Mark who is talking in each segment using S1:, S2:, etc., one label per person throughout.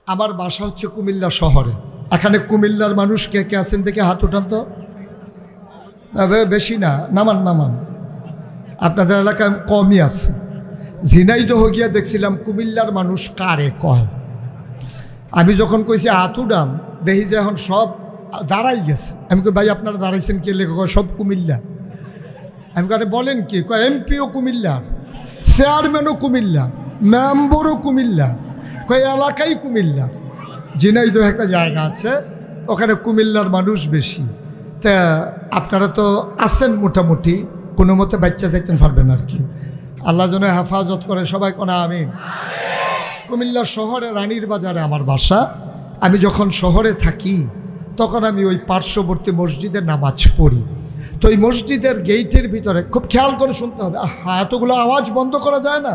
S1: আমার বাসা হচ্ছে কুমিল্লা শহরে। এখানে কুমিল্লার মানুষ কে কে আছেন দেখে হাত উঠান তো। বেশি না, নামান নামান, আপনাদের এলাকায় কমই আছে। ঝিনাইদহ গিয়া দেখছিলাম কুমিল্লার মানুষ কারে কয়। আমি যখন কইছি হাত উঠান, দেখি যে এখন সব দাঁড়াই গেছে। আমি কই ভাই আপনারা দাঁড়াইছেন কে? লেখক সব কুমিল্লা। আমি কারে বলেন কি? কয় এমপিও কুমিল্লার, চেয়ারম্যানও কুমিল্লার, মেম্বরও কুমিল্লার, কয় এলাকাই কুমিল্লার। ঝিনাইদহ একটা জায়গা আছে, ওখানে কুমিল্লার মানুষ বেশি। তা আপনারা তো আছেন মোটামুটি, কোনো মতে বাচ্চা যাইতেন পারবেন আর কি। আল্লাহ যেন হেফাজত করে, সবাই কোনা আমিন। কুমিল্লা শহরে রানীর বাজারে আমার বাসা। আমি যখন শহরে থাকি তখন আমি ওই পার্শ্ববর্তী মসজিদে নামাজ পড়ি। তো ওই মসজিদের গেইটের ভিতরে খুব খেয়াল করে শুনতে হবে, এতগুলো আওয়াজ বন্ধ করা যায় না।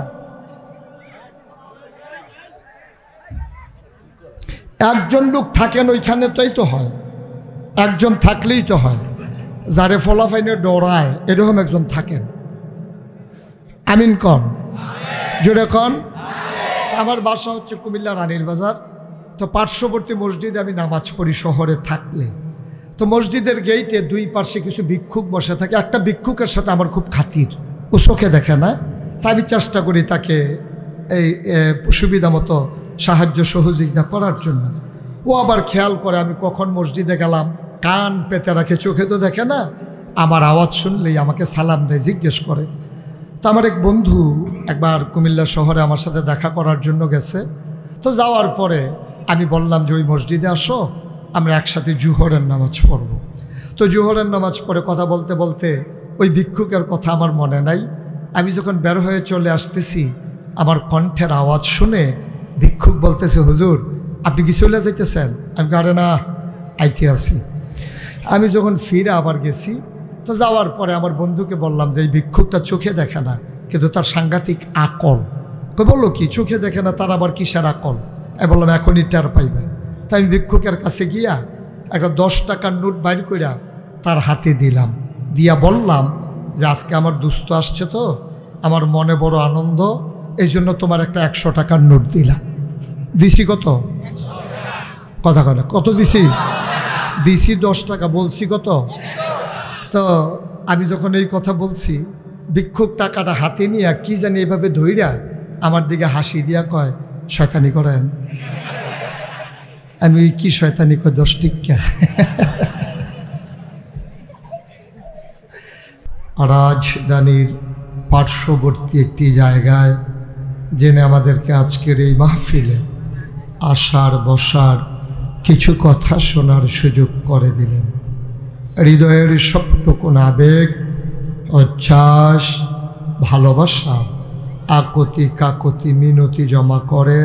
S1: একজন লোক থাকেন ওইখানে, তাই তো হয়, একজন থাকলেই তো হয়। যারে ফলাফাইনে ডরায় এরকম একজন থাকেন। আমিন কন, জোরে কন। আমার বাসা হচ্ছে কুমিল্লা রানীর বাজার। তো পার্শ্ববর্তী মসজিদে আমি নামাজ পড়ি শহরে থাকলে। তো মসজিদের গেইটে দুই পাশে কিছু ভিক্ষুক বসে থাকে। একটা ভিক্ষুকের সাথে আমার খুব খাতির, ও চোখে দেখে না, তাই আমি চেষ্টা করি তাকে এই সুবিধা মতো সাহায্য সহযোগিতা করার জন্য। ও আবার খেয়াল করে আমি কখন মসজিদে গেলাম, কান পেতে রাখে, চোখে তো দেখে না। আমার আওয়াজ শুনলেই আমাকে সালাম দেয়, জিজ্ঞেস করে। তো আমার এক বন্ধু একবার কুমিল্লা শহরে আমার সাথে দেখা করার জন্য গেছে। তো যাওয়ার পরে আমি বললাম যে ওই মসজিদে আসো, আমরা একসাথে জুহরের নামাজ পড়ব। তো জুহরের নামাজ পড়ে কথা বলতে বলতে ওই ভিক্ষুকের কথা আমার মনে নাই। আমি যখন বের হয়ে চলে আসতেছি, আমার কণ্ঠের আওয়াজ শুনে ভিক্ষুক বলতেছে, হুজুর আপনি কি চলে যাইতেছেন? আমি আরে না, আইতে আছি। আমি যখন ফিরে আবার গেছি, তো যাওয়ার পরে আমার বন্ধুকে বললাম যে এই ভিক্ষুকটা চোখে দেখে না, কিন্তু তার সাংঘাতিক আকল। তো বললো কি চোখে দেখে না, তার আবার কিসের আকল? আমি বললাম এখনই টের পাইবে। তাই আমি ভিক্ষুকের কাছে গিয়া একটা 10 টাকার নোট বাইর কইরা তার হাতে দিলাম, দিয়া বললাম যে আজকে আমার দুস্থ আসছে, তো আমার মনে বড় আনন্দ, এই জন্য তোমার একটা 100 টাকার নোট দিলাম। দিছি কত? কথা কয় না, কত দিছি? দিছি 10 টাকা, বলছি কত? তো আমি যখন এই কথা বলছি, ভিক্ষুক টাকাটা হাতে নিয়ে কি জানি এভাবে ধইরা আমার দিকে হাসি দিয়া কয়, শয়তানি করেন? আমি কি শয়তানি কয়? 10 টিকা। রাজধানীর পার্শ্ববর্তী একটি জায়গায় জেনে আমাদেরকে আজকের এই মাহফিলে আসার বসার কিছু কথা শোনার সুযোগ করে দিলেন। হৃদয়ের সবটুকুন আবেগ, উচ্ছ্বাস, ভালোবাসা, আকতি কাকতি মিনতি জমা করে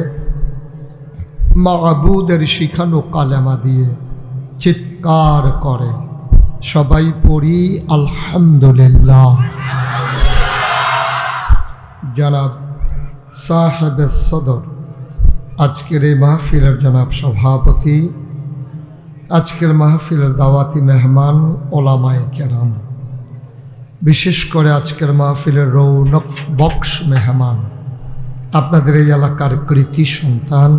S1: মাবুদের শিখানো কালেমা দিয়ে চিৎকার করে সবাই পড়ি আলহামদুলিল্লাহ। জনাব সাহেবে সদর, আজকের এই মাহফিলের জনাব সভাপতি, আজকের মাহফিলের দাওয়াতি মেহমান ওলামায়ে কেরাম, বিশেষ করে আজকের মাহফিলের রৌনক বক্স মেহমান, আপনাদের এই এলাকার কৃতি সন্তান,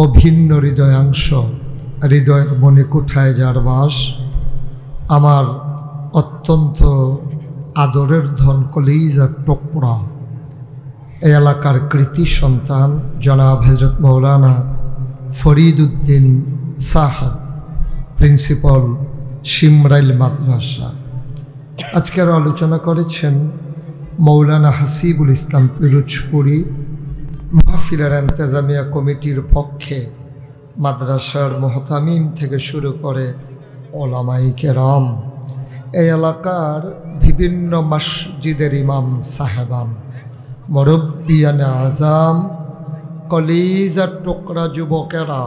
S1: অভিন্ন হৃদয়াংশ, হৃদয়ের মণিকুঠায় যার বাস, আমার অত্যন্ত আদরের ধন, কলিজার টুকরা, এই এলাকার কৃতি সন্তান জনাব হযরত মৌলানা ফরিদ উদ্দিন সাহেব, প্রিন্সিপাল শিমরাইল মাদ্রাসা। আজকের আলোচনা করেছেন মৌলানা হাসিবুল ইসলাম পিরোজপুরি। মাহফিলের ইন্তেজামিয়া কমিটির পক্ষে মাদ্রাসার মুহতামিম থেকে শুরু করে ওলামায়ে কেরাম, এই এলাকার বিভিন্ন মসজিদের ইমাম সাহেবান, মুরব্বিয়ানে আজাম, কলিজার টুকরা যুবকেরা,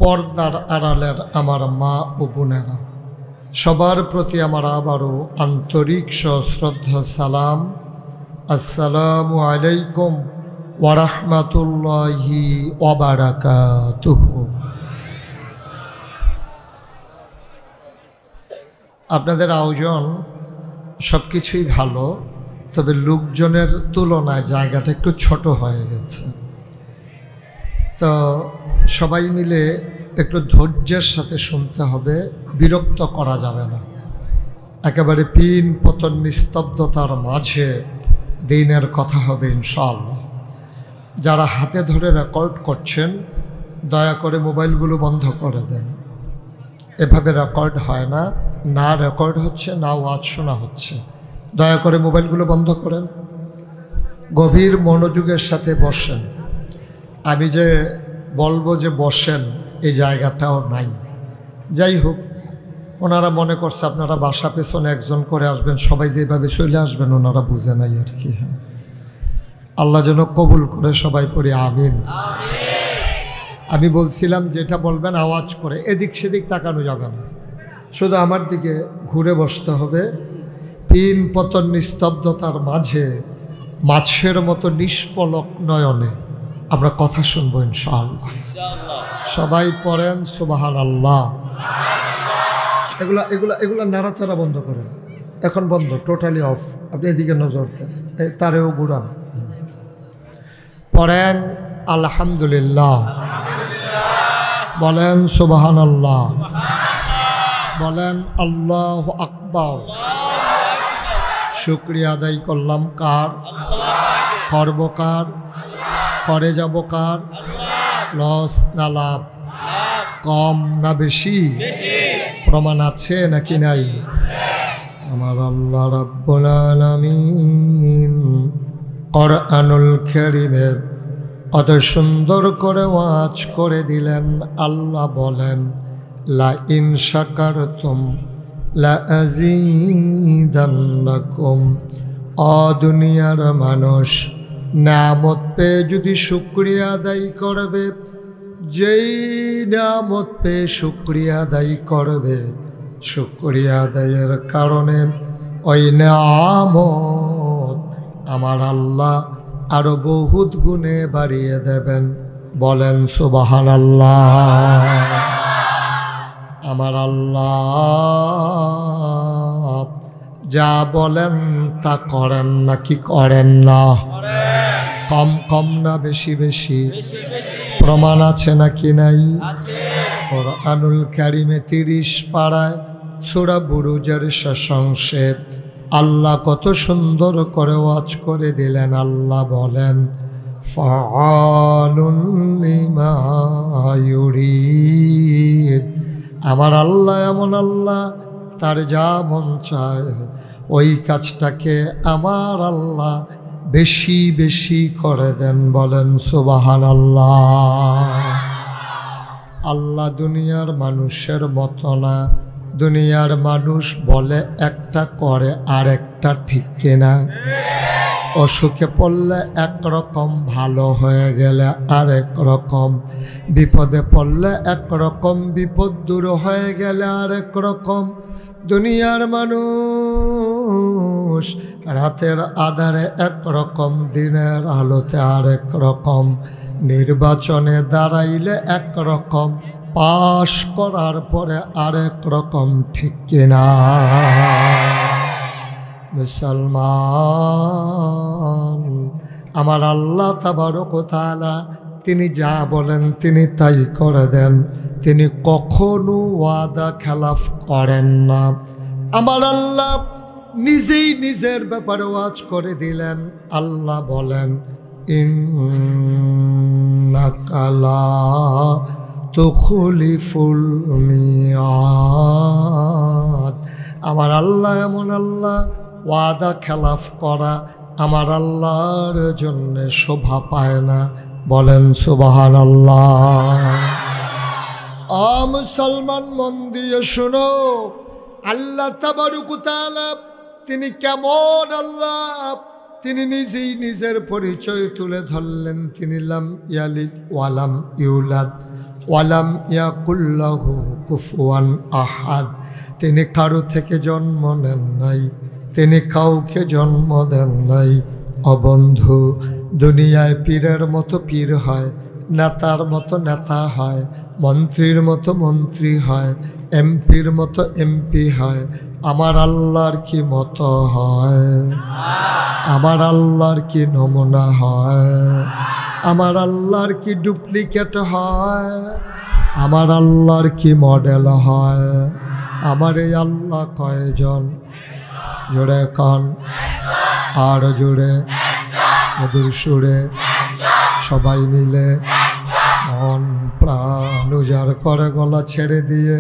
S1: পর্দার আড়ালের আমার মা ও বোনেরা, সবার প্রতি আমার আবারও আন্তরিক সশ্রদ্ধা সালাম। আসসালামু আলাইকুম ওয়া রাহমাতুল্লাহি ওয়া বারাকাতুহু। আপনাদের আয়োজন সব কিছুই ভালো, তবে লোকজনের তুলনায় জায়গাটা একটু ছোট হয়ে গেছে। তো সবাই মিলে একটু ধৈর্যের সাথে শুনতে হবে, বিরক্ত করা যাবে না। একেবারে পিন পতন নিস্তব্ধতার মাঝে দিনের কথা হবে ইনশাআল্লাহ। যারা হাতে ধরে রেকর্ড করছেন দয়া করে মোবাইলগুলো বন্ধ করে দেন। এভাবে রেকর্ড হয় না, না রেকর্ড হচ্ছে না ওয়াজ শোনা হচ্ছে। দয়া করে মোবাইলগুলো বন্ধ করেন, গভীর মনোযোগের সাথে বসেন। আমি যে বলবো যে বসেন এই জায়গাটাও নাই। যাই হোক, ওনারা মনে করছে আপনারা বাসা পেছনে একজন করে আসবেন, সবাই যেভাবে চলে আসবেন ওনারা বুঝে নাই আর কি। হ্যাঁ, আল্লাহ যেন কবুল করে সবাই পড়ি আমিন। আমি বলছিলাম যেটা বলবেন আওয়াজ করে, এদিক সেদিক তাকানো যাবে না, শুধু আমার দিকে ঘুরে বসতে হবে। পিন পতন নিস্তব্ধতার মাঝে মাছের মতো নিষ্পলক নয়নে আমরা কথা শুনবো ইনশাআল্লাহ। সবাই পড়েন সুবহানাল্লাহ। এগুলা এগুলা এগুলা নাড়াচাড়া বন্ধ করেন, এখন বন্ধ, টোটালি অফ। আপনি এদিকে নজর দেন, তারেও ঘুরান। পড়েন আলহামদুলিল্লাহ, বলেন সুবহানাল্লাহ, বলেন আল্লাহু আকবার। শুকরিয়া আদায় করলাম কার? করব কার? করে যাব কার? লস না লাভ? কম না বেশি? প্রমাণ আছে নাকি নাই? আমার আল্লাহ রাব্বুল আলামিন কুরআনুল কারীমে কত সুন্দর করে ওয়াজ করে দিলেন। আল্লাহ বলেন লা ইন শাকারতুম লা আযীদান্নাকুম। দুনিয়ার মানুষ নিয়ামত পেয়ে যদি শুকরিয়া আদায় করবে, যেই নিয়ামত পেয়ে শুকরিয়া আদায় করবে, শুকরিয়া আদায়ের কারণে ওই নিয়ামত আমার আল্লাহ আরো বহুত গুণে বাড়িয়ে দেবেন। বলেন সুবহানাল্লাহ। আমার আল্লাহ যা বলেন তা করেন নাকি করেন না? কম কম না বেশি বেশি? প্রমাণ আছে নাকি নাই? কুরআনুল কারীমে 30 পারায় সূরা বুরুজের শেষ অংশে আল্লাহ কত সুন্দর করে ওয়াজ করে দিলেন। আল্লাহ বলেন ফাআলুন লিমা ইউরিদ। আমার আল্লাহ এমন আল্লাহ, তার যা মন চায় ওই কাজটাকে আমার আল্লাহ বেশি বেশি করে দেন। বলেন সুবহানাল্লাহ। আল্লাহ দুনিয়ার মানুষের মতো না। দুনিয়ার মানুষ বলে একটা করে আর একটা, ঠিক কিনা? অসুখে পড়লে একরকম, ভালো হয়ে গেলে আরেক রকম, বিপদে পড়লে একরকম, বিপদ দূর হয়ে গেলে আরেক রকম। দুনিয়ার মানুষ রাতের আধারে একরকম, দিনের আলোতে আরেক রকম, নির্বাচনে দাঁড়াইলে একরকম, পাশ করার পরে আরেক রকম, ঠিক কিনা? মুসলমান, আমার আল্লাহ তাবারক ওয়া তাআলা তিনি যা বলেন তিনি তাই করে দেন। তিনি কখনো ওয়াদা খেলাফ করেন না। আমার আল্লাহ নিজেই নিজের ব্যাপারে ওয়াজ করে দিলেন। আল্লাহ বলেন ইন্নাকা লা তুখলিফুল মিয়াদ। আমার আল্লাহ এমন আল্লাহ, ওয়াদা খেলাফ করা আমার আল্লাহর জন্য শোভা পায় না। বলেন সুবহানাল্লাহ। মুসলমান মন দিয়ে শোনো, আল্লাহ তাবারক ওয়া তাআলা তিনি কেমন আল্লাহ, তিনি নিজেই নিজের পরিচয় তুলে ধরলেন। তিনি লাম ইয়ালিদ ওয়ালাম ইউলাদ ওয়ালাম ইয়াকুল লাহু কুফুয়ান আহাদ। তিনি কারো থেকে জন্ম নেন নাই, তিনি কাউকে জন্ম দেন নাই। অবন্ধু, দুনিয়ায় পীরের মতো পীর হয়, নেতার মতো নেতা হয়, মন্ত্রীর মতো মন্ত্রী হয়, এমপির মতো এমপি হয়। আমার আল্লাহর কি মতো হয়? আমার আল্লাহর কি নমুনা হয়? আমার আল্লাহর কি ডুপ্লিকেট হয়? আমার আল্লাহর কি মডেল হয়? আমার এই আল্লাহ কয়জন? জোরে কন, আর জোরে, মধুর সুরে, সবাই মিলে মন প্রাণ উজাড় করে গলা ছেড়ে দিয়ে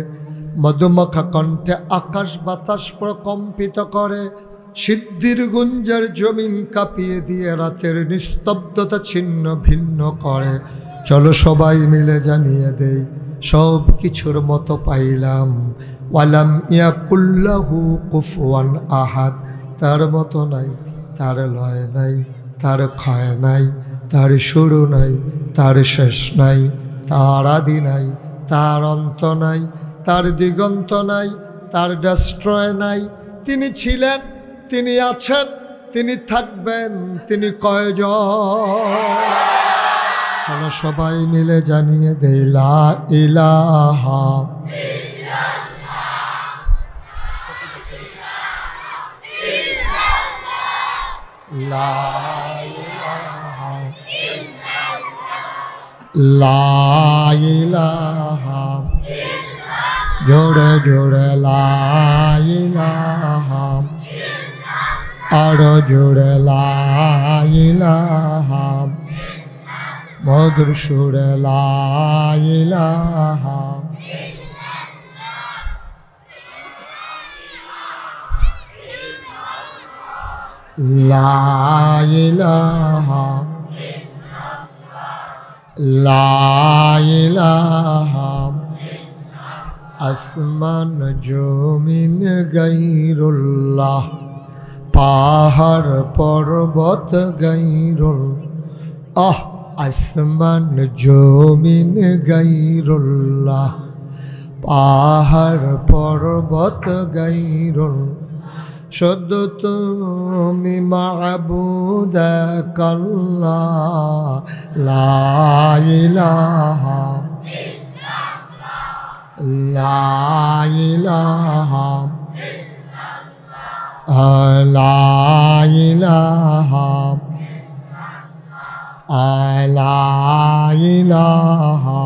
S1: মধুমাখা কণ্ঠে আকাশ বাতাস প্রকম্পিত করে, সিদ্ধির গুঞ্জার জমিন কাঁপিয়ে দিয়ে রাতের নিস্তব্ধতা ছিন্ন ভিন্ন করে। চলো সবাই মিলে জানিয়ে দেই, সব কিছুর মতো পাইলাম ওয়ালাম ইয়াকুল্লাহু কুফুয়ান আহাদ। তার মতো নাই, তার লয় নাই, তার ক্ষয় নাই, তার শুরু নাই, তার শেষ নাই, তার আদি নাই, তার অন্ত নাই, তার দিগন্ত নাই, তার ডেস্ট্রয় নাই। তিনি ছিলেন, তিনি আছেন, তিনি থাকবেন, তিনি কয়জন? চলো সবাই মিলে জানিয়ে দেই লা ইলাহা লা ইলাহা লা ইলাহা, জোরে জোরে লা ইলাহা, আরো জোরে লা ইলাহা, মধুর সুরে লা ইলাহা। লা ইলাহা লা ইলাহা, আসমান জমিন গায়রুল্লাহ, পাহাড় পর্বত গায়রুল্লাহ, আসমান জমিন গায়রুল্লাহ, পাহাড় পর্বত গায়রুল্লাহ। শুধু তুমি মাবুদ আল্লাহ, লা ইলাহা লা ইলাহা লা ইলাহা লা ইলাহা।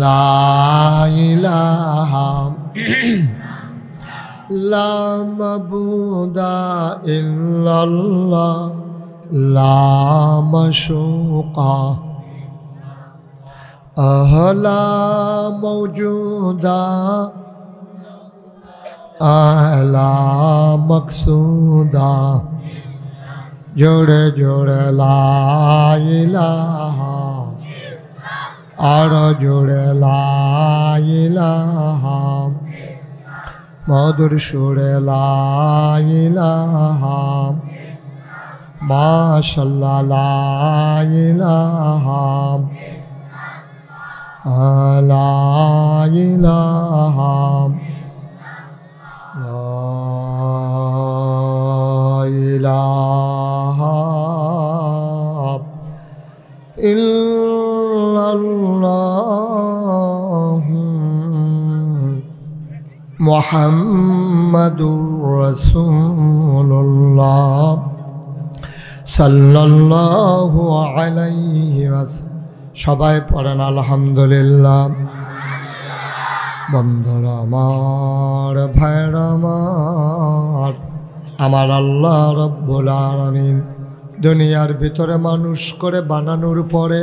S1: লা ইলাহা লা মাবুদা ইল্লাল্লাহ, লা মাশুকা লা মাওজুদা লা মাকসুদা। জোরে জোরে লা ইলাহা, আর জোরে লা ইলাহা, মধুর সুরে লা ইলাহা, মাশাআল্লাহ লা ইলাহা লা ইলাহা লা ইলাহা ইল্লাল্লাহ মুহাম্মাদুর রাসূলুল্লাহ সাল্লাল্লাহু আলাইহি ওয়াসাল্লাম। সবাই পড়েন আলহামদুলিল্লাহ। বন্ধুরা আমার, ভাইরা আমার, আমার আল্লাহ রব্বুল আলামিন দুনিয়ার ভিতরে মানুষ করে বানানোর পরে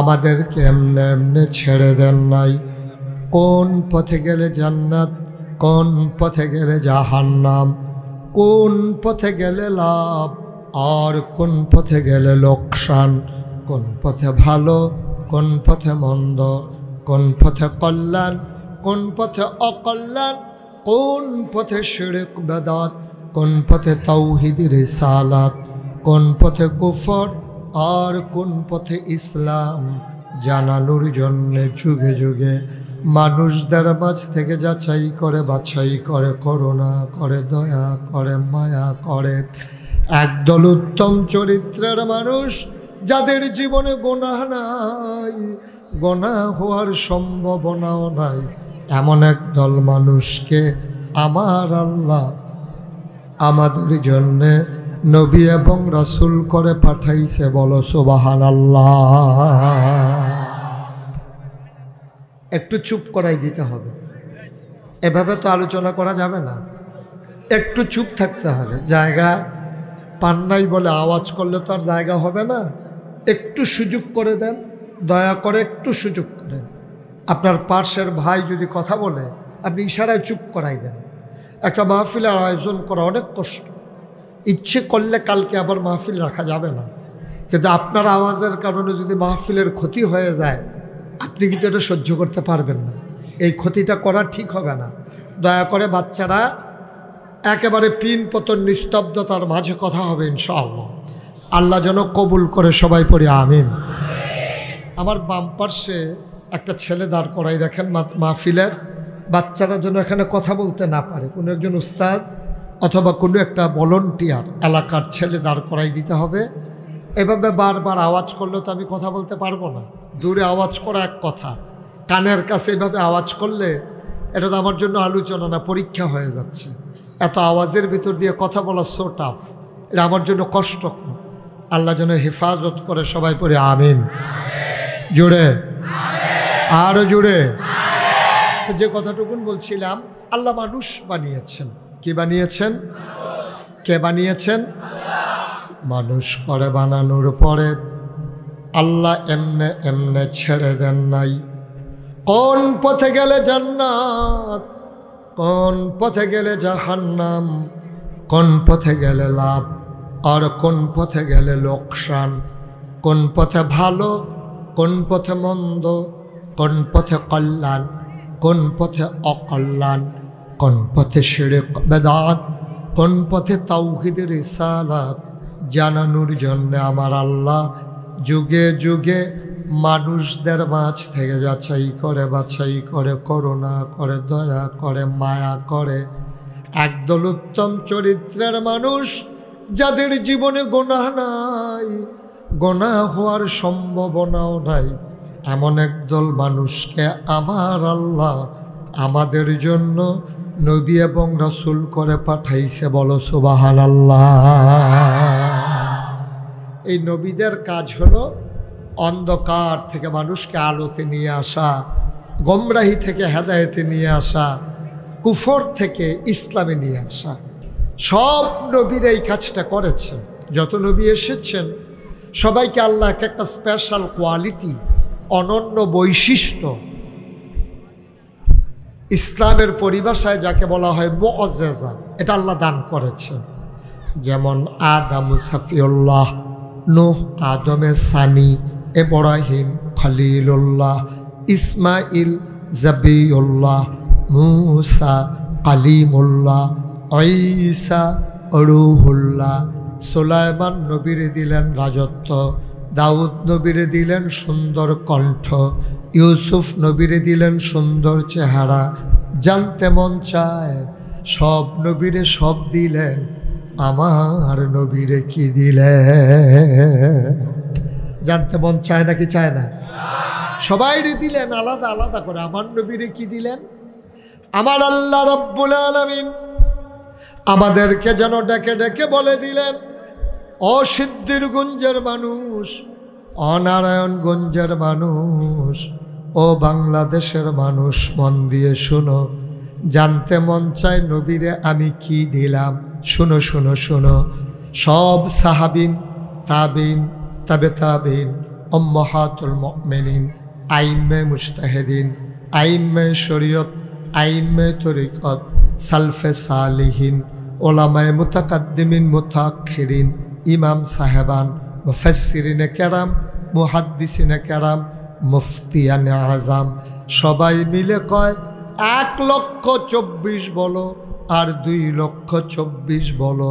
S1: আমাদেরকে এমনি এমনি ছেড়ে দেন নাই। কোন পথে গেলে জান্নাত, কোন পথে গেলে জাহান্নাম, কোন পথে গেলে লাভ আর কোন পথে গেলে লোকসান, কোন পথে ভালো, কোন পথে মন্দ, কোন পথে কল্যাণ, কোন পথে অকল্যাণ, কোন পথে শিরক বেদাত, কোন পথে তাওহীদ রিসালাত, কোন পথে কুফর আর কোন পথে ইসলাম জানানোর জন্যে যুগে যুগে মানুষদের মাঝ থেকে যাচাই করে বাছাই করে, করুণা করে, দয়া করে, মায়া করে একদল উত্তম চরিত্রের মানুষ, যাদের জীবনে গুনাহ নাই, গুনাহ হওয়ার সম্ভাবনাও নাই, এমন একদল মানুষকে আমার আল্লাহ আমাদের জন্যে নবী এবং রাসূল করে পাঠাইছে। বলো সুবহানাল্লাহ। একটু চুপ করাই দিতে হবে, এভাবে তো আলোচনা করা যাবে না, একটু চুপ থাকতে হবে। জায়গা পান নাই বলে আওয়াজ করলে তো আর জায়গা হবে না। একটু সুযোগ করে দেন, দয়া করে একটু সুযোগ করেন। আপনার পার্শ্বের ভাই যদি কথা বলে আপনি ইশারায় চুপ করাই দেন। একটা মাহফিলের আয়োজন করা অনেক কষ্ট, ইচ্ছে করলে কালকে আবার মাহফিল রাখা যাবে না, কিন্তু আপনার আওয়াজের কারণে যদি মাহফিলের ক্ষতি হয়ে যায় আপনি কিন্তু এটা সহ্য করতে পারবেন না। এই ক্ষতিটা করা ঠিক হবে না। দয়া করে বাচ্চারা একেবারে পিন পতন নিস্তব্ধতার মাঝে কথা হবে ইনশাআল্লাহ। আল্লাহ যেন কবুল করে, সবাই পড়ি আমিন। আমার বাম পার্শ্বে একটা ছেলে দাঁড় করাই রাখেন মাহফিলের, বাচ্চারা যেন এখানে কথা বলতে না পারে। কোনো একজন উস্তাজ অথবা কোনো একটা ভলান্টিয়ার এলাকার ছেলে দাঁড় করাই দিতে হবে। এভাবে বারবার আওয়াজ করলে তো আমি কথা বলতে পারবো না। দূরে আওয়াজ করা এক কথা, কানের কাছে এভাবে আওয়াজ করলে এটা তো আমার জন্য আলোচনা না, পরীক্ষা হয়ে যাচ্ছে। এত আওয়াজের ভিতর দিয়ে কথা বলা সো টাফ, এটা আমার জন্য কষ্টকর। আল্লাহ যেন হেফাজত করে, সবাই পড়ে আমিন। জুড়ে আরো জুড়ে। যে কথাটুকুন বলছিলাম, আল্লাহ মানুষ বানিয়েছেন। কি বানিয়েছেন? কে বানিয়েছেন? মানুষ করে বানানোর পরে আল্লাহ এমনে এমনে ছেড়ে দেন নাই। কোন পথে গেলে জান্নাত, কোন পথে গেলে জাহান্নাম, কোন পথে গেলে লাভ আর কোন পথে গেলে লোকসান, কোন পথে ভালো কোন পথে মন্দ, কোন পথে কল্যাণ কোন পথে অকল্যাণ, কোন পথে শিরক বেদাত কোন পথে তাওহীদ রিসালাত জানানোর জন্য আমার আল্লাহ যুগে যুগে মানুষদের মাঝ থেকে যাচাই করে বাছাই করে, করুণা করে, দয়া করে, মায়া করে একদল উত্তম চরিত্রের মানুষ যাদের জীবনে গুনাহ নাই, গুনাহ হওয়ার সম্ভাবনাও নাই, এমন একদল মানুষকে আমার আল্লাহ আমাদের জন্য নবী এবং রাসূল করে পাঠাইছে। বলো সুবহানাল্লাহ। এই নবীদের কাজ হলো অন্ধকার থেকে মানুষকে আলোতে নিয়ে আসা, গোমরাহি থেকে হেদায়েতে নিয়ে আসা, কুফর থেকে ইসলামে নিয়ে আসা। সব নবীরা এই কাজটা করেছেন। যত নবী এসেছেন সবাইকে আল্লাহ একটা স্পেশাল কোয়ালিটি, অনন্য বৈশিষ্ট্য, ইসলামের পরিভাষায় যাকে বলা হয় মুআজ্জাজা, এটা আল্লাহ দান করেছেন। যেমন আদম সাফিউল্লাহ, নূহ আদমের সানি, ইব্রাহিম খলিলুল্লাহ, ইসমাইল জাবিউল্লাহ, মুসা কালিমুল্লাহ, ঈসা রূহুল্লাহ। সুলাইমান নবীরে দিলেন রাজত্ব, দাউদ নবীরে দিলেন সুন্দর কণ্ঠ, ইউসুফ নবীরে দিলেন সুন্দর চেহারা। জানতে মন চায় সব নবীরে সব দিলেন, আমার নবীরে কি দিলেন? জানতে মন চায় নাকি চায় না? সবাইরে দিলেন আলাদা আলাদা করে, আমার নবীরে কি দিলেন? আমার আল্লাহ রাব্বুল আলামিন আমাদেরকে যেন ডেকে ডেকে বলে দিলেন, ও সিদ্ধিরগঞ্জের মানুষ, ও নারায়ণগঞ্জের মানুষ, ও বাংলাদেশের মানুষ, মন দিয়ে শুনো। জানতে মন চায় নবীরে আমি কি দিলাম? শুনো শুনো শুনো। সব সাহাবিন, তাবিন, তাবে তাবিন, উম্মাহাতুল মুমিনিন, আইম্মে মুজতাহিদিন, আইম্মে শরীয়ত, আইম্মে তরিকত, সালফে সালিহিন, ওলামায়ে মুতাকাদ্দিমিন মুতাআখিরিন, ইমাম সাহেবান, মুফাসসিরিনে কেরাম, মুহাদ্দিসিনে কেরাম, মুফতিয়ানে আজম, সবাই মিলে কয় 1,24,000 বলো আর 2,24,000 বলো।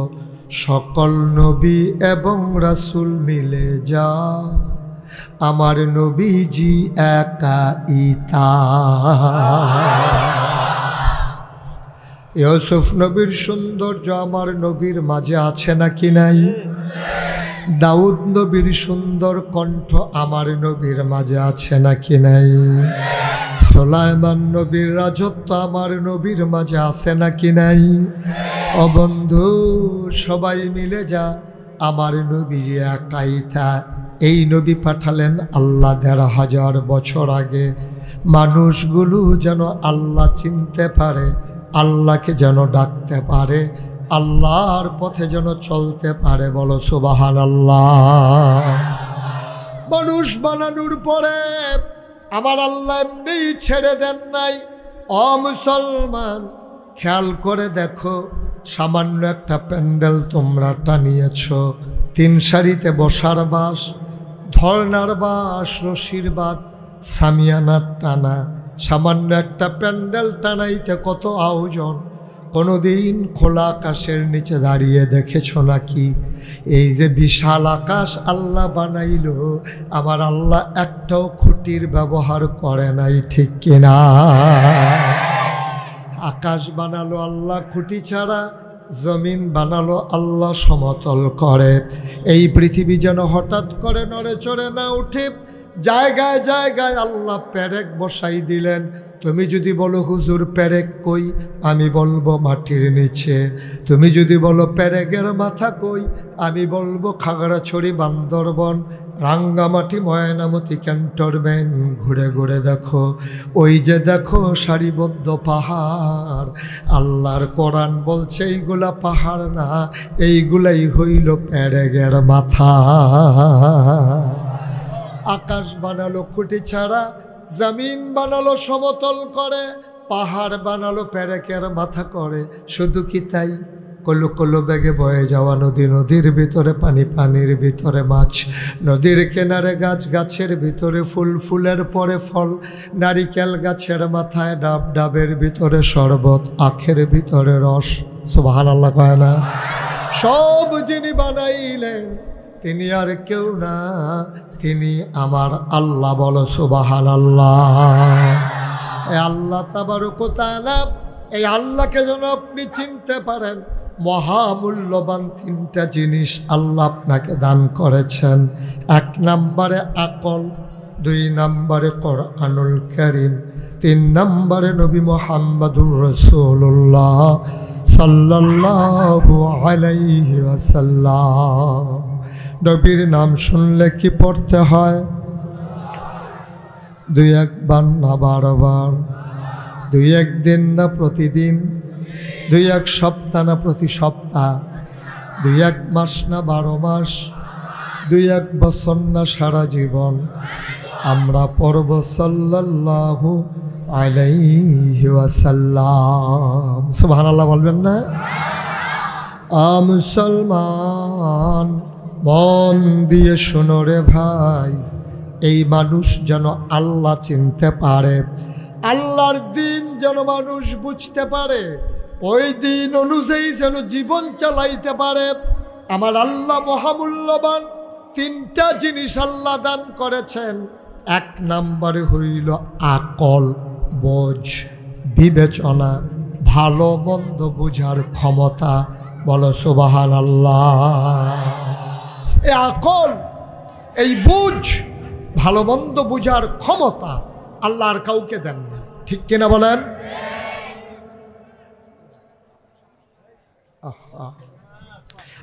S1: সকল নবী এবং রাসূল মিলে যা, আমার নবীজি একাই তা। ইউসুফ নবীর সৌন্দর্য আমার নবীর মাঝে আছে নাকি নাই? দাউদ নবীর সুন্দর কণ্ঠ আমার নবীর মাঝে আছে নাকি নাই? সুলাইমান নবীর রাজত্ব আমার নবীর মাঝে আছে নাকি নাই? ও বন্ধু, সবাই মিলে যা, আমার নবী একাই তা। এই নবী পাঠালেন আল্লাহ ১৫০০ বছর আগে, মানুষগুলো যেন আল্লাহ চিনতে পারে, আল্লাহকে যেন ডাকতে পারে, আল্লাহর পথে যেন চলতে পারে। বলো সুবহানাল্লাহ। মানুষ বানানোর পরে আমার আল্লাহ এমনি ছেড়ে দেন নাই। ও মুসলমান, খেয়াল করে দেখো, সামান্য একটা প্যান্ডেল তোমরা টানিয়েছ, 3 সারিতে বসার বাস, ধর্নার বাস, রশির বাদ, সামিয়ানার টানা, সামান্য একটা প্যান্ডেল টানাইতে কত আয়োজন। কোনোদিন খোলা আকাশের নিচে দাঁড়িয়ে দেখেছ নাকি? এই যে বিশাল আকাশ আল্লাহ বানাইল, আমার আল্লাহ একটাও খুঁটির ব্যবহার করে নাই, ঠিক কিনা? আকাশ বানালো আল্লাহ খুঁটি ছাড়া, জমিন বানালো আল্লাহ সমতল করে। এই পৃথিবী যেন হঠাৎ করে নড়ে চড়ে না উঠে, জায়গায় জায়গায় আল্লাহ পেরেক বসাই দিলেন। তুমি যদি বলো হুজুর পেরেক কই, আমি বলবো মাটির নিচে। তুমি যদি বলো পেরেকের মাথা কই, আমি বলবো খাগড়াছড়ি, বান্দরবন, রাঙ্গামাটি, ময়নামতি, ক্যান্টনমেন্ট। ঘুরে ঘুরে দেখো, ওই যে দেখো সারিবদ্ধ পাহাড়। আল্লাহর কোরআন বলছে এইগুলা পাহাড় না, এইগুলাই হইল পেরেকের মাথা। আকাশ বানালো খুঁটি ছাড়া, জমিন বানালো সমতল করে, পাহাড় বানালো পেরেকের মাথা করে। শুধু কি তাই? কলো কলো বেগে বয়ে যাওয়া নদী, নদীর ভিতরে পানি, পানির ভিতরে মাছ, নদীর কিনারে গাছ, গাছের ভিতরে ফুল, ফুলের পরে ফল, নারিকেল গাছের মাথায় ডাব, ডাবের ভিতরে শরবত, আখের ভিতরে রস। সুবহানাল্লাহ কয় না? সব যিনি বানাইলেন তিনি আর কেউ না, তিনি আমার আল্লাহ। বলো সুবহানাল্লাহ। এই আল্লাহ তাবারক ওয়া তাআলা, এই আল্লাহকে যেন আপনি চিনতে পারেন, মহামূল্যবান 3টা জিনিস আল্লাহ আপনাকে দান করেছেন। 1 নম্বরে আকল, 2 নম্বরে কোরআনুল কারীম, 3 নম্বরে নবী মুহাম্মদুর রাসূলুল্লাহ সাল্লাল্লাহু আলাইহি ওয়াসাল্লাম। নবীর নাম শুনলে কি পড়তে হয়? 2-1 বার না 12 বার? 2-1 দিন না প্রতিদিন? 2-1 সপ্তাহ না প্রতি সপ্তাহ? 2-1 মাস না 12 মাস? 2-1 বছর না সারা জীবন? আমরা পড়ব সাল্লাল্লাহু আলাইহি ওয়াসাল্লাম। সুবহানাল্লাহ বলবেন না? মুসলমান, মন দিয়ে শোনো রে ভাই, এই মানুষ যেন আল্লাহ চিনতে পারে, আল্লাহর দিন যেন মানুষ বুঝতে পারে, ওই দিন অনুযায়ী যেন জীবন চালাইতে পারে। আমার আল্লাহ মহামূল্যবান 3টা জিনিস আল্লাহ দান করেছেন। 1 নম্বরে হইল আকল, বোঝ, বিবেচনা, ভালো মন্দ বুঝার ক্ষমতা। বলো সুবহানাল্লাহ। এই আকল, এই বুঝ, ভালো মন্দ বুঝার ক্ষমতা আল্লাহ আর কাউকে দেন না, ঠিক কিনা বলেন?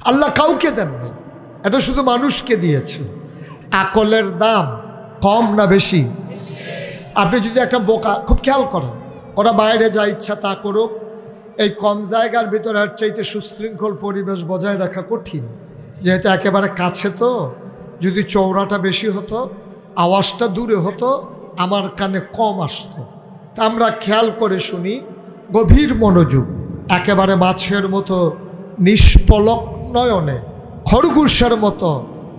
S1: আল্লাহ কাউকে দেন না, এটা শুধু মানুষকে দিয়েছে। আকলের দাম কম না বেশি? আপনি যদি একটা বোকা, খুব খেয়াল করেন, ওরা বাইরে যা ইচ্ছা তা করুক, এই কম জায়গার ভিতরে আর চাইতে সুশৃঙ্খল পরিবেশ বজায় রাখা কঠিন, যেহেতু একেবারে কাছে। তো যদি চওড়াটা বেশি হতো, আওয়াজটা দূরে হতো, আমার কানে কম আসতো। তা আমরা খেয়াল করে শুনি, গভীর মনোযোগ, একেবারে মাছের মতো নিষ্পলক নয়নে, খরগোশের মতো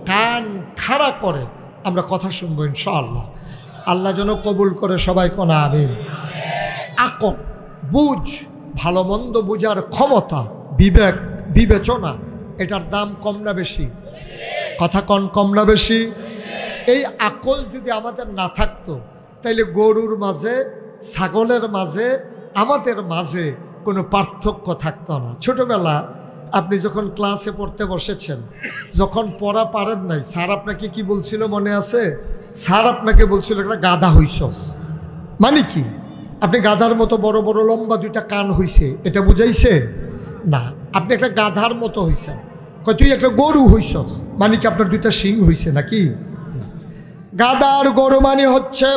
S1: কান খাড়া করে আমরা কথা শুনবো ইনশাআল্লাহ। আল্লাহ যেন কবুল করে, সবাই কোন আমিন। আকল, বুঝ, ভালো মন্দ বুঝার ক্ষমতা, বিবেক, বিবেচনা, এটার দাম কম না বেশি? কথা কন, কম না বেশি? এই আকল যদি আমাদের না থাকতো, তাইলে গরুর মাঝে, ছাগলের মাঝে, আমাদের মাঝে কোনো পার্থক্য থাকতো না। ছোটবেলা আপনি যখন ক্লাসে পড়তে বসেছেন, যখন পড়া পারেন নাই, স্যার আপনাকে কি বলছিল মনে আছে? স্যার আপনাকে বলছিল একটা গাধা হইছস, মানে কি? আপনি গাধার মতো বড় বড় লম্বা দুইটা কান হইছে এটা বুঝাইছে না। আপনি একটা গাধার মতো হইছেন, তুই একটা গরু হইছস, মানে কি আপনার দুইটা শিং হইছে নাকি? গাধা আর গরু মানে হচ্ছে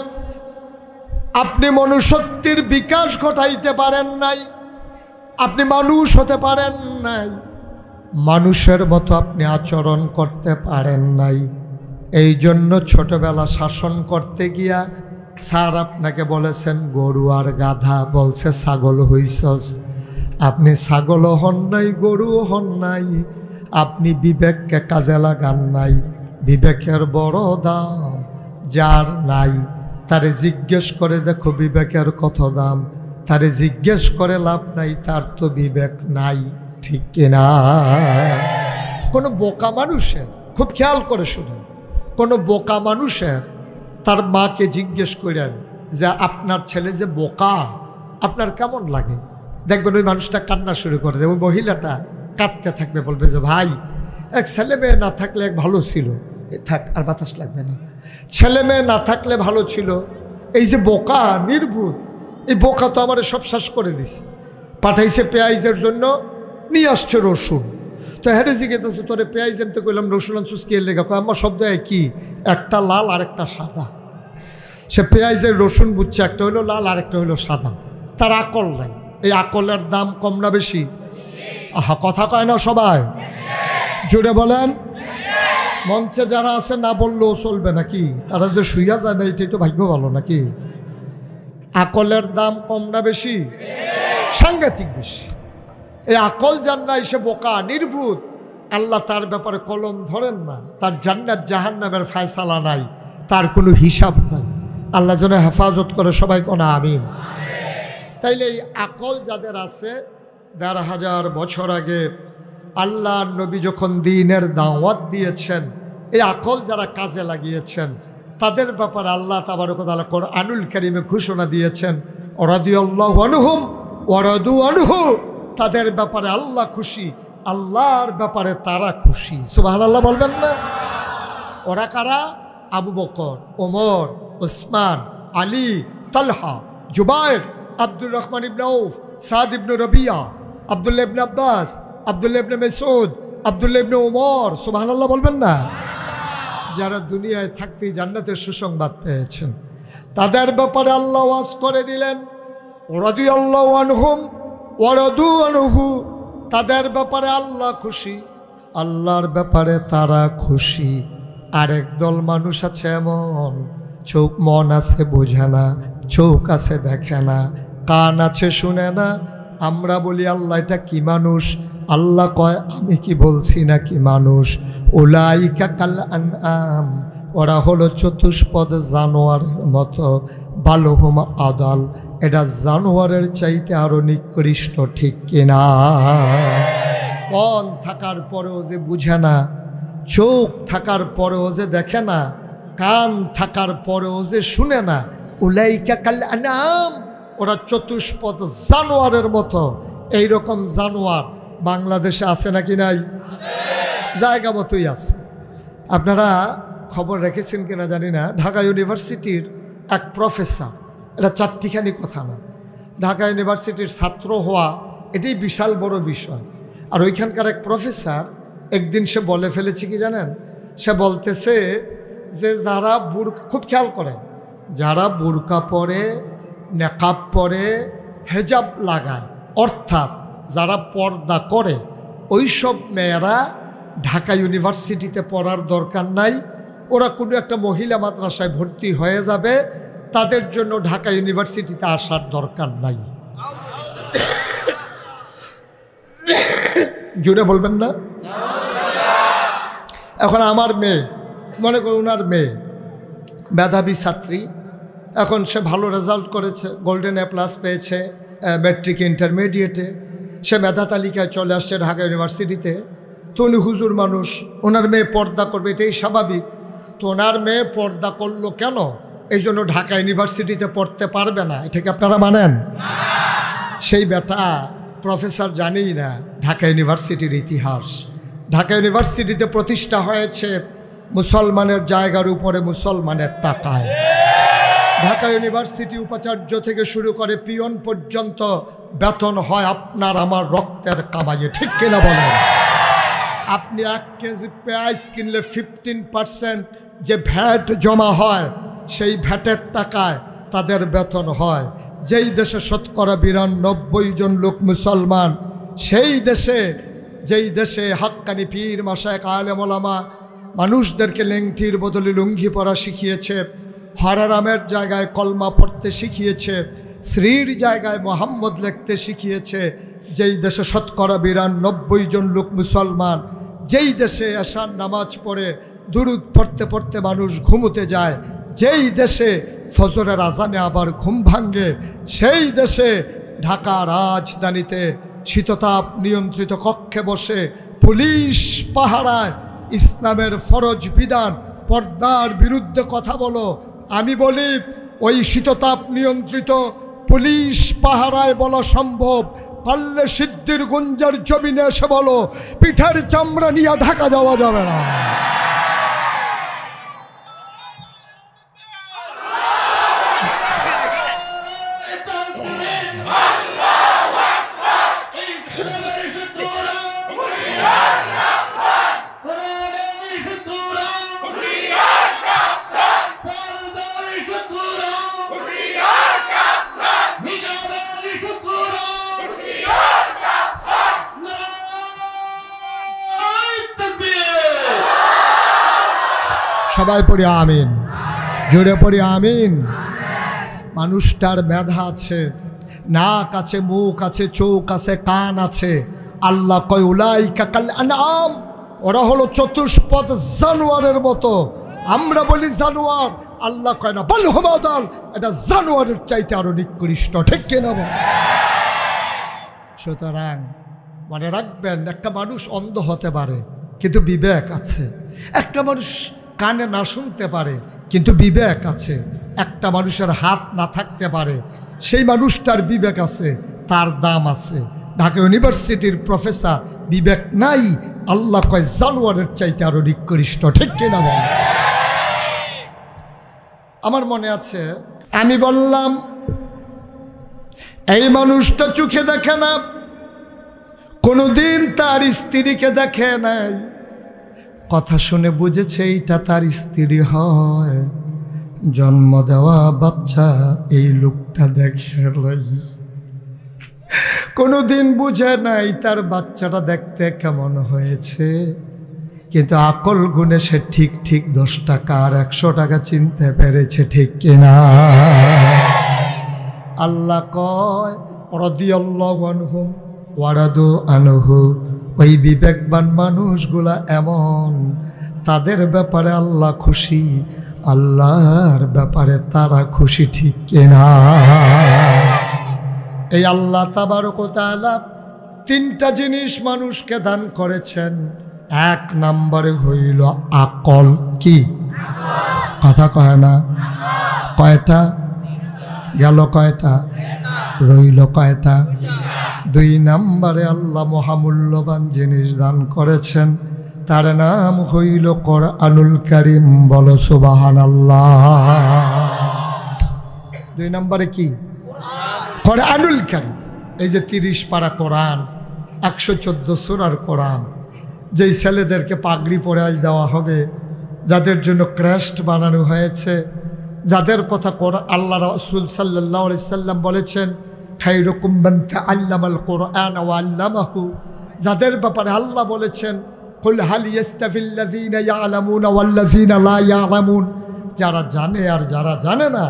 S1: আপনি মনুষ্যত্বের বিকাশ ঘটাইতে পারেন নাই, আপনি মানুষ হতে পারেন নাই, মানুষের মতো আপনি আচরণ করতে পারেন নাই। এই জন্য ছোটবেলা শাসন করতে গিয়া স্যার আপনাকে বলেছেন গরু আর গাধা, বলছে ছাগল হইছস। আপনি ছাগলও হন নাই, গরুও হন নাই, আপনি বিবেককে কাজে লাগান নাই। বিবেকের বড় দাম যার নাই, তারে জিজ্ঞেস করে দেখো বিবেকের কত দাম। তারে জিজ্ঞেস করে লাভ নাই, তার তো বিবেক নাই, ঠিক কিনা? কোনো বোকা মানুষের, খুব খেয়াল করে শুনেন, কোনো বোকা মানুষের তার মাকে জিজ্ঞেস করেন যে আপনার ছেলে যে বোকা, আপনার কেমন লাগে? দেখবেন ওই মানুষটা কান্না শুরু করে দেবে, ওই মহিলাটা কাঁদতে থাকবে, বলবে যে ভাই এক ছেলে মেয়ে না থাকলে এক ভালো ছিল, থাক আর বাতাস লাগবে না, ছেলে মেয়ে না থাকলে ভালো ছিল, এই যে বোকা নির্বুধ, এই বোকা তো আমার সব শেষ করে দিছে। পাঠাইছে পেঁয়াজের জন্য, নিয়ে আসছে রসুন। তো হেরে জিজ্ঞেস তোরে পেঁয়াজ আনতে কইলাম, রসুন আনছুস কি লেখা? আমার শব্দ কি, একটা লাল আর একটা সাদা। সে পেঁয়াজের রসুন বুঝছে, একটা হইলো লাল আর একটা হইলো সাদা। তার আকল নাই। এই আকলের দাম কম না বেশি? আহা, কথা কয় না সবাই, জুড়ে বলেন। মঞ্চে যারা আছে না বললেও চলবে নাকি? তারা যে শুইয়া যায় না, এটাই তো ভাগ্য ভালো নাকি? আকলের দাম কম না বেশি? সাংঘাতিক বেশি। এই আকল যার নাই সে বোকা নির্বুধ। আল্লাহ তার ব্যাপারে কলম ধরেন না, তার জান্নাত জাহান্নামের ফয়সালা নাই, তার কোনো হিসাব নাই। আল্লাহ যেন হেফাজত করে, সবাই কোন আমিন। তাইলে এই আকল যাদের আছে, ১,৫০০ বছর আগে আল্লাহ নবী যখন দ্বীনের দাওয়াত দিয়েছেন, এই আকল যারা কাজে লাগিয়েছেন তাদের ব্যাপারে আল্লাহ তাবারক ওয়া তাআলা কোরআনুল কারীমে ঘোষণা দিয়েছেন, রাদিয়াল্লাহু আনহুম ওয়া রাদু আনহু। তাদের ব্যাপারে আল্লাহ খুশি, আল্লাহর ব্যাপারে তারা খুশি। সুবহানাল্লাহ বলবেন না? ওরা কারা? আবু বকর, ওমর, ওসমান, আলী, তালহা, জুবায়ের, আব্দুর রহমান ইবনে আউফ, সাদ ইবনে রবিয়া, আব্দুল্লাহ ইবনে আব্বাস, আব্দুল্লাহ ইবনে মাসউদ, আব্দুল্লাহ ইবনে ওমর। সুবহানাল্লাহ বলবেন না? যারা দুনিয়ায় থাকতেই জান্নাতের সুসংবাদ পেয়েছেন, তাদের ব্যাপারে আল্লাহ ওয়াজ করে দিলেন, রাদিয়াল্লাহু আনহুম ওয়া রাদু আনহু। তাদের ব্যাপারে আল্লাহ খুশি, আল্লাহর ব্যাপারে তারা খুশি। আরেক দল মানুষ আছে এমন, চোখ মন আছে বোঝে না, চোখ আছে দেখে না, কান আছে শুনে না। আমরা বলি আল্লাহ এটা কি মানুষ? আল্লাহ কয় আমি কি বলছি না কি মানুষ? উলাইকা কাল আনআম, ওরা হলো চতুষ্পদ জানোয়ারের মতো, বালহুম আদাল, এটা জানোয়ারের চাইতে আরো নিকৃষ্ট, ঠিক কিনা? মন থাকার পরেও যে বুঝে না, চোখ থাকার পরেও যে দেখে না, কান থাকার পরেও যে শুনে না, উলাইকা কাল আনআম, ওরা চতুষ্পদ জানোয়ারের মতো। এইরকম জানোয়ার বাংলাদেশে আছে নাকি নাই? জায়গা মতোই আছে। আপনারা খবর রেখেছেন কিনা জানি না, ঢাকা ইউনিভার্সিটির এক প্রফেসর, এটা চারটিখানি কথা না, ঢাকা ইউনিভার্সিটির ছাত্র হওয়া এটাই বিশাল বড় বিষয়। আর ওইখানকার এক প্রফেসর একদিন সে বলে ফেলেছে কি জানেন? সে বলতেছে যে যারা বুরকা, খুব খেয়াল করেন, যারা বুরকা পরে, নেকাব পরে, হেজাব লাগায়, অর্থাৎ যারা পর্দা করে, ওই সব মেয়েরা ঢাকা ইউনিভার্সিটিতে পড়ার দরকার নাই, ওরা কোনো একটা মহিলা মাদ্রাসায় ভর্তি হয়ে যাবে, তাদের জন্য ঢাকা ইউনিভার্সিটিতে আসার দরকার নাই। জুড়ে বলবেন না? এখন আমার মেয়ে, মনে করুন ওনার মেয়ে মেধাবী ছাত্রী, এখন সে ভালো রেজাল্ট করেছে, গোল্ডেন A+ পেয়েছে ম্যাট্রিক ইন্টারমিডিয়েটে, সে মেধা তালিকায় চলে আসছে ঢাকা ইউনিভার্সিটিতে। তো উনি হুজুর মানুষ, ওনার মেয়ে পর্দা করবে, এটাই স্বাভাবিক। তো ওনার মেয়ে পর্দা করলো কেন? এই জন্য ঢাকা ইউনিভার্সিটিতে পড়তে পারবে না, এটাকে আপনারা মানেন? সেই বেটা প্রফেসর জানেই না ঢাকা ইউনিভার্সিটির ইতিহাস। ঢাকা ইউনিভার্সিটিতে প্রতিষ্ঠা হয়েছে মুসলমানের জায়গার উপরে মুসলমানের টাকায়। ঢাকা ইউনিভার্সিটি উপাচার্য থেকে শুরু করে পিয়ন পর্যন্ত বেতন হয় আপনার আমার রক্তের কামাইয়ে, ঠিক কিনা বলেন? আপনি 1 কেজি পেঁয়াজ কিনলে 15% যে ভ্যাট জমা হয়, সেই ভ্যাটের টাকায় তাদের বেতন হয়। যেই দেশে শতকরা 92 জন লোক মুসলমান, সেই দেশে যেই দেশে হাক্কানি পীর মাশায়েখ আলেম ওলামা মানুষদেরকে লেংটির বদলে লুঙ্গি পরা শিখিয়েছে, হারারামের জায়গায় কলমা পড়তে শিখিয়েছে, শ্রীর জায়গায় মোহাম্মদ লিখতে শিখিয়েছে, যেই দেশে শতকরা 92 জন লোক মুসলমান, যেই দেশে এশার নামাজ পড়ে দুরুদ পড়তে পড়তে মানুষ ঘুমোতে যায়, যেই দেশে ফজরের আজানে আবার ঘুম ভাঙ্গে, সেই দেশে ঢাকা রাজধানীতে শীততাপ নিয়ন্ত্রিত কক্ষে বসে পুলিশ পাহারায় ইসলামের ফরজ বিধান পর্দার বিরুদ্ধে কথা বলো। আমি বলি ওই শীততাপ নিয়ন্ত্রিত পুলিশ পাহারায় বলা সম্ভব, পারলে সিদ্ধির গুঞ্জার জমিনে এসে বলো, পিঠের চামড়া নিয়ে ঢাকা যাওয়া যাবে না। সবাই পড়ি আমিন, জোরে পড়ি আমিন। মানুষটার মেধা আছে, নাক আছে, মুখ আছে, চোখ আছে, কান আছে। আল্লাহ কয় উলাইকা কাল আনআম, ওরা হলো চতুষ্পদ জানোয়ারের মতো। আমরা বলি জানোয়ার, আল্লাহ কয় না, বল হুম আদাল, এটা জানোয়ারের চাইতে আরো নিকৃষ্ট, ঠিক কিনা বল? সুতরাং মনে রাখবেন, একটা মানুষ অন্ধ হতে পারে কিন্তু বিবেক আছে। একটা মানুষ কানে না শুনতে পারে কিন্তু বিবেক আছে। একটা মানুষের হাত না থাকতে পারে, সেই মানুষটার বিবেক আছে, তার দাম আছে। ঢাকা ইউনিভার্সিটির প্রফেসর বিবেক নাই, আল্লাহ কয় জানোয়ারের চাইতে আরো নিকৃষ্ট, ঠিক কিনা বল? আমার মনে আছে আমি বললাম এই মানুষটা চোখে দেখে না, কোনোদিন তার স্ত্রীকে দেখে নাই, কথা শুনে বুঝেছে এইটা তার স্ত্রী হয়, জন্ম দেওয়া বাচ্চা এই লোকটা দেখে নাই। কোনোদিন বুঝে নাই তার বাচ্চাটা দেখতে কেমন হয়েছে, কিন্তু আকল গুণে সে ঠিক ঠিক 10 টাকা আর 100 টাকা চিনতে পেরেছে, ঠিক কিনা? আল্লাহ কয় রাদিয়াল্লাহু আনহুম ওয়া রাদু আনহু, ওই বিবেকবান মানুষগুলা এমন, তাদের ব্যাপারে আল্লাহ খুশি, আল্লাহর ব্যাপারে তারা খুশি, ঠিক কিনা? এই আল্লাহ তাবারক ওয়া তাআলা 3টা জিনিস মানুষকে দান করেছেন। 1 নম্বরে হইল আকল। কি কথা কয় না? কয়টা গেল? কয়টা রইল? কয়টা? 2 নম্বরে আল্লাহ মহামূল্যবান জিনিস দান করেছেন, তার নাম হইল কোরআনুল কারীম। বলো সুবহানাল্লাহ। 2 নম্বরে কি? কোরআনুল কারীম। এই যে 30 পারা কোরআন, 114 সূরার কোরআন, যেই ছেলেদেরকে পাগড়ি পরাই দেওয়া হবে, যাদের জন্য ক্রেস্ট বানানো হয়েছে, যাদের কথা আল্লাহ রাসূল সাল্লাল্লাহু আলাইহি সাল্লাম বলেছেন খায়রুকুম মান তাআল্লামাল কোরআন ওয়া আল্লামাহু, যাদের ব্যাপারে আল্লাহ বলেছেন কুল হাল ইয়াস্তাভিল্লাযীনা ইয়ালামুনা ওয়াল্লাযীনা লা ইয়ালামুন, যারা জানে আর যারা জানে না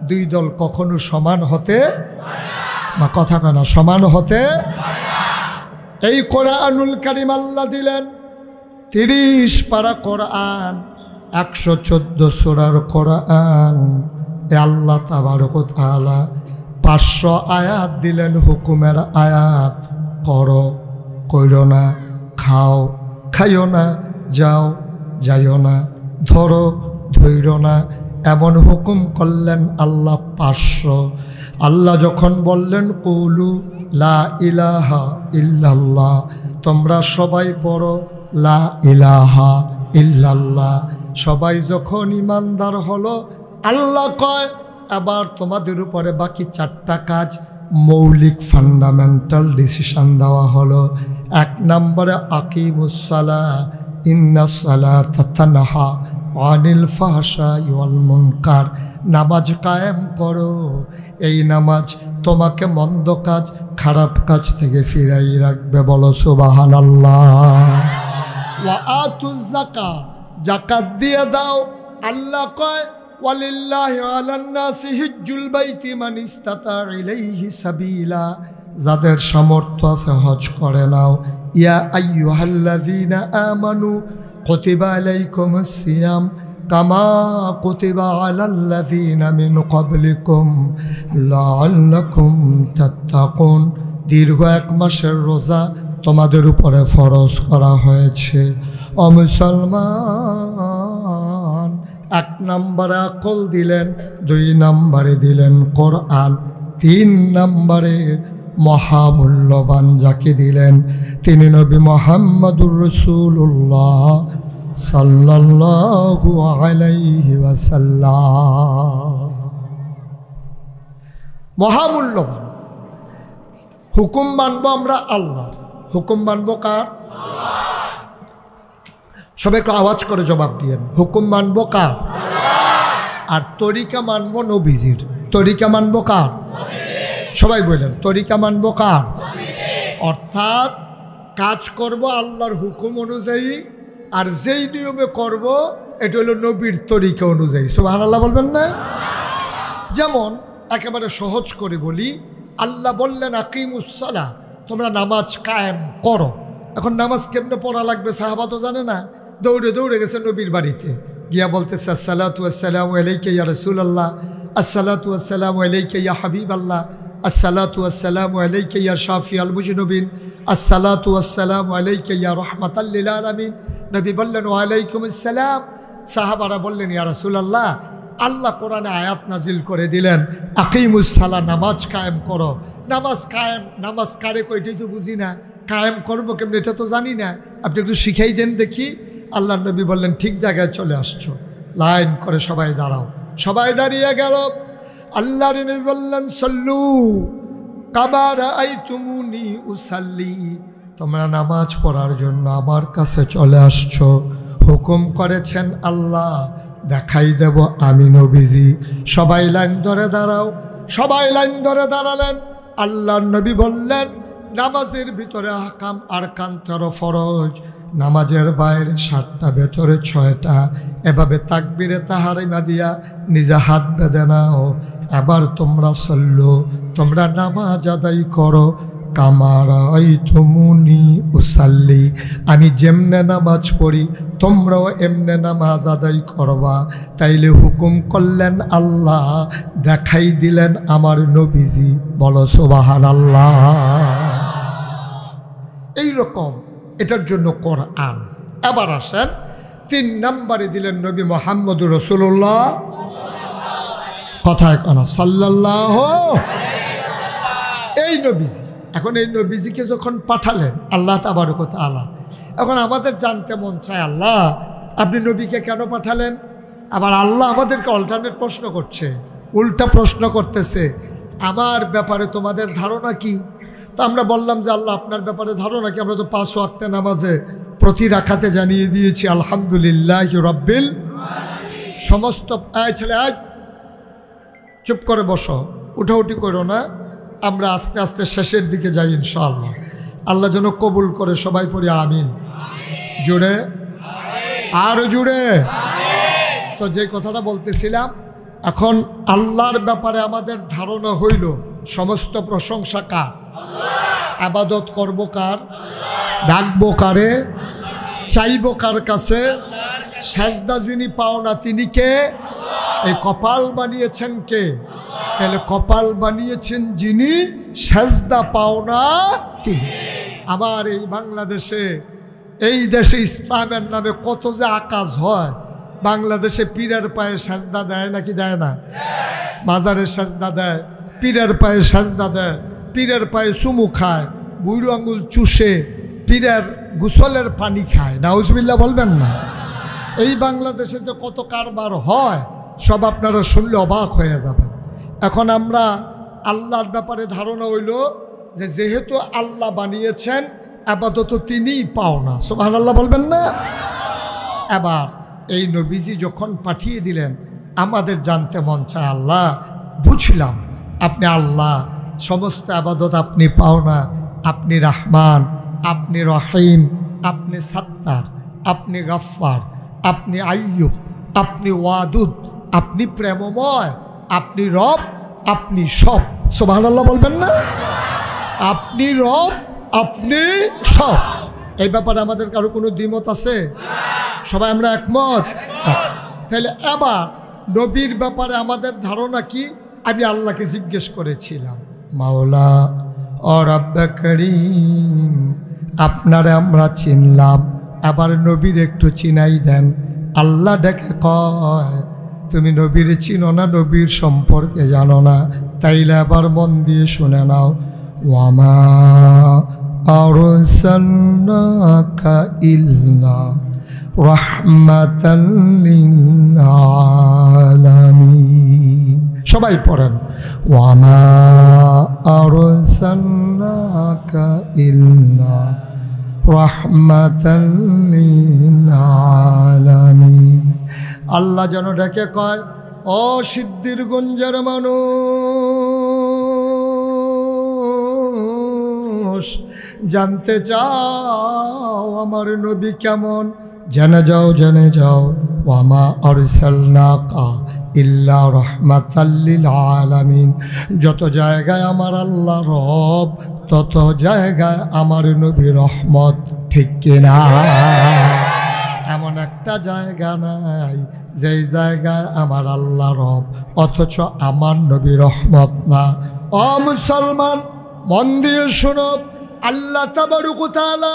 S1: 2 দল কখনো সমান হতে বা কথা কেন সমান হতে। এই কোরআনুল কারীম আল্লাহ দিলেন 30 পারা কোরআন, 114 সূরার কোরআন। এ আল্লাহ তাবারক ওয়া তাআলা 500 আয়াত দিলেন, হুকুমের আয়াত। করো, কইরো না, খাও, খাইও না, যাও, যাইও না, ধরো, ধৈরো না, এমন হুকুম করলেন আল্লাহ 500। আল্লাহ যখন বললেন কুলু লা ইলাহা ইল্লাল্লাহ, তোমরা সবাই পড়ো লা ইলাহা ইল্লাল্লাহ, সবাই যখন ইমানদার হলো, আল্লাহ কয় এবার তোমাদের উপরে বাকি 4টা কাজ মৌলিক ফান্ডামেন্টাল ডিসিশন দেওয়া হলো। 1 নম্বরে আকিমুস সালাহ ইন্নাস সালাতা তানহা আনিল ফাহশাই ওয়াল মুনকার, নামাজ কায়েম করো। এই নামাজ তোমাকে মন্দ কাজ খারাপ কাজ থেকে ফিরাই রাখবে। বলো সুবহানাল্লাহ। ওয়া আতুজ যাকাত, যাকাত দিয়ে দাও। আল্লাহ কয় ওয়ালিল্লাহি আলান নাসি হিজ্জুল বাইতি মান ইসতাতা ইলাইহি সাবিলা, যাদের সামর্থ্য আছে হজ করে নাও। ইয়া আইয়ুহাল্লাযীনা আমানু কুতিবা আলাইকুমুস সিয়াম কামা কুতিবা আলাল্লাযীনা মিন ক্বাবলিকুম লাআল্লাকুম তাত্তাকুন, দীর্ঘ 1 মাসের রোজা তোমাদের উপরে ফরজ করা হয়েছে। ও মুসলমান, 1 নম্বরে আকল দিলেন, 2 নম্বরে দিলেন কোরআন, 3 নম্বরে মহামূল্যবান যাকে দিলেন তিনি নবী মুহাম্মদুর রাসূলুল্লাহ সাল্লাল্লাহু আলাইহি ওয়াসাল্লাম। মহামূল্যবান হুকুম মানব আমরা আল্লাহর, হুকুম মানব কার? সবাই একটু আওয়াজ করে জবাব দিয়েন, হুকুম মানব কার? আর তরিকা মানব নবীজির। তরিকা মানব কার? সবাই বললেন তরিকা মানব কার? অর্থাৎ কাজ করব আল্লাহর হুকুম অনুযায়ী, আর যেই নিয়মে করব এটা হলো নবীর তরিকা অনুযায়ী। সুবহানাল্লাহ বলবেন না? যেমন একেবারে সহজ করে বলি, আল্লাহ বললেন আকিমুস সালাহ, তোমরা নামাজ কায়েম করো। এখন নামাজ কেমনে পড়া লাগবে সাহাবা তো জানে না, দৌড়ে দৌড়ে গেছে নবীর বাড়িতে, গিয়া বলতেছে আসসালাতু ওয়াসসালামু আলাইকা ইয়া রাসূলুল্লাহ, আসসালাতু ওয়াসসালামু আলাইকা ইয়া হাবিবাল্লাহ, আসসালাতু ওয়াসসালামু আলাইকা ইয়া শাফিআল মুজনিবিন, আসসালাতু ওয়াসসালামু আলাইকা ইয়া রাহমাতাল লিল আলামিন। নবী বললেন ওয়া আলাইকুমুস সালাম। সাহাবারা বললেন ইয়া রাসূলুল্লাহ, আল্লাহ কোরআনে আয়াত নাজিল করে দিলেন আকিমুস সালাহ, নামাজ কায়েম করো। নামাজ কায়েম, নামাজ কারে কইটাই তো বুঝি না, কায়েম করবো কেমন এটা তো জানি না, আপনি একটু শিখাই দেন দেখি। আল্লাহ নবী বললেন ঠিক জায়গায় চলে আসছো, লাইন করে সবাই দাঁড়াও। সবাই দাঁড়িয়ে গেল। আল্লাহর নবী বললেন সল্লু কামা রাআইতুমুনি উসাল্লি, তোমরা নামাজ পড়ার জন্য আমার কাছে চলে আসছো, হুকুম করেছেন আল্লাহ, দেখাই দেব আমি নবীজি। সবাই লাইন ধরে দাঁড়াও। সবাই লাইন ধরে দাঁড়ালেন। আল্লাহর নবী বললেন নামাজের ভিতরে আহকাম আরকান 13 ফরজ, নামাজের বাইরে 7টা, ভেতরে 6টা। এভাবে তাকবীরে তাহরিমা দিয়া নিজে হাত বেঁধে নাও। এবার তোমরা সল্লো, তোমরা নামাজ আদায় করো কামা রাআইতুমুনি উসাল্লি, আমি যেমনে নামাজ পড়ি তোমরাও এমনে নামাজ আদায় করবা। তাইলে হুকুম করলেন আল্লাহ, দেখাই দিলেন আমার নবীজি। বলো সুবহানাল্লাহ। এইরকম এটার জন্য কোরআন। এবার আসেন 3 নম্বরে দিলেন নবী মুহাম্মদুর রাসূলুল্লাহ, কথায় কানা সাল্লাল্লাহু। এই নবীজি, এখন এই নবীজিকে যখন পাঠালেন আল্লাহ তাবারক ওয়া তাআলা, এখন আমাদের জানতে মন চায় আল্লাহ আপনি নবীকে কেন পাঠালেন? আবার আল্লাহ আমাদেরকে অল্টারনেট প্রশ্ন করছে, উল্টা প্রশ্ন করতেছে, আমার ব্যাপারে তোমাদের ধারণা কি? তো আমরা বললাম যে আল্লাহ আপনার ব্যাপারে ধারণা কি? আমরা তো 5 ওয়াক্তে নামাজে প্রতি রাকাতে জানিয়ে দিয়েছি আলহামদুলিল্লাহি রাব্বিল সমস্ত। ছেলে আজ চুপ করে বসো, উঠাউঠি করো না, আমরা আস্তে আস্তে শেষের দিকে যাই ইনশাআল্লাহ। আল্লাহ যেন কবুল করে। সবাই পড়ি আমিন। জুড়ে আরো জুড়ে। তো যে কথাটা বলতেছিলাম, এখন আল্লাহর ব্যাপারে আমাদের ধারণা হইল সমস্ত প্রশংসা কার? আবাদত করব কার? ডাকবো কারে? চাইব কার কাছে? সেজদা যিনি পাও না তিনি কে? এই কপাল বানিয়েছেন কে? তাহলে কপাল বানিয়েছেন যিনি, সেজদা পাও না তিনি। আমার এই বাংলাদেশে, এই দেশে ইসলামের নামে কত যে আকাজ হয়। বাংলাদেশে পীরের পায়ে সেজদা দেয় নাকি দেয় না? মাজারে সেজদা দেয়, পীরের পায়ে সেজদা দেয়, পীরের পায়ে চুমু খায়, বুড়ো আঙুল চুষে, পীরের গোসলের পানি খায়। নাউজুবিল্লাহ বলবেন না? এই বাংলাদেশে যে কত কারবার হয় সব আপনারা শুনলে অবাক হয়ে যাবেন। এখন আমরা আল্লাহর ব্যাপারে ধারণা হইল যে যেহেতু আল্লাহ বানিয়েছেন আপাতত তিনিই পাওনা, সুবহানাল্লাহ বলবেন না? এবার এই নবীজি যখন পাঠিয়ে দিলেন আমাদের জানতে মন চায়, আল্লাহ বুঝলাম আপনি আল্লাহ, সমস্ত আবাদত আপনি পাওনা, আপনি রহমান, আপনি রহিম, আপনি সত্তার, আপনি গফফার, আপনি আইয়ুব, আপনি ওয়াদুদ, আপনি প্রেমময়, আপনি রব, আপনি সব, সুবহানাল্লাহ বলবেন না? আপনি রব, আপনি সব। এই ব্যাপারে আমাদের কারো কোনো দ্বিমত আছে? সবাই আমরা একমত? তাহলে এবার নবীর ব্যাপারে আমাদের ধারণা কি? আমি আল্লাহকে জিজ্ঞেস করেছিলাম, মাওলা ও রব্বে করিম, আপনারে আমরা চিনলাম, আবার নবীর একটু চিনাই দেন। আল্লাহ ডেকে কয়, তুমি নবীর চিনো না, নবীর সম্পর্কে জানো না, তাইলে আবার মন দিয়ে শুনে নাও। ওয়ামা আরসালনাকা ইল্লা রাহমাতাল লিল আলামিন। সবাই পড়েন, ওয়ামা আরসালনাকা ইল্লা রাহমাতাল লিল আলামিন। আল্লাহ যেন ডেকে কয়, ও সিদ্ধির গঞ্জের মানুষ, জানতে চাও আমার নবী কেমন? জেনে যাও, জেনে যাও। ওয়ামা আরসালনাকা ইল্লা রাহমাতাল লিল আলামিন। যত জায়গায় আমার আল্লাহ রব, তত জায়গায় আমার নবী রহমত, ঠিক কিনা? এমন একটা জায়গা নাই যেই জায়গায় আমার আল্লাহ রব অথচ আমার নবী রহমত না। ও মুসলমান, মন দিয়ে শোনো, আল্লাহ তাবারক ওয়া তাআলা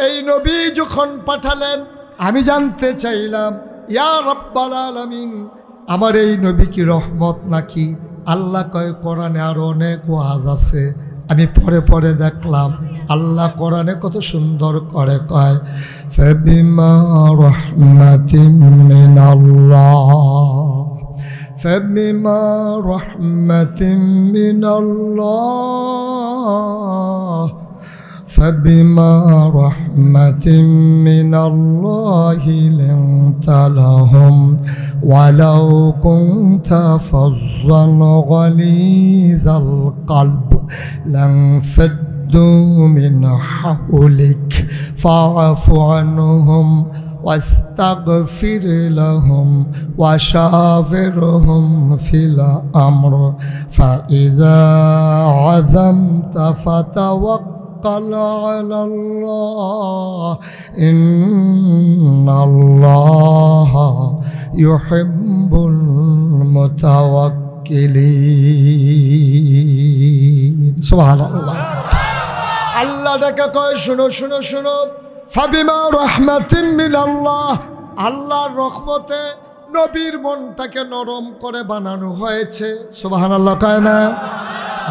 S1: এই নবী যখন পাঠালেন, আমি জানতে চাইলাম, ইয়া রাব্বাল আলামিন, আমার এই নবী কি রহমত নাকি? আল্লাহ কয়, কোরআনে আরো অনেক ওয়াজ আছে। আমি পরে পরে দেখলাম আল্লাহ কোরআনে কত সুন্দর করে কয়, ফাবিমা রাহমাতিন মিনাল্লাহ, ফাবিমা রাহমাতিন মিনাল্লাহ, فبما رحمة من الله لنت لهم ولو كنت فظا غليظ القلب لانفضوا من حولك فاعف عنهم واستغفر لهم وشاورهم في الأمر فإذا عزمت فتوكل على الله إن الله يحب المتوكلين سبحان الله আল্লাহ ডাকে কয়, শুনো শুনো শুনো, ফাবিমা রাহমাতিন মিনাল্লাহ, আল্লাহর রহমতে নবীর মনটাকে নরম করে বানানো হয়েছে। সুবহানাল্লাহ কয় না?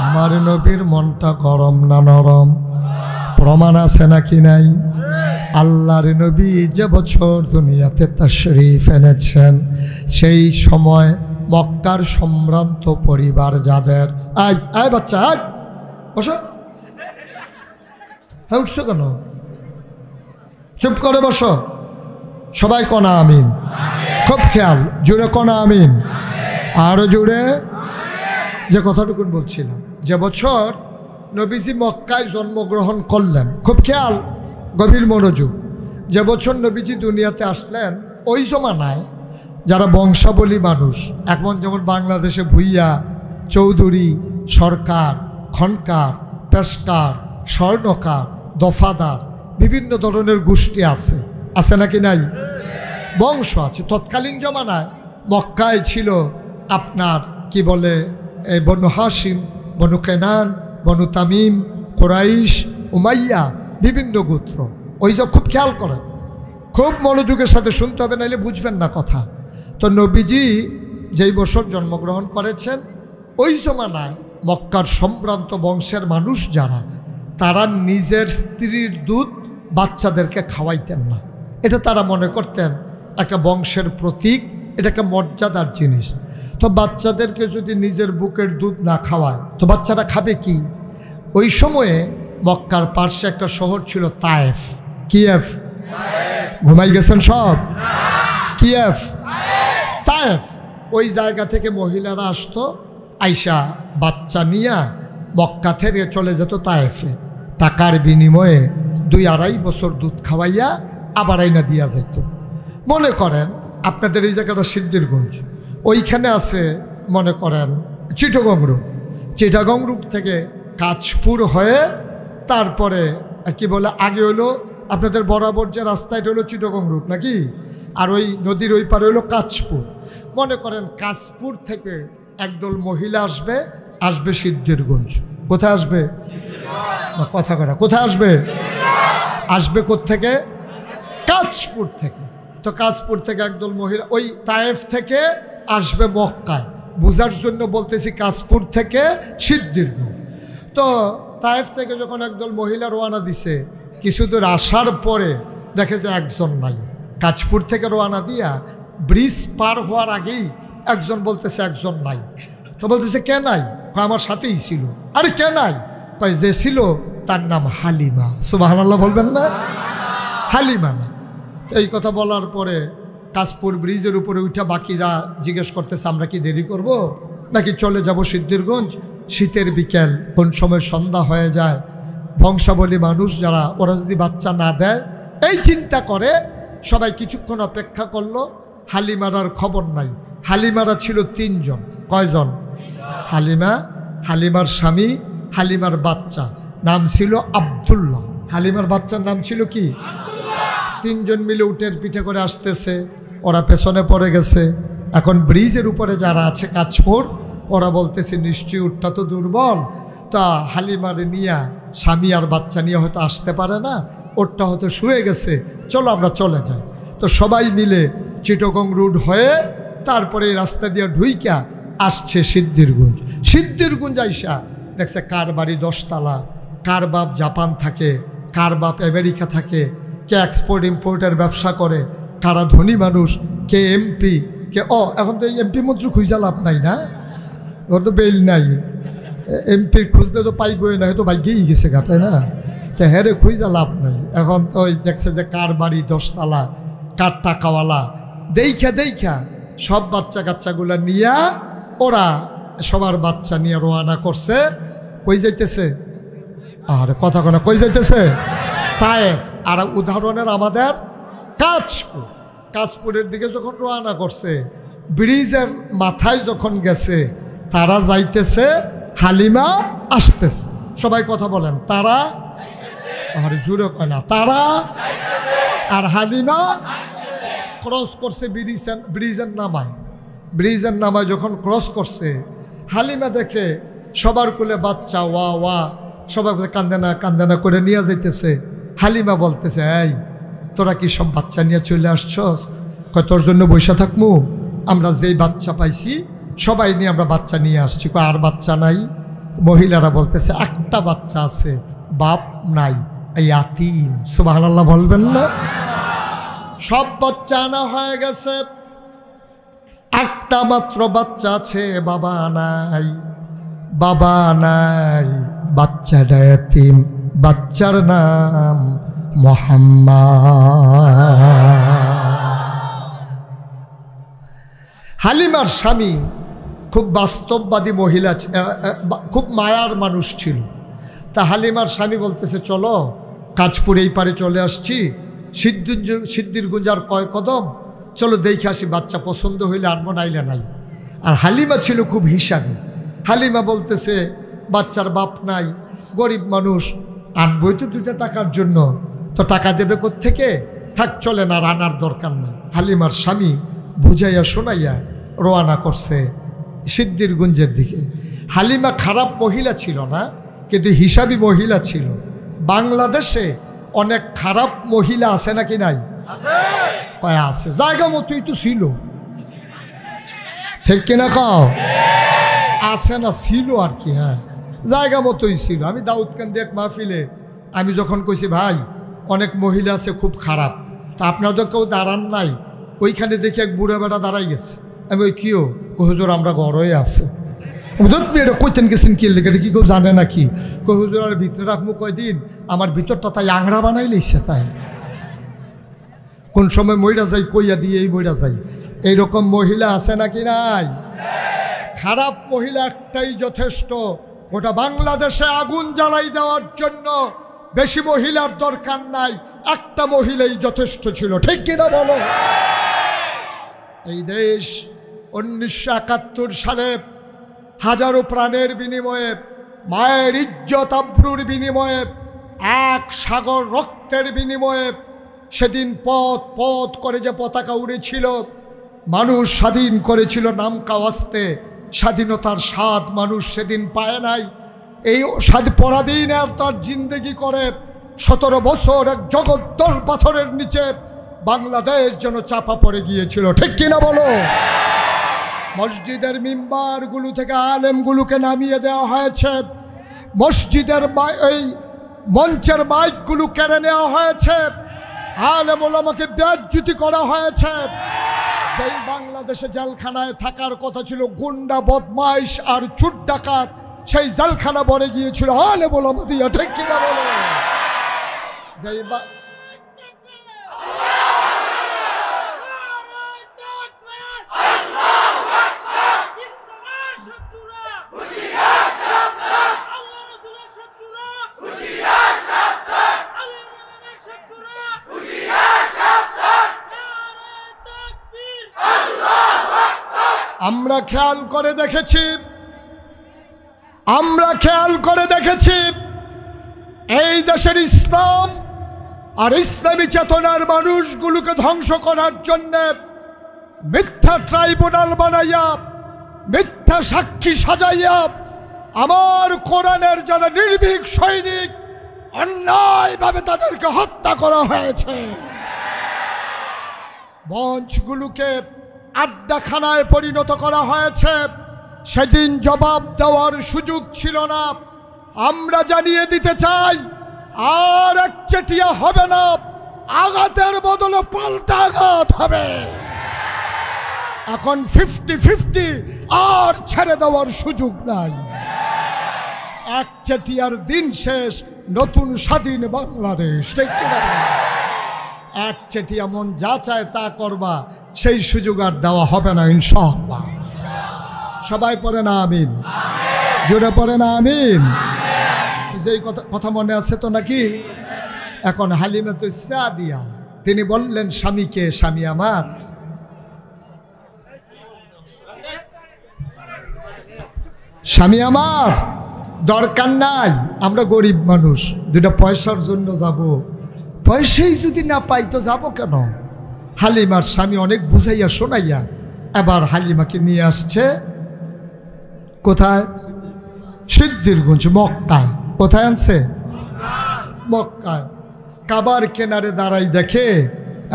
S1: আমার নবীর মনটা গরম না নরম? প্রমাণ আছে নাকি নাই? আল্লাহর নবী যে বছর দুনিয়াতে তাশরীফ এনেছেন, সেই সময় মক্কার সম্ভ্রান্ত পরিবার যাদের, আয় বাচ্চা আয় বসো, হ্যাঁ উঠছো কেন? চুপ করে বসো, সবাই কনা আমিন, খুব খেয়াল, জুড়ে কনা আমিন, আরো জুড়ে। যে কথাটুকুন বলছিলাম, যে বছর নবীজি মক্কায় জন্মগ্রহণ করলেন, খুব খেয়াল, গভীর মনোযোগ, যে বছর নবীজি দুনিয়াতে আসলেন, ওই জমানায় যারা বংশাবলী মানুষ, এখন যেমন বাংলাদেশে ভুইয়া, চৌধুরী, সরকার, খনকার, পেশকার, স্বর্ণকার, দফাদার, বিভিন্ন ধরনের গোষ্ঠী আছে, আছে নাকি নাই? বংশ আছে। তৎকালীন জমানায় মক্কায় ছিল আপনার কি বলে, এই বনু হাশিম, বনু কেনান, বনু তামিম, কুরাইশ, উমাইয়া, বিভিন্ন গোত্র। ওই যে খুব খেয়াল করেন, খুব মনোযোগের সাথে শুনতে হবে, নাইলে বুঝবেন না কথা। তো নবীজি যেই বছর জন্মগ্রহণ করেছেন, ওই জমানায় মক্কার সম্ভ্রান্ত বংশের মানুষ যারা, তারা নিজের স্ত্রীর দুধ বাচ্চাদেরকে খাওয়াইতেন না। এটা তারা মনে করতেন একটা বংশের প্রতীক, এটা একটা মর্যাদার জিনিস। তো বাচ্চাদেরকে যদি নিজের বুকের দুধ না খাওয়ায় তো বাচ্চারা খাবে কি? ওই সময়ে মক্কার পার্শ্বে একটা শহর ছিল তায়েফ। কিয়েফ? ঘুমাই গেছেন সব? কিয়েফ, তায়েফ। ওই জায়গা থেকে মহিলারা আসতো, আইসা বাচ্চা নিয়া মক্কা থেকে চলে যেত তায়েফে। টাকার বিনিময়ে 2-2.5 বছর দুধ খাওয়াইয়া আবার আইনা দিয়া যাইত। মনে করেন আপনাদের এই জায়গাটা সিদ্ধিরগঞ্জ, ওইখানে আছে মনে করেন চিটাগং রুট। চিটাগং রুট থেকে কাঁচপুর হয়ে তারপরে কি বলে আগে হলো আপনাদের বরাবর যে রাস্তাটা হলো চিটাগং রুট নাকি, আর ওই নদীর ওই পারে হলো কাঁচপুর। মনে করেন কাঁচপুর থেকে একদল মহিলা আসবে, আসবে সিদ্ধিরগঞ্জ। কোথায় আসবে? কথা করা, কোথায় আসবে? আসবে কোত্থেকে? কাঁচপুর থেকে। তো কাঁচপুর থেকে একদল মহিলা ওই তায়েফ থেকে আসবে মক্কায়। বোঝার জন্য বলতেছি কাঁচপুর থেকে সিদ্ধিরগঞ্জ। তো তায়েফ থেকে যখন একদল মহিলা রওনা দিছে, কিছু দূর আসার পরে দেখে যে একজন নাই। কাঁচপুর থেকে রওনা দিয়া ব্রিজ পার হওয়ার আগেই একজন বলতেছে একজন নাই। তো বলতেছে কে নাই? আমার সাথেই ছিল। আরে কে নাই? কয় যে ছিল তার নাম হালিমা। সুবহানাল্লাহ বলবেন না? হালিমা না। এই কথা বলার পরে কাঁচপুর ব্রিজের উপরে উঠা বাকিরা জিজ্ঞেস করতেছে আমরা কি দেরি করব নাকি চলে যাব সিদ্ধিরগঞ্জ? শীতের বিকেল, কোন সময় সন্ধ্যা হয়ে যায়, বংশাবলী মানুষ যারা, ওরা যদি বাচ্চা না দেয়, এই চিন্তা করে সবাই কিছুক্ষণ অপেক্ষা করলো। হালিমারার খবর নাই। হালিমারা ছিল 3 জন। কয়জন? হালিমা, হালিমার স্বামী, হালিমার বাচ্চা, নাম ছিল আব্দুল্লাহ। হালিমার বাচ্চার নাম ছিল কি? 3 জন মিলে উটের পিঠে করে আসতেছে, ওরা পেছনে পড়ে গেছে। এখন ব্রিজের উপরে যারা আছে কাঁচপুর, ওরা বলতেছে নিশ্চয়ই উটটা তো দুর্বল, তা হালিমারে নিয়ে স্বামী আর বাচ্চা নিয়ে হয়তো আসতে পারে না, ওটটা হয়তো শুয়ে গেছে, চলো আমরা চলে যাই। তো সবাই মিলে চিটাগং রোড হয়ে তারপরে এই রাস্তা দিয়ে ঢুইকা আসছে সিদ্ধিরগঞ্জ। সিদ্ধিরগঞ্জ আইসা দেখছে কার বাড়ি 10 তলা, কার বাপ জাপান থাকে, কার বাপ আমেরিকা থাকে, কে এক্সপোর্ট ইম্পোর্টের ব্যবসা করে, কারা ধনী মানুষ, কে এমপি, কে এখন তো এই এমপি মন্ত্রী খুঁজা লাভ নাই না, ওর তো বেল নাই। এমপির খুঁজতে তো পাইবই না, হয়তো ভাগ্যেই গেছে ঘাটায় না, তো হেরে খুঁজা লাভ নাই। এখন তো ওই দেখছে যে কার বাড়ি 10 তলা, কার টাকাওয়ালা, দেখা সব বাচ্চা কাচ্চাগুলা নিয়ে ওরা সবার বাচ্চা নিয়ে রওনা করছে। কই যাইতেছে? আর কথা কোনা কই যাইতেছে? তায়েফ। আর উদাহরণের আমাদের কাঁচপুর। কাঁচপুরের দিকে যখন রওনা করছে, ব্রিজের মাথায় যখন গেছে, তারা যাইতেছে, হালিমা আসতেছে। সবাই কথা বলেন, তারা, আর জুড়ে কয় না, তারা আর হালিমা ক্রস করছে ব্রিজের নামায়। ব্রিজের নামায় যখন ক্রস করছে, হালিমা দেখে সবার কোলে বাচ্চা, ওয়া ওয়া, সবাই কান্দে না করে নিয়ে যাইতেছে। হালিমা বলতেছে, এই তোরা কি সব বাচ্চা নিয়ে চলে আসছস? কয় তোর জন্য বৈশা থাকমু, আমরা যেই বাচ্চা পাইছি সবাই নিয়ে আমরা বাচ্চা নিয়ে আসছি। কয় আর বাচ্চা নাই? মহিলারা বলতেছে একটা বাচ্চা আছে, বাপ নাই, ইয়াতীম। সুবহানাল্লাহ বলবেন না? সব বাচ্চা আনা হয়ে গেছে, একটা মাত্র বাচ্চা আছে, বাবা নাই, বাবা নাই, বাচ্চাটা ইয়াতীম, বাচ্চার নাম মুহাম্মদ। হালিমার স্বামী খুব বাস্তববাদী মহিলা, খুব মায়ার মানুষ ছিল। তা হালিমার স্বামী বলতেছে চলো কাঁচপুর এই পারে চলে আসছি, সিদ্ধিরগঞ্জ আর কয় কদম, চলো দেখে আসি, বাচ্চা পছন্দ হইলে আনবো, নাইলে নাই। আর হালিমা ছিল খুব হিসাবী। হালিমা বলতেছে বাচ্চার বাপ নাই, গরিব মানুষ, আনবই তো 2টা টাকার জন্য, তো টাকা দেবে কোত্থেকে, থাক চলে না, আনার দরকার নেই। হালিমার স্বামী বুঝাইয়া শোনাইয়া রওনা করছে সিদ্ধিরগঞ্জের দিকে। হালিমা খারাপ মহিলা ছিল না, কিন্তু হিসাবী মহিলা ছিল। বাংলাদেশে অনেক খারাপ মহিলা আছে নাকি নাই? আছে, জায়গা মতোই তো ছিল, ঠিক কিনা কও? আছে না, ছিল আর কি, হ্যাঁ জায়গা মতোই ছিল। আমি দাউদকান্দি এক মাহফিলে আমি যখন কইছি ভাই অনেক মহিলা আছে খুব খারাপ, তা আপনারা তো কেউ দাঁড়ান নাই, ওইখানে দেখে এক বুড়া বেটা দাঁড়াই গেছে। আমি ওই কিও হুজুর আমরা ঘরই আছে এটা কইতেন গেছেন কি লেগে কি কেউ জানে নাকি হুজুর আর ভিতরে রাখবো কয়দিন আমার ভিতরটা তাই আংড়া বানাই লইছে তাই কোন সময় মইরা যাই কইয়া দিয়ে এই মইরা যাই এইরকম মহিলা আছে নাকি নাই খারাপ মহিলা একটাই যথেষ্ট গোটা বাংলাদেশে আগুন জ্বালাই দেওয়ার জন্য বেশি মহিলার দরকার নাই একটা মহিলাই যথেষ্ট ছিল ঠিক কিনা বলো এই দেশ 1971 সালে হাজারো প্রাণের বিনিময়ে মায়ের ইজ্জত আবরুর বিনিময়ে এক সাগর রক্তের বিনিময়ে সেদিন পথ পথ করে যে পতাকা উড়েছিল মানুষ স্বাধীন করেছিল নাম কাওয়াস্তে স্বাধীনতার স্বাদ মানুষ সেদিন পায় নাই এই স্বাদ পরাধীন আর তার জিন্দেগি করে 17 বছর এক জগদ্দল পাথরের নিচে বাংলাদেশ যেন চাপা পড়ে গিয়েছিল ঠিক কিনা বলো মসজিদের মিম্বারগুলো থেকে আলেমগুলোকে নামিয়ে দেওয়া হয়েছে মসজিদের এই মঞ্চের মাইকগুলো কেড়ে নেওয়া হয়েছে আলেম ওলামাকে বেইজ্জতি করা হয়েছে সেই বাংলাদেশে জেলখানায় থাকার কথা ছিল গুন্ডা বদমাইশ আর চুর ডাকাত সেই জেলখানা ভরে গিয়েছিল আলেম ওলামা দিয়া ঠিক কিনা বলো যেই আমরা খেয়াল করে দেখেছি এই দেশের ইসলাম আর ইসলামী চেতনার মানুষগুলোকে ধ্বংস করার জন্য মিথ্যা ট্রাইব্যুনাল বানাইয়া মিথ্যা সাক্ষী সাজাইয়া আমার কোরআনের যারা নির্ভীক সৈনিক অন্যায়ভাবে তাদেরকে হত্যা করা হয়েছে মঞ্চগুলোকে আড্ডাখানায় পরিণত করা হয়েছে সেদিন জবাব দেওয়ার সুযোগ ছিল না আমরা জানিয়ে দিতে চাই আর একচেটিয়া হবে না আঘাতের বদলে পাল্টা আঘাত হবে এখন 50-50 আর ছেড়ে দেওয়ার সুযোগ নাই একচেটিয়ার দিন শেষ নতুন স্বাধীন বাংলাদেশ ঠিক কিনা একচেটিয়া মন যা চায় তা করবা সেই সুযোগ আর দেওয়া হবে না ইনশাআল্লাহ সবাই পড়ে না আমিন জোরে পড়ে না আমিন যেই কথা মনে আছে তো নাকি এখন হালিমা তো সাদিয়া তিনি বললেন স্বামীকে স্বামী আমার দরকার নাই আমরা গরিব মানুষ দুটা পয়সার জন্য যাব পয়সাই যদি না পাই তো যাবো কেন হালিমার স্বামী অনেক বুঝাইয়া শোনাইয়া এবার হালিমাকে নিয়ে আসছে কোথায় সিদ্ধিরগঞ্জ মক্কায় কোথায় আনছে মক্কায় কাবার কেনারে দাঁড়াই দেখে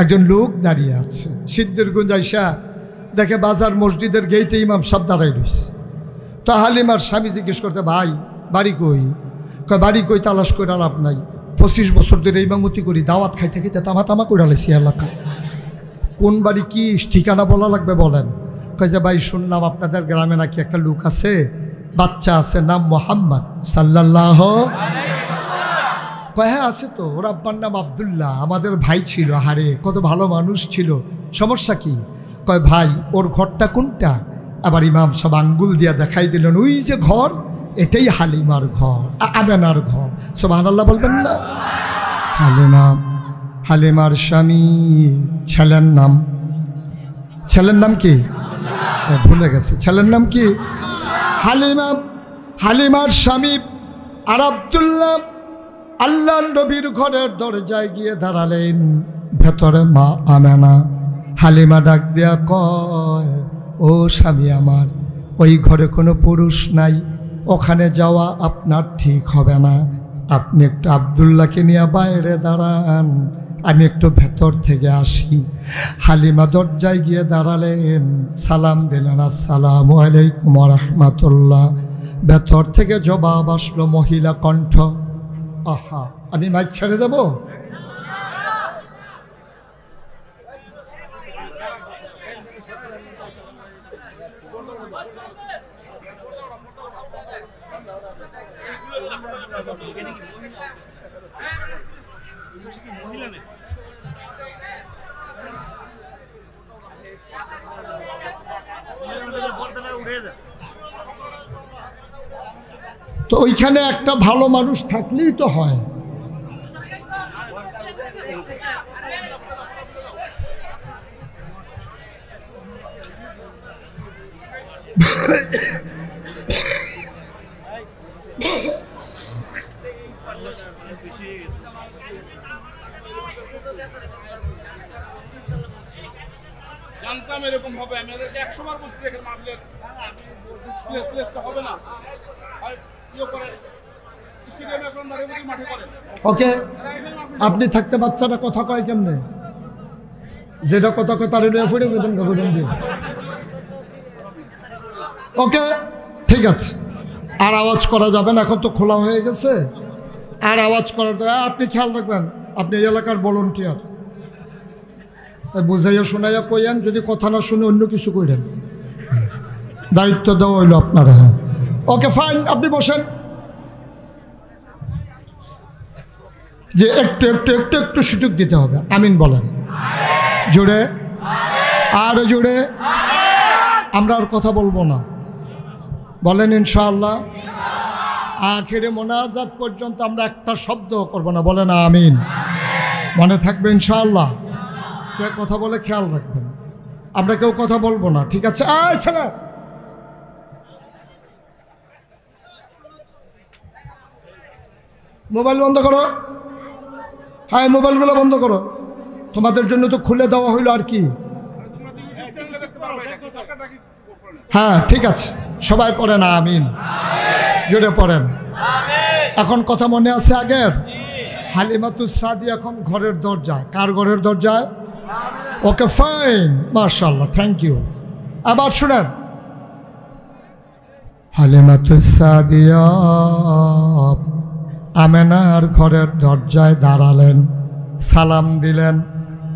S1: একজন লোক দাঁড়িয়ে আছে সিদ্ধিরগঞ্জ আইসা দেখে বাজার মসজিদের গেইটে ইমাম সাহেব দাঁড়াই রয়েছে তো হালিমার স্বামী জিজ্ঞেস করতে ভাই বাড়ি কই বাড়ি কই তালাশ করে লাভ নাই 25 বছর ধরে ইমামতি করি দাওয়াত খাইতে খাইতে তামা করে আলাইছি এলাকা কোন বাড়ি কি ঠিকানা বলা লাগবে বলেন কয় যে ভাই শুনলাম আপনাদের গ্রামে নাকি একটা লোক আছে বাচ্চা আছে নাম মোহাম্মদ সাল্লাল্লাহু কয় হ্যাঁ আছে তো ওর আব্বার নাম আব্দুল্লাহ আমাদের ভাই ছিল হারে কত ভালো মানুষ ছিল সমস্যা কি কয় ভাই ওর ঘরটা কোনটা আবার ইমাম সব আঙ্গুল দিয়া দেখাই দিলেন ওই যে ঘর এটাই হালিমার ঘর আমেনার ঘর সুবহানাল্লাহ বলবেন না হালিমার স্বামী ছেলের নাম কি ভুলে গেছে ছেলের নাম কি হালিমার স্বামী আর আব্দুল্লাহ আল্লাহ নবীর ঘরের দরজায় গিয়ে দাঁড়ালেন ভেতরে মা আমেনা হালিমা ডাক দিয়া কয় ও স্বামী আমার ওই ঘরে কোনো পুরুষ নাই ওখানে যাওয়া আপনার ঠিক হবে না আপনি একটু আব্দুল্লাহকে নিয়ে বাইরে দাঁড়ান আমি একটু ভেতর থেকে আসি হালিমা দরজায় গিয়ে দাঁড়ালেন সালাম দিলেন আসসালামু আলাইকুম ওয়া রাহমাতুল্লাহ ভেতর থেকে জবাব আসলো মহিলা কণ্ঠ আহা আমি মাইক ছেড়ে দেব তো ওইখানে একটা ভালো মানুষ থাকলেই তো হয়।
S2: জানতাম এরকম হবে, আমি 100 বার বলতে দেখেন মাহফিলের প্লেসটা হবে না,
S1: ওকে। আপনি থাকতে বাচ্চাটা কথা কয় কেমনে? যেটা কথা কয় তার ফুটে যাবেন গগন দিয়ে। ওকে, ঠিক আছে। আর আওয়াজ করা যাবে না, এখন তো খোলা হয়ে গেছে। আর আওয়াজ করার আপনি খেয়াল রাখবেন, আপনি এই এলাকার ভলান্টিয়ার, বুঝাইয়া শোনাইয়া কইয়েন, যদি কথা না শুনে অন্য কিছু কইলেন, দায়িত্ব দেওয়া হইল আপনারা। হ্যাঁ, ওকে ফাইন, আপনি বসেন। যে একটু একটু একটু একটু সুযোগ দিতে হবে। আমিন বলেন জোরে, আর জোরে। আমরা আর কথা বলবো না, বলেন ইনশাআল্লাহ। আখিরে মোনাজাত পর্যন্ত আমরা একটা শব্দ করব না, বলেন আমিন। মনে থাকবে ইনশাআল্লাহ। কে কথা বলে খেয়াল রাখবেন, আমরা কেউ কথা বলবো না, ঠিক আছে? আয় ছেলে, মোবাইল বন্ধ করো। হ্যাঁ, মোবাইলগুলো বন্ধ করো। তোমাদের জন্য তো খুলে দেওয়া হইলো, আর কি। হ্যাঁ, ঠিক আছে, সবাই পড়েন আমিন, জোরে পড়েন। এখন কথা মনে আছে আগের? হালিমাতুস সাদিয়া এখন ঘরের দরজায়। কার ঘরের দরজায়? ওকে ফাইন, মাশাআল্লাহ, থ্যাংক ইউ। আবার শুনেন, হালিমাতুস সাদিয়া আমেনার ঘরের দরজায় দাঁড়ালেন, সালাম দিলেন,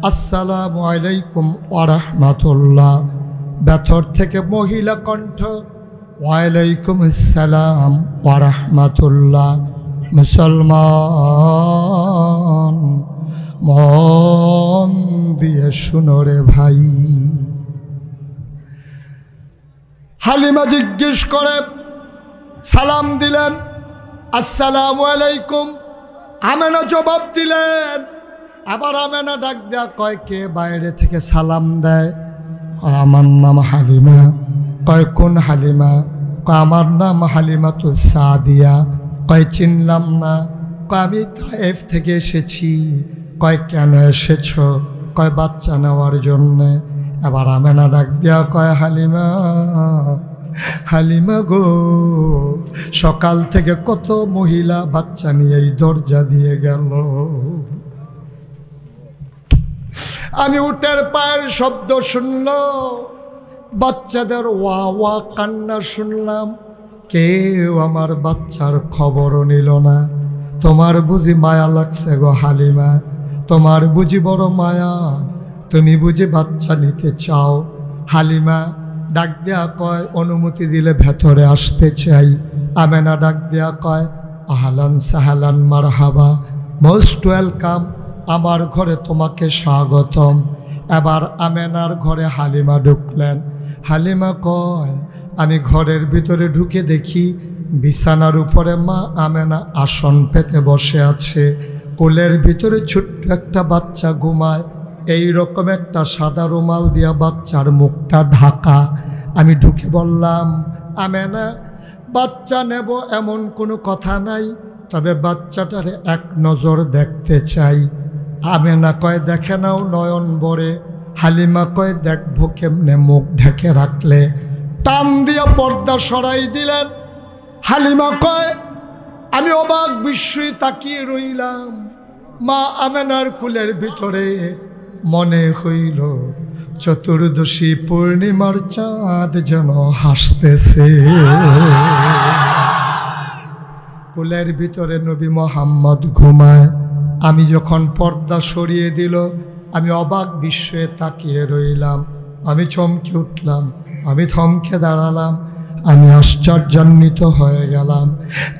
S1: আসসালামু আলাইকুম ওয়া রাহমাতুল্লাহ। ভেতর থেকে মহিলা কণ্ঠ, ওয়ালাইকুম আসসালাম ওয়া রাহমাতুল্লাহ। মুসলমান মন দিয়ে শুনো রে ভাই। হালিমা জিজ্ঞেস করে, সালাম দিলেন, আসসালামু আলাইকুম। আমেনা জবাব দিলেন। আবার আমেনা ডাক দেয়া কয়, কে বাইরে থেকে সালাম দেয়? কয় আমার নাম হালিমা। কয় কোন হালিমা? কয় আমার নাম হালিমাতুস সাদিয়া। কয় চিনলাম না। কয় আমি তায়েফ থেকে এসেছি। কয় কেন এসেছ? কয় বাচ্চা নেওয়ার জন্যে। এবার আমেনা ডাক দেয়া কয়, হালিমা, হালিমা গো, সকাল থেকে কত মহিলা বাচ্চা নিয়ে এই দরজা দিয়ে গেল। আমি উটের পায়ের শব্দ শুনলাম, বাচ্চাদের ওয়া ওয়া কান্না শুনলাম, কেউ আমার বাচ্চার খবরও নিল না। তোমার বুঝি মায়া লাগছে গো হালিমা, তোমার বুঝি বড় মায়া, তুমি বুঝি বাচ্চা নিতে চাও। হালিমা ডাক দেয়া কয়, অনুমতি দিলে ভেতরে আসতে চাই। আমেনা ডাক দেয়া কয়, আহলান সাহালান মারহাবা, মোস্ট ওয়েলকাম, আমার ঘরে তোমাকে স্বাগতম। এবার আমেনার ঘরে হালিমা ঢুকলেন। হালিমা কয়, আমি ঘরের ভিতরে ঢুকে দেখি বিছানার উপরে মা আমেনা আসন পেতে বসে আছে, কোলের ভিতরে ছোট্ট একটা বাচ্চা ঘুমায়। এই রকম একটা সাদা রুমাল দিয়া বাচ্চার মুখটা ঢাকা। আমি ঢুকে বললাম, আমেনা, বাচ্চা নেব এমন কোনো কথা নাই, তবে বাচ্চাটারে এক নজর দেখতে চাই। আমেনা কয়, দেখে নাও নয়ন বড়ে। হালিমা কয়, দেখবো কেমনে, মুখ ঢেকে রাখলে। টান দিয়া পর্দা সরাই দিলেন। হালিমা কয়, আমি অবাক বিস্ময়ে তাকিয়ে রইলাম। মা আমেনার কুলের ভিতরে মনে হইল চতুর্দশী পূর্ণিমার চাঁদ যেন হাসতেছে। কুলের ভিতরে নবী মোহাম্মদ ঘুমায়। আমি যখন পর্দা সরিয়ে দিল, আমি অবাক বিস্ময়ে তাকিয়ে রইলাম। আমি চমকে উঠলাম, আমি থমকে দাঁড়ালাম, আমি আশ্চর্যান্বিত হয়ে গেলাম।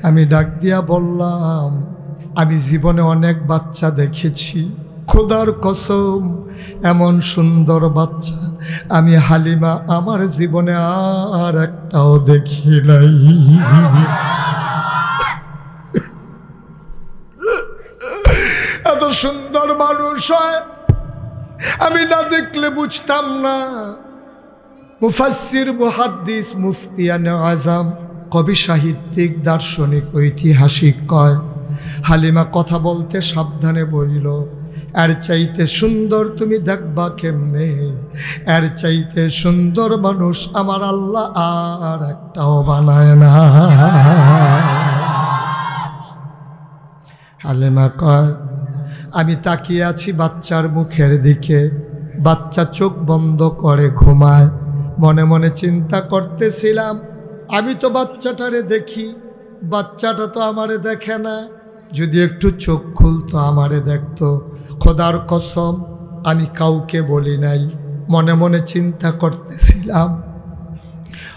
S1: আমি ডাক দিয়া বললাম, আমি জীবনে অনেক বাচ্চা দেখেছি, খোদার কসম এমন সুন্দর বাচ্চা আমি হালিমা আমার জীবনে আর একটাও দেখি নাই। এত সুন্দর মানুষ হয় আমি না দেখলে বুঝতাম না। মুফাসসির, মুহাদ্দিস, মুফতিয়ানে আজম, কবি, সাহিত্যিক, দার্শনিক, ঐতিহাসিক কয় হালিমা কথা বলতে সাবধানে বইল, এর চাইতে সুন্দর তুমি দেখবা কেমনে, এর চাইতে সুন্দর মানুষ আমার আল্লাহ আর একটাও বানায় না। হালিমা কয় আমি তাকিয়ে আছি বাচ্চার মুখের দিকে, বাচ্চা চোখ বন্ধ করে ঘুমায়। মনে মনে চিন্তা করতেছিলাম আমি তো বাচ্চাটারে দেখি, বাচ্চাটা তো আমারে দেখে না, যদি একটু চোখ খুলতো আমারে দেখতো। খোদার কসম আমি কাউকে বলি নাই, মনে মনে চিন্তা করতেছিলাম।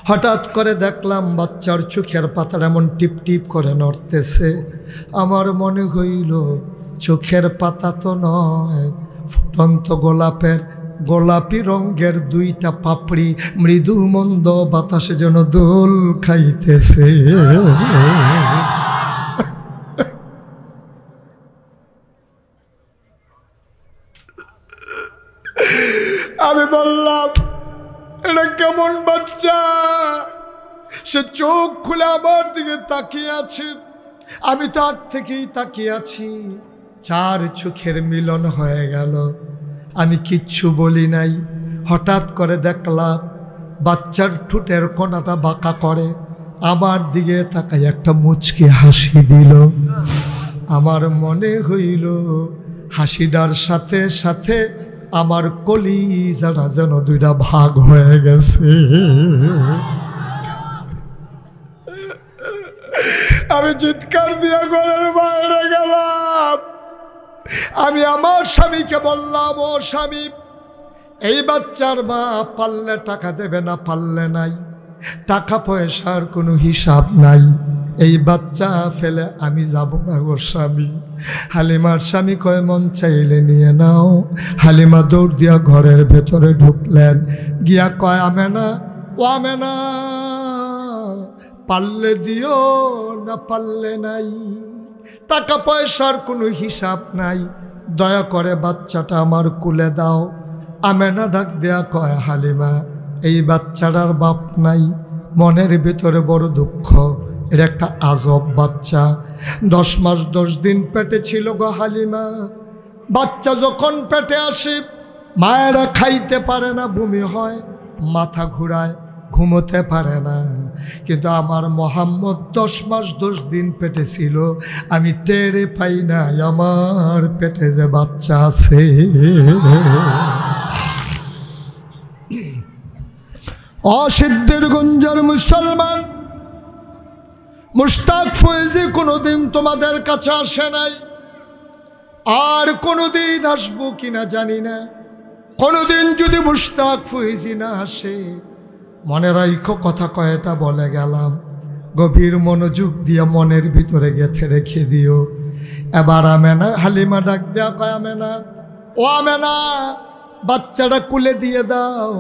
S1: হঠাৎ করে দেখলাম বাচ্চার চোখের পাতা এমন টিপ টিপ করে নড়তেছে। আমার মনে হইল চোখের পাতা তো নয়, ফুটন্ত গোলাপের গোলাপি রঙের দুইটা পাপড়ি মৃদু মন্দ বাতাসে যেন দোল খাইতেছে। আমি বললাম এটা কেমন বাচ্চা? সে চোখ খুলে আমার দিকে তাকিয়ে আছে, আমি তো আগ থেকেই তাকিয়ে আছি। চার চোখের মিলন হয়ে গেল, আমি কিচ্ছু বলি নাই। হঠাৎ করে দেখলাম বাচ্চার ঠোঁটের কোণাটা বাঁকা করে আমার দিকে তাকায় একটা মুচকি হাসি দিল। আমার মনে হইল হাসিটার সাথে সাথে আমার কলিজাটা যেন দুইটা ভাগ হয়ে গেছে। আমি চিৎকার দিয়ে ঘরের বাইরে গেলাম। আমি আমার স্বামীকে বললাম, ও স্বামী, এই বাচ্চার মা পারলে টাকা দেবে না, পারলে নাই, টাকা পয়সার কোনো হিসাব নাই, এই বাচ্চা ফেলে আমি যাব না গো স্বামী। হালিমার স্বামী কয় মন চাইলে নিয়ে নাও। হালিমা দৌড় দিয়া ঘরের ভেতরে ঢুকলেন, গিয়া কয় আমেনা, ও আমেনা, পারলে দিও না পারলে নাই, টাকা পয়সার কোনো হিসাব নাই, দয়া করে বাচ্চাটা আমার কুলে দাও। আমেনা ডাক দেয়া কয় হালিমা, এই বাচ্চাটার বাপ নাই, মনের ভিতরে বড় দুঃখ, এর একটা আজব বাচ্চা। 10 মাস 10 দিন পেটে ছিল গো হালিমা। বাচ্চা যখন পেটে আসে মায়েরা খাইতে পারে না, বমি হয়, মাথা ঘুরায়, ঘুমোতে পারে না। কিন্তু আমার মোহাম্মদ 10 মাস 10 দিন পেটে ছিল, আমি টেরে পাই না আমার পেটে যে বাচ্চা আছে। অসিদ্ধের গুঞ্জার মুসলমান মুশতাক ফয়েজি কোনোদিন তোমাদের কাছে আসে নাই, আর কোনোদিন আসবো কিনা জানি না। কোনোদিন যদি মুশতাক ফয়েজি না আসে, মনে রাখো কথা কয়টা বলে গেলাম, গভীর মনোযোগ দিয়ে মনের ভিতরে গেঁথে রেখে দিও। এবার আমেনা, হালিমা ডাক দেয়া কয় আমেনা, ও আমেনা, বাচ্চাটা কুলে দিয়ে দাও।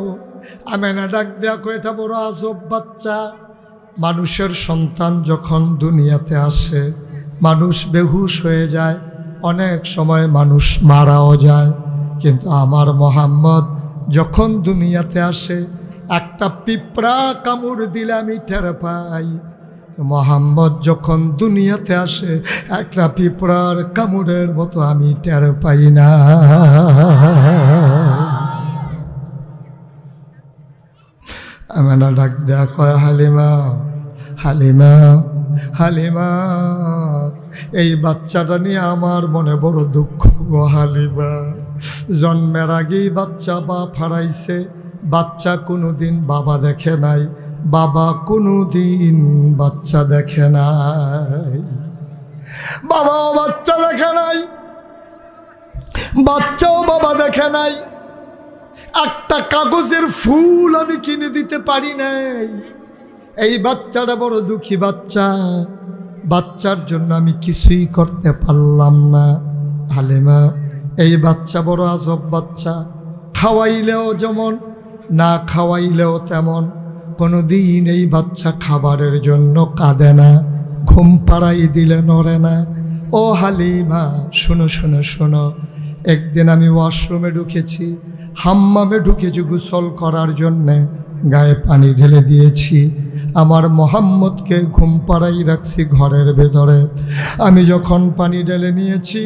S1: আমেনা ডাক দেয়া কয় এটা বড় আজব বাচ্চা। মানুষের সন্তান যখন দুনিয়াতে আসে মানুষ বেহুশ হয়ে যায়, অনেক সময় মানুষ মারাও যায়, কিন্তু আমার মোহাম্মদ যখন দুনিয়াতে আসে একটা পিঁপড়া কামড় দিলে আমি টের পাই। মোহাম্মদ যখন দুনিয়াতে আসে একটা পিঁপড়ার কামড়ের মতো আমি টের পাই না। আমেনা ডাক দেয়া কয় হালিমা, হালিমা, হালিমা, এই বাচ্চাটা নিয়ে আমার মনে বড় দুঃখ গো হালিমা। জন্মের আগেই বাচ্চা বাপ হারাইছে, বাচ্চা কোনোদিন বাবা দেখে নাই, বাবা কোনোদিন বাচ্চা দেখে নাই, বাবাও বাচ্চা দেখে নাই, বাচ্চাও বাবা দেখে নাই। একটা কাগজের ফুল আমি কিনে দিতে পারি নাই। এই বাচ্চাটা বড় দুঃখী বাচ্চা, বাচ্চার জন্য আমি কিছুই করতে পারলাম না। হালিমা, এই বাচ্চা বড় আজব বাচ্চা, খাওয়াইলেও যেমন না খাওয়াইলেও তেমন। কোনো দিন এই বাচ্চা খাবারের জন্য কাঁদে না, ঘুম পাড়াই দিলে নড়ে না। ও হালিমা শোনো শোনো শোনো, একদিন আমি ওয়াশরুমে ঢুকেছি, হাম্মামে ঢুকেছি গোসল করার জন্যে, গায়ে পানি ঢেলে দিয়েছি, আমার মোহাম্মদকে ঘুম পাড়াই রাখছি ঘরের ভেতরে। আমি যখন পানি ঢেলে নিয়েছি,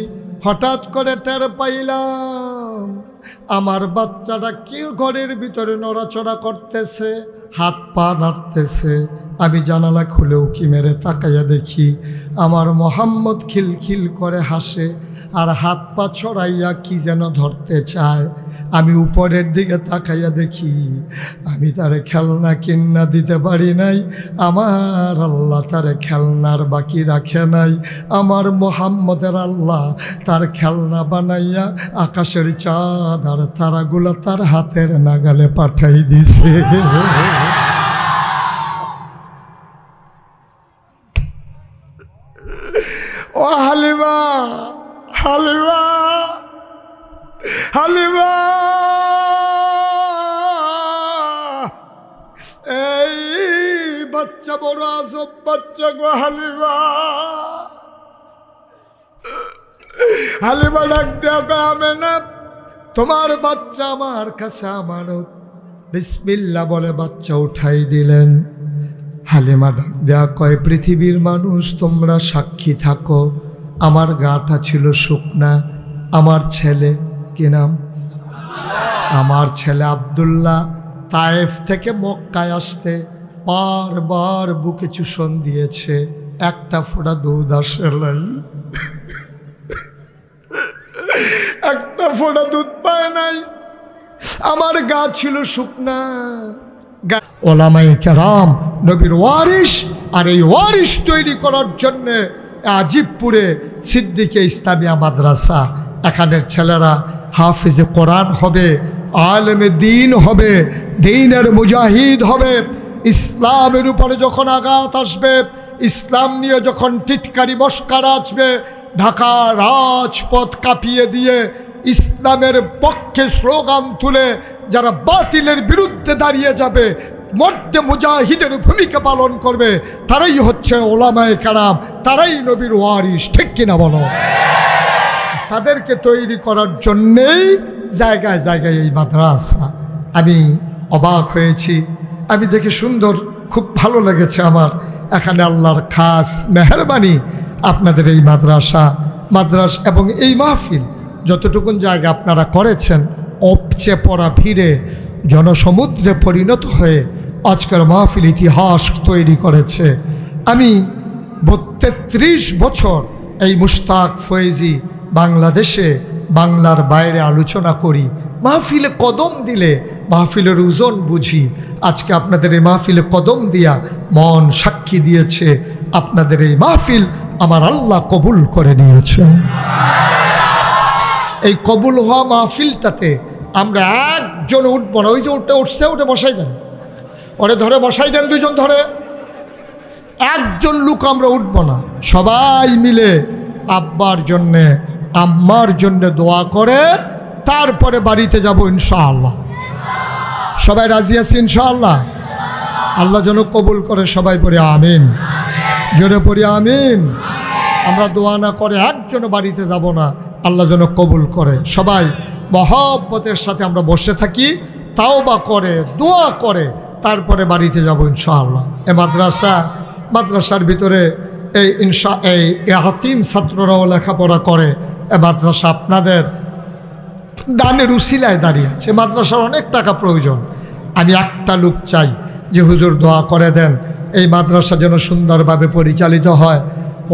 S1: হঠাৎ করে টের পাইলাম আমার বাচ্চাটা কি ঘরের ভিতরে নড়াচড়া করতেছে, হাত পা নাড়তেছে। আমি জানালা খুলেও কি মেরে তাকাইয়া দেখি আমার মোহাম্মদ খিলখিল করে হাসে আর হাত পা ছড়াইয়া কি যেন ধরতে চায়। আমি উপরের দিকে তাকাইয়া দেখি আমি তারে খেলনা কিনা দিতে পারি নাই, আমার আল্লাহ তারে খেলনার বাকি রাখে নাই। আমার মোহাম্মদের আল্লাহ তার খেলনা বানাইয়া আকাশের চাঁদ আর তারাগুলা তার হাতের নাগালে পাঠাই দিছে। ও হালিমা, হালিমা, হালিমা, এই বাচ্চা বড় আজব বাচ্চা গো হালিমা। হালিমা ডাক দেয়া আমি না, তোমার বাচ্চা আমার কাছে আমানত। বিসমিল্লাহ বলে বাচ্চা উঠাই দিলেন। হালিমা ডাক দেয়া কয়, পৃথিবীর মানুষ তোমরা সাক্ষী থাকো, আমার গাটা ছিল শুকনা। আমার ছেলে, কি নাম? আমার ছেলে আব্দুল্লাহ তায়েফ থেকে মক্কায় আসতে বারবার বুকে চুষণ দিয়েছে, একটা ফোঁটা দুধ আসে নাই, একটা ফোঁটা দুধ পায় নাই। আমার গা ছিল শুকনা। ওলামায়ে কেরাম নবীর ওয়ারিস, আর এই ওয়ারিস তৈরি করার জন্যে আজিবপুরে সিদ্দিকে ইসলামিয়া মাদ্রাসা, এখানের ছেলেরা হাফিজে কোরআন হবে, আলেমে দিন হবে, দিনের মুজাহিদ হবে। ইসলামের উপরে যখন আঘাত আসবে, ইসলাম নিয়ে যখন টিটকারি মস্কার আসবে, ঢাকা রাজপথ কাঁপিয়ে দিয়ে ইসলামের পক্ষে স্লোগান তুলে যারা বাতিলের বিরুদ্ধে দাঁড়িয়ে যাবে, মর্দে মুজাহিদের ভূমিকা পালন করবে, তারাই হচ্ছে ওলামায়ে কেরাম, তারাই নবীর ওয়ারিস। ঠিক কিনা বলো? তাদেরকে তৈরি করার জন্যেই জায়গায় জায়গায় এই মাদ্রাসা। আমি অবাক হয়েছি, আমি দেখে সুন্দর, খুব ভালো লেগেছে আমার। এখানে আল্লাহর খাস মেহেরবানি, আপনাদের এই মাদ্রাসা এবং এই মাহফিল যতটুকুন জায়গা আপনারা করেছেন, উপচে পড়া ভিড়ে জনসমুদ্রে পরিণত হয়ে আজকের মাহফিল ইতিহাস তৈরি করেছে। আমি ৩৩ বছর এই মুশতাক ফয়েজি বাংলাদেশে, বাংলার বাইরে আলোচনা করি। মাহফিলে কদম দিলে মাহফিলের ওজন বুঝি। আজকে আপনাদের এই মাহফিলে কদম দিয়া মন সাক্ষী দিয়েছে, আপনাদের এই মাহফিল আমার আল্লাহ কবুল করে নিয়েছে। এই কবুল হওয়া মাহফিলটাতে আমরা একজন উঠব না। ওই যে উঠছে, উঠে বসাই দেন, ওরে ধরে বসাই দেন, দুইজন ধরে, একজন লোক আমরা উঠব না। সবাই মিলে আব্বার জন্যে আম্মার জন্যে দোয়া করে তারপরে বাড়িতে যাব ইনশাআল্লাহ। সবাই রাজি আছি ইনশাআল্লাহ? আল্লাহ যেন কবুল করে। সবাই পড়ে আমিন, জোরে পড়ি আমিন। আমরা দোয়া না করে একজনও বাড়িতে যাব না, আল্লাহ যেন কবুল করে। সবাই মহব্বতের সাথে আমরা বসে থাকি, তাওবা করে দোয়া করে তারপরে বাড়িতে যাব ইনশাআল্লাহ। এ মাদ্রাসার ভিতরে এই হাতিম ছাত্ররাও লেখাপড়া করে। এ মাদ্রাসা আপনাদের দানের উসিলায় দাঁড়িয়ে আছে। মাদ্রাসার অনেক টাকা প্রয়োজন। আমি একটা লোক চাই যে হুজুর দোয়া করে দেন, এই মাদ্রাসা যেন সুন্দরভাবে পরিচালিত হয়,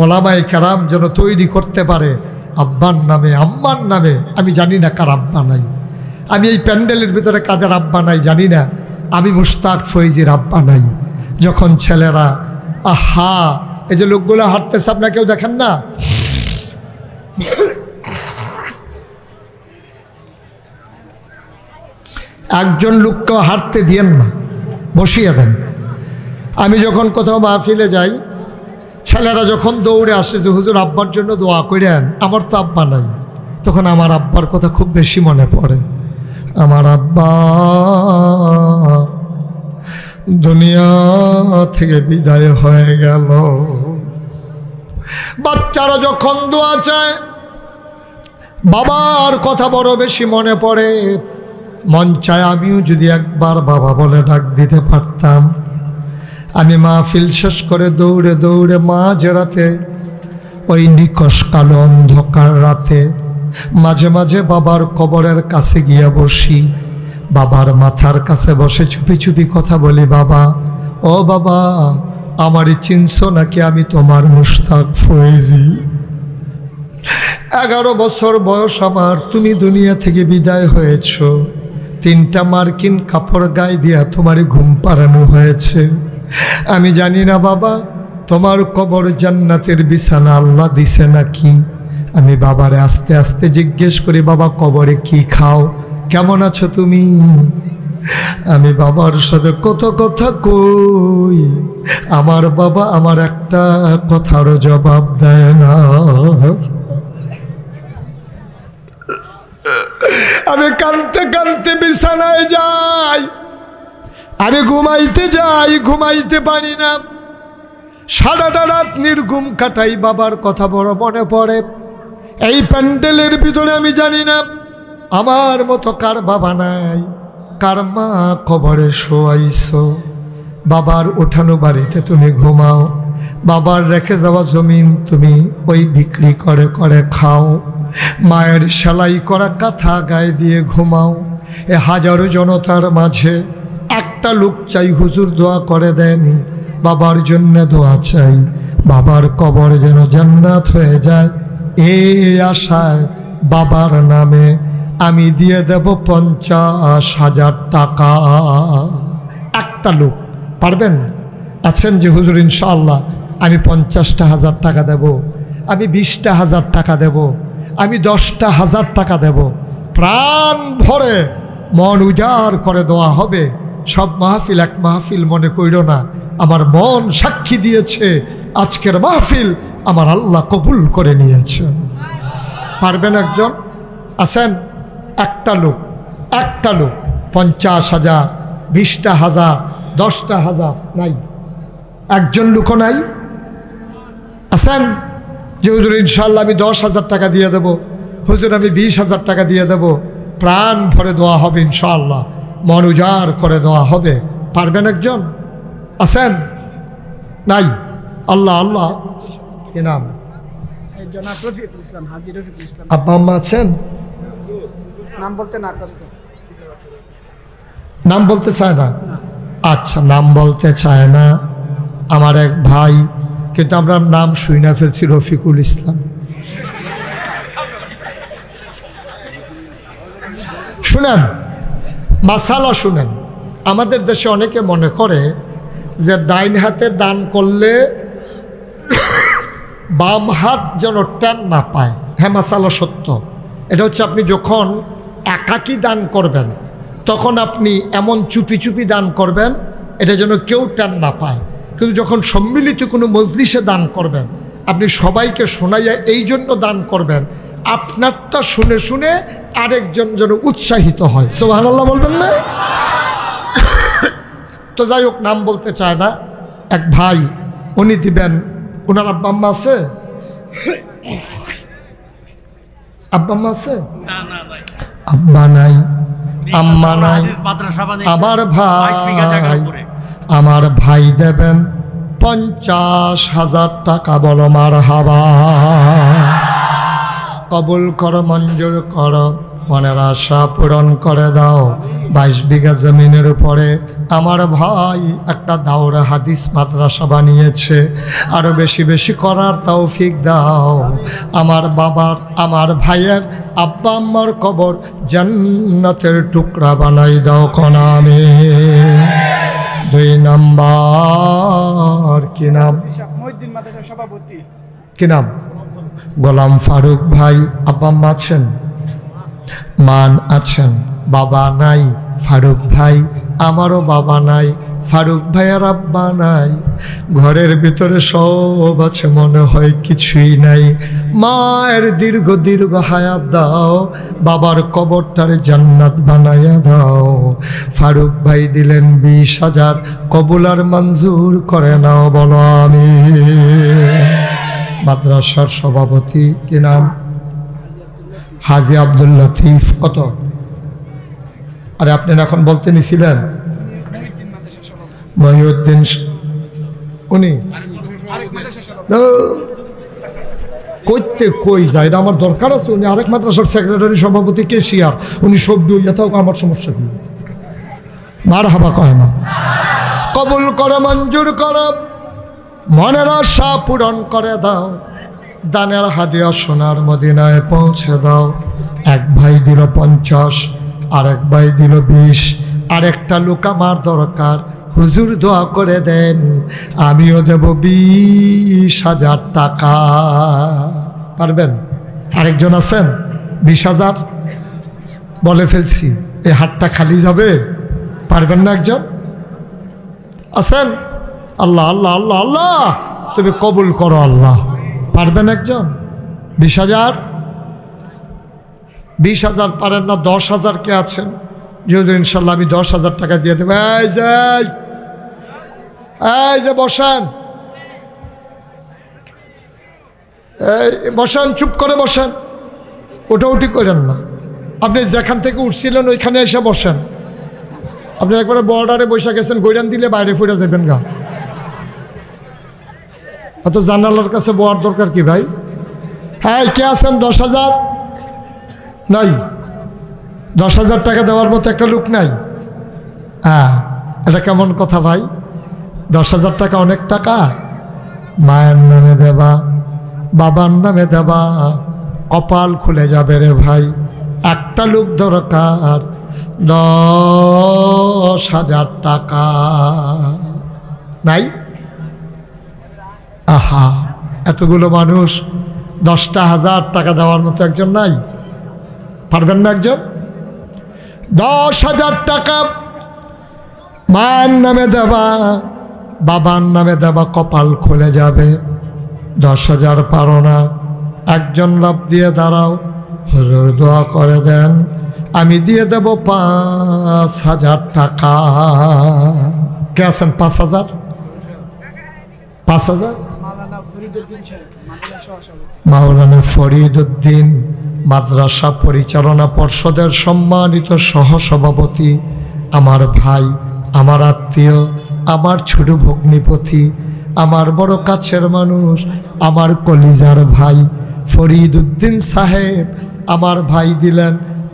S1: ওলামায়ে কেরাম যেন তৈরি করতে পারে আব্বার নামে আম্মার নামে। আমি জানি না কার আব্বা নাই, আমি এই প্যান্ডেলের ভিতরে কাদের আব্বা নাই জানি না। আমি মুশতাক ফয়েজির আব্বা নাই। যখন ছেলেরা আহা, এই যে লোকগুলো হাঁটতেছে, আপনারা কেউ দেখেন না? একজন লোককেও হাঁটতে দিয়েন না, বসিয়ে দেন। আমি যখন কোথাও মাহফিলে যাই, ছেলেরা যখন দৌড়ে আসে যে হুজুর আব্বার জন্য দোয়া করেন, আমার তো আব্বা নাই, তখন আমার আব্বার কথা খুব বেশি মনে পড়ে। আমার আব্বা দুনিয়া থেকে বিদায় হয়ে গেল। বাচ্চারা যখন দোয়া চায় বাবার কথা বড় বেশি মনে পড়ে। মন চায় আমিও যদি একবার বাবা বলে ডাক দিতে পারতাম। আমি মাহফিল শেষ করে দৌড়ে দৌড়ে মাঝরাতে, ওই নিকষ কালো অন্ধকার রাতে মাঝে মাঝে বাবার কবরের কাছে গিয়া বসি, বাবার মাথার কাছে বসে চুপি চুপি কথা বলি, বাবা ও বাবা আমারই চিনছো নাকি? আমি তোমার মুশতাক ফয়েজি। 11 বছর বয়স আমার, তুমি দুনিয়া থেকে বিদায় হয়েছ। 3টা মার্কিন কাপড় গায়ে দিয়া তোমারই ঘুম পাড়ানো হয়েছে। আমি জানি না বাবা তোমার কবর জান্নাতের বিছানা আল্লাহ দিছে নাকি। আমি বাবারে আস্তে আস্তে জিজ্ঞেস করি, বাবা কবরে কি খাও, কেমন আছো তুমি? আমি বাবার সাথে কত কথা কই, আমার বাবা আমার একটা কথারও জবাব দেয় না। আমি কাঁদতে কাঁদতে বিছানায় যাই, আমি ঘুমাইতে যাই, ঘুমাইতে পারি না। সারাটা রাত নির্ঘুম কাটাই, বাবার কথা বড় মনে পড়ে। এই প্যান্ডেলের ভিতরে আমি জানি না আমার মতো কার বাবা নাই, কার মা কবরে শোয়াইছো। বাবার উঠানো বাড়িতে তুমি ঘুমাও, বাবার রেখে যাওয়া জমিন তুমি ওই বিক্রি করে করে খাও, মায়ের সেলাই করা কাঁথা গায়ে দিয়ে ঘুমাও। এ হাজারো জনতার মাঝে একটা লোক চাই, হুজুর দোয়া করে দেন, বাবার জন্য দোয়া চাই, বাবার কবর যেন জান্নাত হয়ে যায়। এই আশায় বাবার নামে আমি দিয়ে দেব 50,000 টাকা। একটা লোক পারবেন? আছেন যে হুজুর ইনশাআল্লাহ আমি 50,000 টাকা দেব, আমি 20,000 টাকা দেব, আমি 10,000 টাকা দেব। প্রাণ ভরে মন উজাড় করে দেওয়া হবে। সব মাহফিল এক মাহফিল মনে কইল না, আমার মন সাক্ষী দিয়েছে আজকের মাহফিল আমার আল্লাহ কবুল করে নিয়েছেন। পারবেন একজন? আছেন? একটা লোক 50,000, 20,000, 10,000 নাই? একজন লোকও নাই? আছেন যে হুজুর ইনশাআল্লাহ আমি 10,000 টাকা দিয়ে দেব, হুজুর আমি 20,000 টাকা দিয়ে দেব, প্রাণ ভরে দেওয়া হবে ইনশাআল্লাহ, মন উজাড় করে দেওয়া হবে। পারবেন একজন? আছেন? নাই? আল্লাহ আল্লাহ। কি নাম? আব্বা আম্মা আছেন? নাম বলতে চায় না? আচ্ছা, নাম বলতে চায় না আমার এক ভাই, কিন্তু আমরা নাম শুই না ফেলছি, রফিকুল ইসলাম। শুনেন মাসালা, শুনেন। আমাদের দেশে অনেকে মনে করে যে ডাইন হাতে দান করলে বাম হাত যেন টান না পায়। হ্যাঁ, মাসালা সত্য। এটা হচ্ছে আপনি যখন একাকী দান করবেন তখন আপনি এমন চুপি চুপি দান করবেন এটা যেন কেউ টান না পায়। কিন্তু যখন সম্মিলিত কোনো মজলিসে দান করবেন আপনি সবাইকে শোনাইয়া এই জন্য দান করবেন আপনারটা শুনে শুনে আরেকজন যেন উৎসাহিত হয়। সুবহানাল্লাহ বলবেন না? তো যাই হোক, নাম বলতে চায় না এক ভাই, উনি দিবেন। ওনার আব্বা আম্মা আছে? আব্বা আম্মা আছে? আব্বা নাই, আম্মা নাই। আমার ভাই দেবেন 50,000 টাকা। বলো মারহাবা। কবুল করো, মঞ্জুর করো, মনের আশা পূরণ করে দাও। 22 বিঘা জমিনের উপরে আমার ভাই একটা দাওরা হাদিস মাদ্রাসা বানিয়েছে, আরো বেশি বেশি করার তৌফিক দাও। আমার বাবার, আমার ভাইয়ের, আব্বা আম্মার কবর জান্নাতের টুকরা বানাই দাও কোনা। আমি 2 নাম্বার কি নাম? কি নাম? গোলাম ফারুক ভাই। আব্বা আম্মা আছেন? মান আছেন? বাবা নাই? ফারুক ভাই আমারও বাবা নাই, ফারুক ভাইয়ের আব্বা নাই, ঘরের ভিতরে সব আছে, মনে হয় কিছুই নাই। মায়ের দীর্ঘ দীর্ঘ হায়াত দাও, বাবার কবরটারে জান্নাত বানাইয়া দাও। ফারুক ভাই দিলেন 20,000, কবুল আর মঞ্জুর করে নাও, বলো আমিন। মাদ্রাসার সভাপতি কি নাম? হাজী আব্দুল লতিফ। কত? আরে আপনি এখন বলতে নিছিলেন মহিউদ্দিন, উনি কইতে কই যায়, এটা আমার দরকার আছে। উনি আরেক মাদ্রাসার সেক্রেটারি সভাপতি কেশিয়ার, উনি সবডি হইয়া থাকুক, আমার সমস্যা কি? মার হাবা কয় না। কবুল করে মঞ্জুর করো, মনের আশা পূরণ করে দাও, দানের হাদিয়া সোনার মদিনায় পৌঁছে দাও। এক ভাই দিল 50, আরেক ভাই দিল 20, আরেকটা লোক আমার দরকার, হুজুর দোয়া করে দেন, আমিও দেব 20,000 টাকা। পারবেন? আরেকজন আছেন? 20,000 বলে ফেলছি, এই হাতটা খালি যাবে, পারবেন না? একজন আছেন? আল্লাহ আল্লাহ আল্লাহ আল্লাহ, তুমি কবুল করো আল্লাহ। পারবেন একজন? 20,000? 20,000 পারেন না? 10,000 কে আছেন? যেহেতু ইনশাল্লাহ আমি 10,000 টাকা দিয়ে দেবো। এই যে বসান, বসান, চুপ করে বসেন, ওঠাউঠি করেন না। আপনি যেখান থেকে উঠছিলেন ওইখানে এসে বসেন। আপনি একবারে বর্ডারে বসে গেছেন, গৈরান দিলে বাইরে ফুরে যাবেন গা। এত জানালার কাছে বয়ার দরকার কি ভাই? হ্যাঁ, কে আছেন? 10,000 নাই? 10,000 টাকা দেওয়ার মতো একটা লোক নাই? হ্যাঁ, এটা কেমন কথা ভাই? 10,000 টাকা অনেক টাকা। মায়ের নামে দেবা, বাবার নামে দেবা, কপাল খুলে যাবে রে ভাই। একটা লোক দরকার, 10,000 টাকা নাই? আহা, এতগুলো মানুষ, 10,000 টাকা দেওয়ার মতো একজন নাই? পারবেন না একজন? 10,000 টাকা মায়ের নামে দেবা, বাবার নামে দেবা, কপাল খুলে যাবে। 10,000 পারো না? একজন লাভ দিয়ে দাঁড়াও, হুজুর দোয়া করে দেন, আমি দিয়ে দেব 5,000 টাকা। কে আছেন? 5,000? 5,000? মাওলানা ফরিদউদ্দিন মাদ্রাসা পরিচালনা পর্ষদের সম্মানিত সহসভাপতি, আমার ভাই, আমার আত্মীয়, আমার ছোট ভগ্নিপতি, আমার বড় কাছের মানুষ, আমার কলিজার ভাই ফরিদউদ্দিন সাহেব, আমার ভাই দিলেন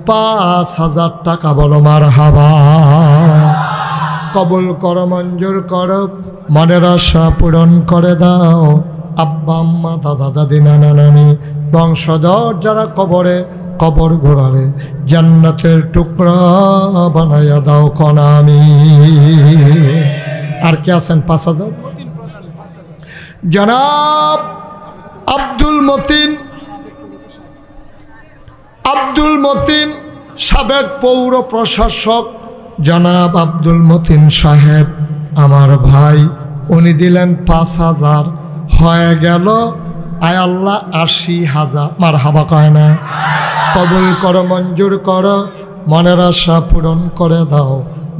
S1: 5,000 টাকা। বলো মারহাবা। কবুল করো, মঞ্জুর করো, মনের আশা পূরণ করে দাও। আব্বা আম্মা, দাদা দাদি, নানা নানি, বংশধর যারা কবরে, কবর ঘোরালে জান্নাতের টুকরা বানাইয়া দাও কনা আমি। আর কে আছেন? 5,000? জনাব আব্দুল মতিন, আব্দুল মতিন সাবেক পৌর প্রশাসক, জনাব আব্দুল মতিন সাহেব আমার ভাই, উনি দিলেন 5,000। হয়ে গেল আয় আল্লাহ 80,000। মারহাবা কয় না? কবুল করো, মঞ্জুর করো, মনের আশা পূরণ করে দাও,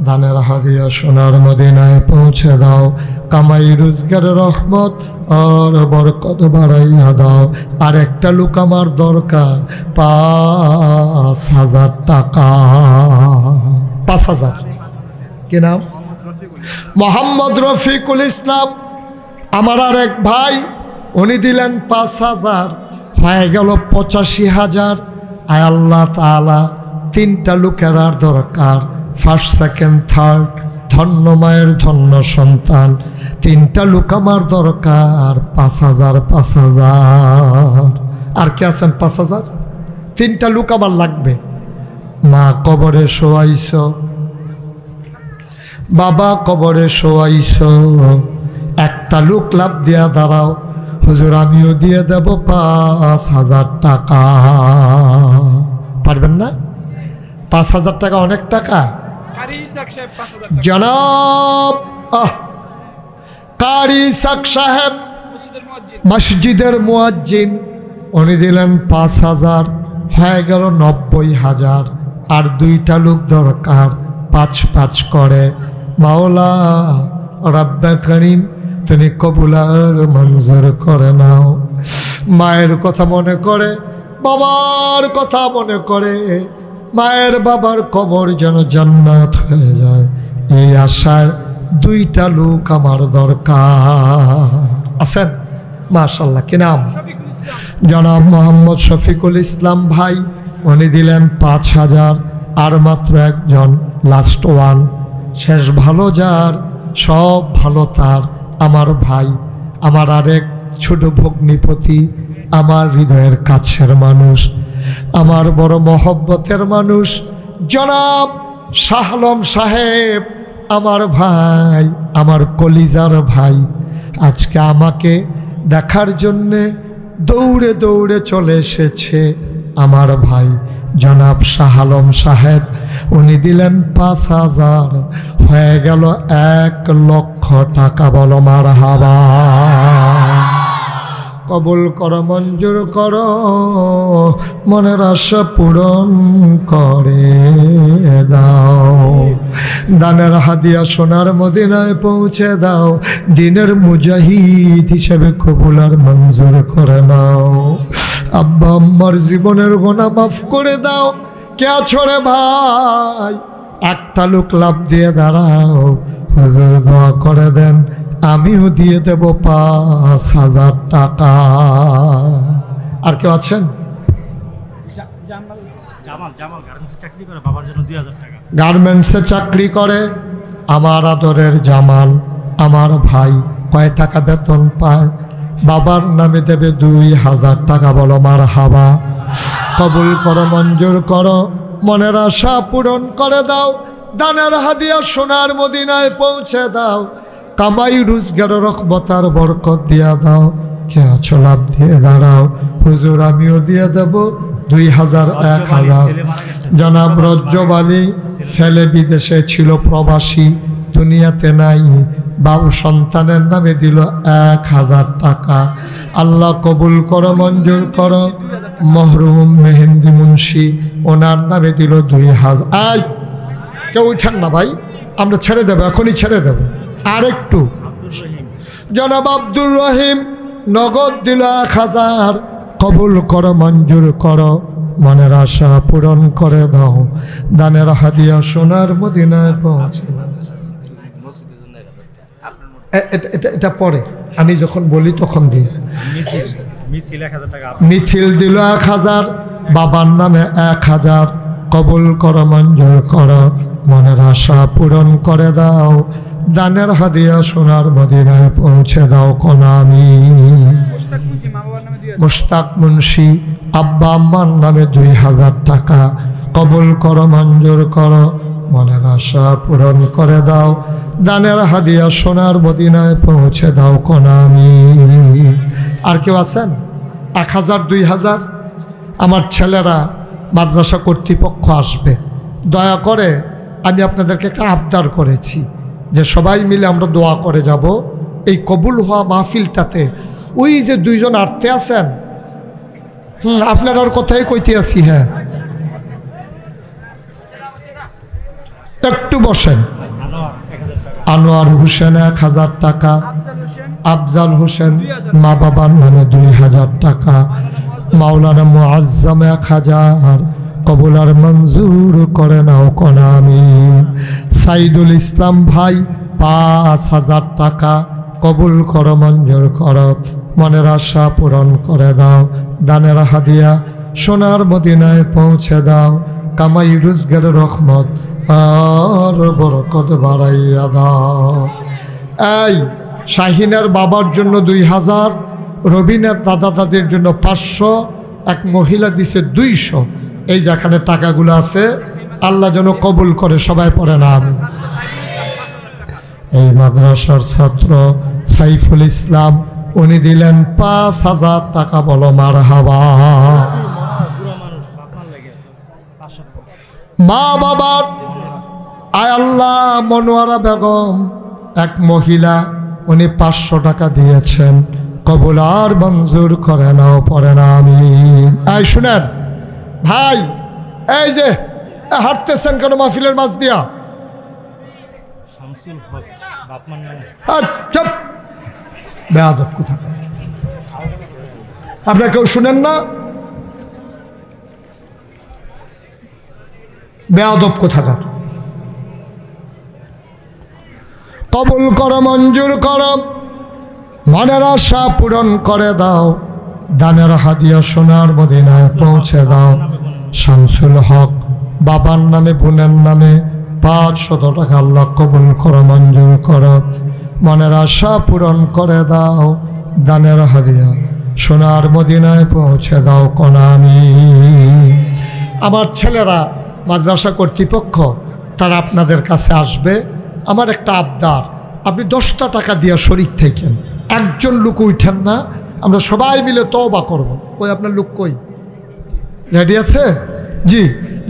S1: দানের হাদিয়া সোনার মদিনায় পৌঁছে দাও। কামাই রোজগারের রহমত আর বরকত বাড়াইয়া দাও। আর একটা লোক আমার দরকার, 5,000 টাকা। 5,000। কি নাম? মোহাম্মদ রফিকুল ইসলাম, আমার আর এক ভাই, উনি দিলেন 5,000। হয়ে গেল 85,000। আয় আল্লাহ তাআলা, 3টা লোকের আর দরকার, ফার্স্ট সেকেন্ড থার্ড, ধন্য মায়ের ধন্য সন্তান, 3টা লোক আমার দরকার। 5,000 5,000। আর কে আছেন? 5,000? 3টা লোক আমার লাগবে। মা কবরে শোয়াইছ, বাবা কবরে শোয়াইছ, একটা লোক লাভ দিয়া দাঁড়াও, হুজুর আমিও দিয়ে দেব 5,000 টাকা। পারবেন না? 5,000 টাকা অনেক টাকা। জনাব কারি ইসাক সাহেব মসজিদের মুয়াজ্জিন, উনি দিলেন 5,000, হয়ে গেল 90,000। আর 2টা লোক দরকার, 5-5 করে। মাওলা রাব্বে করিম তুমি কবুল আর মঞ্জুর করে নাও। মায়ের কথা মনে করে, বাবার কথা মনে করে, মায়ের বাবার কবর যেন জান্নাত হয়ে যায়, এই আশায় 2টা লোক আমার দরকার। আছেন? মাশাআল্লাহ। কি নাম? জনাব মোহাম্মদ শফিকুল ইসলাম ভাই, উনি দিলেন 5,000। আর মাত্র একজন, লাস্ট ওয়ান, শেষ ভালো যার সব ভালো তার, আমার ভাই, আমার আরেক ছোট ভগ্নিপতি, আমার হৃদয়ের কাছের মানুষ, আমার বড় মহব্বতের মানুষ, জনাব শাহ আলম সাহেব, আমার ভাই, আমার কলিজার ভাই, আজকে আমাকে দেখার জন্যে দৌড়ে দৌড়ে চলে এসেছে আমার ভাই জনাব শাহ আলম সাহেব। উনি দিলেন 5,000, হয়ে গেল 1,00,000 টাকা। বলো মারহাবা। কবুল করো, মঞ্জুর করো, মনের আশা পূরণ করে দাও। দানের হাদিয়া সোনার মদিনায় পৌঁছে দাও। দিনের মুজাহিদ হিসেবে কবুল আর মঞ্জুর করে নাও। আব্বা আম্মার জীবনের গুনাহ মাফ করে দাও। কে ছড়ে ভাই, একটা লোক লাভ দিয়ে দাঁড়াও, হুজুর দোয়া করে দেন, আমিও দিয়ে দেব 5,000 টাকা। আর কেউ আছেন? গার্মেন্টসে চাকরি করে আমার আদরের জামাল, আমার ভাই। কয় টাকা বেতন পায়? বাবার নামে দেবে 2,000 টাকা। বলো মারহাবা। কবুল করো, মঞ্জুর করো, মনের আশা পূরণ করে দাও। দানের হাদিয়া সোনার মদিনায় পৌঁছে দাও। কামাই রোজগার রহমতার বরকত দিয়া দাও। কে আছো লাভ দিয়ে দাঁড়াও। হুজুর আমিও দিয়ে দেব 2,000, 1,000। জনাব রজ্জব আলী, ছেলে বিদেশে ছিল, প্রবাসী, দুনিয়াতে নাই, বাবু সন্তানের নামে দিল 1,000 টাকা। আল্লাহ কবুল করো, মঞ্জুর করো। মহরুম মেহেন্দি মুন্সি, ওনার নামে দিল 2,000। আই কেউ উঠেন না ভাই, আমরা ছেড়ে দেবো, এখনই ছেড়ে দেবো। আর একটু, জনাব আব্দুর রহিম নগদ দিল 1,000। কবুল করো, মঞ্জুর করো, মনের আশা পূরণ করে দাও। দানের হাদিয়া সোনার মদিনায় পৌঁছে। এটা পরে আমি যখন বলি তখন দিই। মিথিল দিল 1,000, বাবার নামে 1,000। কবুল করো, মঞ্জুর করো, মনের আশা পূরণ করে দাও। দানের হাদিয়া সোনার মদিনায় পৌঁছে দাও। কোন আমি মুশতাক মুন্সি, আব্বা আম্মার নামে 2,000 টাকা। কবুল করো, মঞ্জুর করো, মনের আশা পূরণ করে দাও। দানের হাদিয়া সোনার মদিনায় পৌঁছে দাও। কোন আমি। আর কেউ আছেন? 1,000, 2,000। আমার ছেলেরা মাদ্রাসা কর্তৃপক্ষ আসবে, দয়া করে আমি আপনাদেরকে একটা আবদার করেছি যে সবাই মিলে আমরা দোয়া করে যাব এই কবুল হওয়া মাহফিলটাতে। ওই যে 2 জন আটতে আছেন, আপনার কথাই কইতে আছি। হ্যাঁ, একটু বসেন। আনোয়ার হোসেন 1,000 টাকা। আফজাল হোসেন মা বাবার নামে 2,000 টাকা। মাওলানা মুআজ্জম 1,000। কবুল আর মঞ্জুর করে নাও। কোন আমিন। সাইদুল ইসলাম ভাই 5,000 টাকা। কবুল করো, মঞ্জুর করো, মনের আশা পূরণ করে দাও। দানের হাদিয়া সোনার মদিনায় পৌঁছে দাও। কামাই রোজগারের রহমত আর বরকত বাড়াইয়া দাও। এই শাহিনের বাবার জন্য 2,000, রবিনের দাদা দাদির জন্য 500, এক মহিলা দিছে 200। এই যেখানে টাকাগুলো আছে, আল্লাহ যেন কবুল করে। সবাই পড়ে না আমি। এই মাদ্রাসার ছাত্র সাইফুল ইসলাম, উনি দিলেন 5,000 টাকা। বলো মারহাবা। মা বাবার, আয় আল্লাহ, মনোয়ারা বেগম এক মহিলা, উনি 500 টাকা দিয়েছেন, কবুল আর মঞ্জুর করে নাও, পড়ে না আমিন। এই শুনেন ভাই, এই যে হাঁটতেছেন কেন মাহফিলের মাঝ দিয়া? চুপ, বেয়াদব কোথা, আপনারা কেউ শুনেন না? বেয়াদব কোথাকার। কবুল করো, মঞ্জুর করো, মনের আশা পূরণ করে দাও, দানের হাদিয়া সোনার মদিনায় পৌঁছে দাও। শামসুল হক বাবার নামে বোনের নামে 500 টাকা আল্লাহ কবুল করো, মঞ্জুর করো, মনের আশা পূরণ করে দাও, দানের হাদিয়া সোনার মদিনায় পৌঁছে দাও, কোনা আমিন। আমার ছেলেরা মাদ্রাসা কর্তৃপক্ষ তারা আপনাদের কাছে আসবে। আমার একটা আবদার, আপনি 10টা টাকা দিয়ে শরীক থাকেন, একজন লোক উঠেন না, আমরা সবাই মিলে তওবা করব। ওই আপনার লোক কই, রেডি আছে? জি,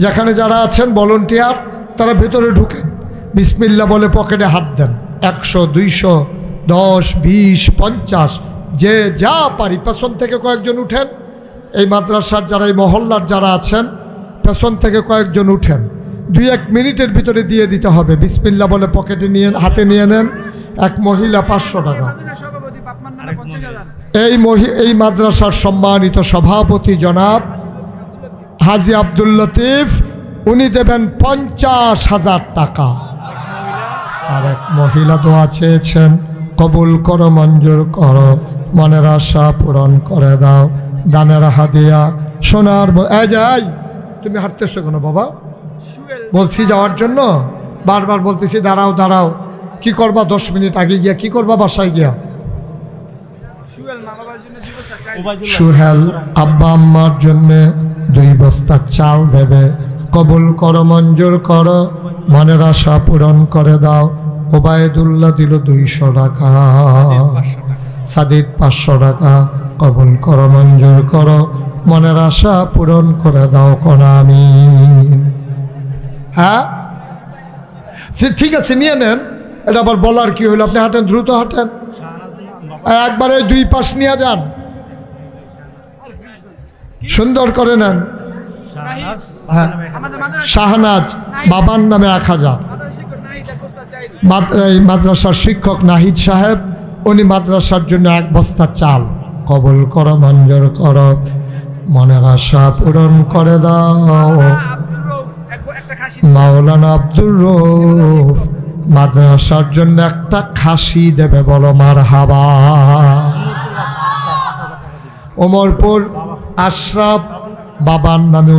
S1: যেখানে যারা আছেন ভলান্টিয়ার তারা ভেতরে ঢুকেন, বিসমিল্লাহ বলে পকেটে হাত দেন। 100, 200, 10, 20, 50 যে যা পারি। পেছন থেকে কয়েকজন উঠেন, এই মাদ্রাসার যারা, এই মহল্লার যারা আছেন পেছন থেকে কয়েকজন উঠেন, 2-1 মিনিটের ভিতরে দিয়ে দিতে হবে। বিসমিল্লাহ বলে পকেটে নিয়ে হাতে নিয়ে নেন। এক মহিলা 500 টাকা। এই মাদ্রাসার সম্মানিত সভাপতি জনাব হাজী আব্দুল লতিফ, উনি দেবেন 50,000 টাকা। আর এক মহিলা দোয়া চেয়েছেন, কবুল করো, মঞ্জুর করো, মনের আশা পূরণ করে দাও, দানের হাদিয়া সোনার। যাই, তুমি হাঁটতেছো কেন বাবা? বলছি যাওয়ার জন্য, বারবার বলতেছি দাঁড়াও দাঁড়াও। কি করবা 10 মিনিট আগে গিয়া? কি করবা বাসায় গিয়া? সুহেল আব্বা আম্মার জন্য 2 বস্তা চাল দেবে। কবুল করো, মঞ্জুর করো, মনের আশা পূরণ করে দাও। ওবায়দুল্লাহ দিল 200 টাকা, সাদিদ 500 টাকা। কবুল করো, মঞ্জুর করো, মনের আশা পূরণ করে দাও, কোন আমিন। হ্যাঁ ঠিক আছে, নিয়ে নেন। এটা আবার বলার কি হলো? আপনি হাঁটেন, দ্রুত হাঁটেন, একবারে 2 পাশ নিয়ে যান, সুন্দর করে নেন। হ্যাঁ, শাহনাজ বাবার নামে 1000। এই মাদ্রাসার শিক্ষক নাহিদ সাহেব, উনি মাদ্রাসার জন্য 1 বস্তা চাল। কবুল করো, মঞ্জুর করো, মনের আশা পূরণ করে দাও। মাওলানা আব্দুর রউফ মাদ্রাসার জন্য একটা খাসি দেবে, বলো মারহাবা। ওমরপুর আশরাফ বাবার নামে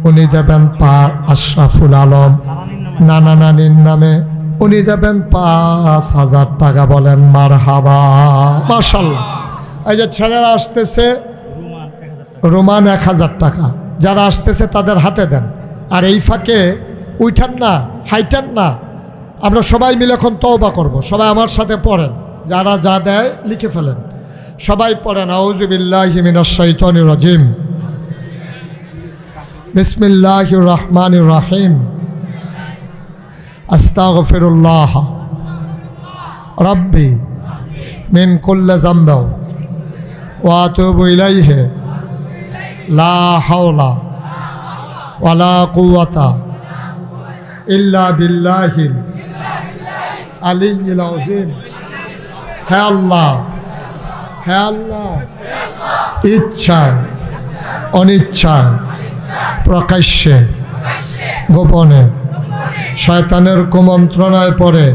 S1: উনি দেবেন আশরাফুল আলম, নানা নানির নামে উনি দেবেন 5,000 টাকা, বলেন মারহাবা। মাশাআল্লাহ। এই যে ছেলেরা আসতেছে, রোমান 1000 টাকা। যারা আসতেছে তাদের হাতে দেন। আর এই ফাঁকে উঠান না, হাইটান না, আমরা সবাই মিলে এখন তওবা করব। সবাই আমার সাথে পড়েন, যারা যা দেয় লিখে ফেলেন। সবাই পড়েন, আউযু বিল্লাহি মিনাশ শাইতানির রাজিম, বিসমিল্লাহির রহমানির রহিম, আস্তাগফিরুল্লাহ রাব্বি মিন কুল্লি যামবি ওয়া আতুবু ইলাইহি, লা হাওলা ওয়ালা কুওয়াতা ইল্লা বিল্লাহিল আলিয়্যিল আযীম। হে আল্লাহ, হে আল্লাহ, ইচ্ছায় অনিচ্ছায়, প্রকাশ্যে গোপনে, শয়তানের কুমন্ত্রণায় পড়ে,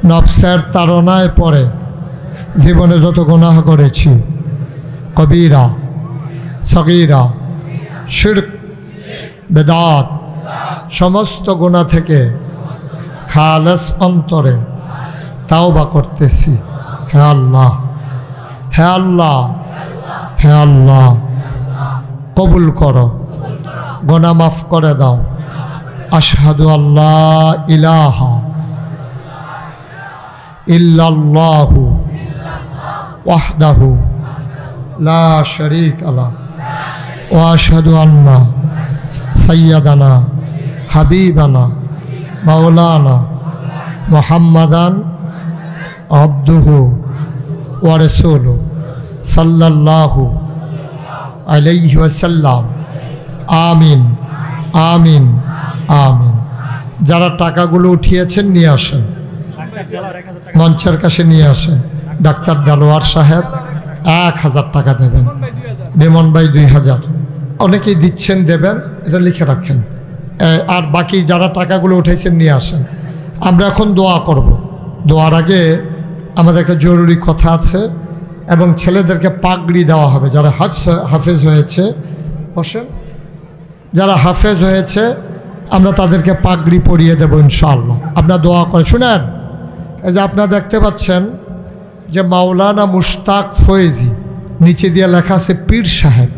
S1: নফসের তাড়নায় পড়ে জীবনে যত গুনাহ করেছি, কবিরা সগীরা, শিরক, বেদাত, সমস্ত গুনাহ থেকে খালেস অন্তরে তাওবা করতেছি। হে আল্লাহ, হে আল্লাহ, হে আল্লাহ, কবুল করো, গুনাহ মাফ করে দাও। আশহাদু আল্লাহ ইলাহা ইল্লাল্লাহু ওয়াহদাহু লা শারীকা লাহু ওয়া আশহাদু আন্না সাইয়্যিদানা হাবিবানা মাওলানা মুহাম্মাদান আবদুহু ওয়া রাসূলুহু সাল্লাল্লাহু আলাইহি ওয়াসাল্লাম। আমিন আমিন আমিন। যারা টাকাগুলো উঠিয়েছেন নিয়ে আসেন, মঞ্চের কাছে নিয়ে আসেন। ডাক্তার দেলোয়ার সাহেব 1000 টাকা দেবেন, রেমন ভাই 2000, অনেকেই দিচ্ছেন, দেবেন, এটা লিখে রাখেন। আর বাকি যারা টাকাগুলো উঠেছেন নিয়ে আসেন। আমরা এখন দোয়া করব। দোয়ার আগে আমাদের একটা জরুরি কথা আছে, এবং ছেলেদেরকে পাগড়ি দেওয়া হবে। যারা হাফেজ হয়েছে, বসেন, যারা হাফেজ হয়েছে আমরা তাদেরকে পাগড়ি পরিয়ে দেবো ইনশাআল্লাহ। আপনারা দোয়া করে শুনেন। এই যে আপনারা দেখতে পাচ্ছেন যে মাওলানা মুশতাক ফয়েজি, নিচে দিয়ে লেখা আছে পীর সাহেব।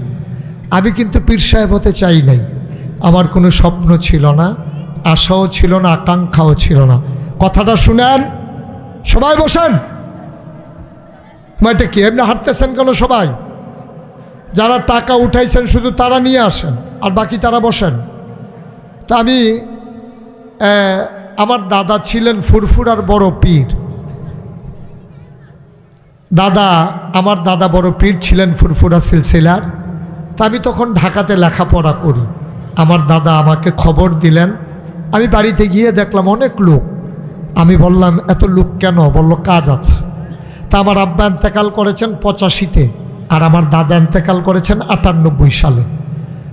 S1: আমি কিন্তু পীর সাহেব হতে চাই নাই, আমার কোনো স্বপ্ন ছিল না, আশাও ছিল না, আকাঙ্ক্ষাও ছিল না। কথাটা শুনেন, সবাই বসেন। এটা কি এমনি হাঁটতেছেন কেন? সবাই যারা টাকা উঠাইছেন শুধু তারা নিয়ে আসেন, আর বাকি তারা বসেন। তা আমি আমার দাদা ছিলেন ফুরফুরার বড় পীর। আমার দাদা বড় পীর ছিলেন ফুরফুরা সিলসিলার। তা আমি তখন ঢাকাতে লেখাপড়া করি। আমার দাদা আমাকে খবর দিলেন। আমি বাড়িতে গিয়ে দেখলাম অনেক লোক। আমি বললাম এত লোক কেন? বলল কাজ আছে। তা আমার আব্বা ইন্তেকাল করেছেন 85-তে, আর আমার দাদা ইন্তেকাল করেছেন 98 সালে।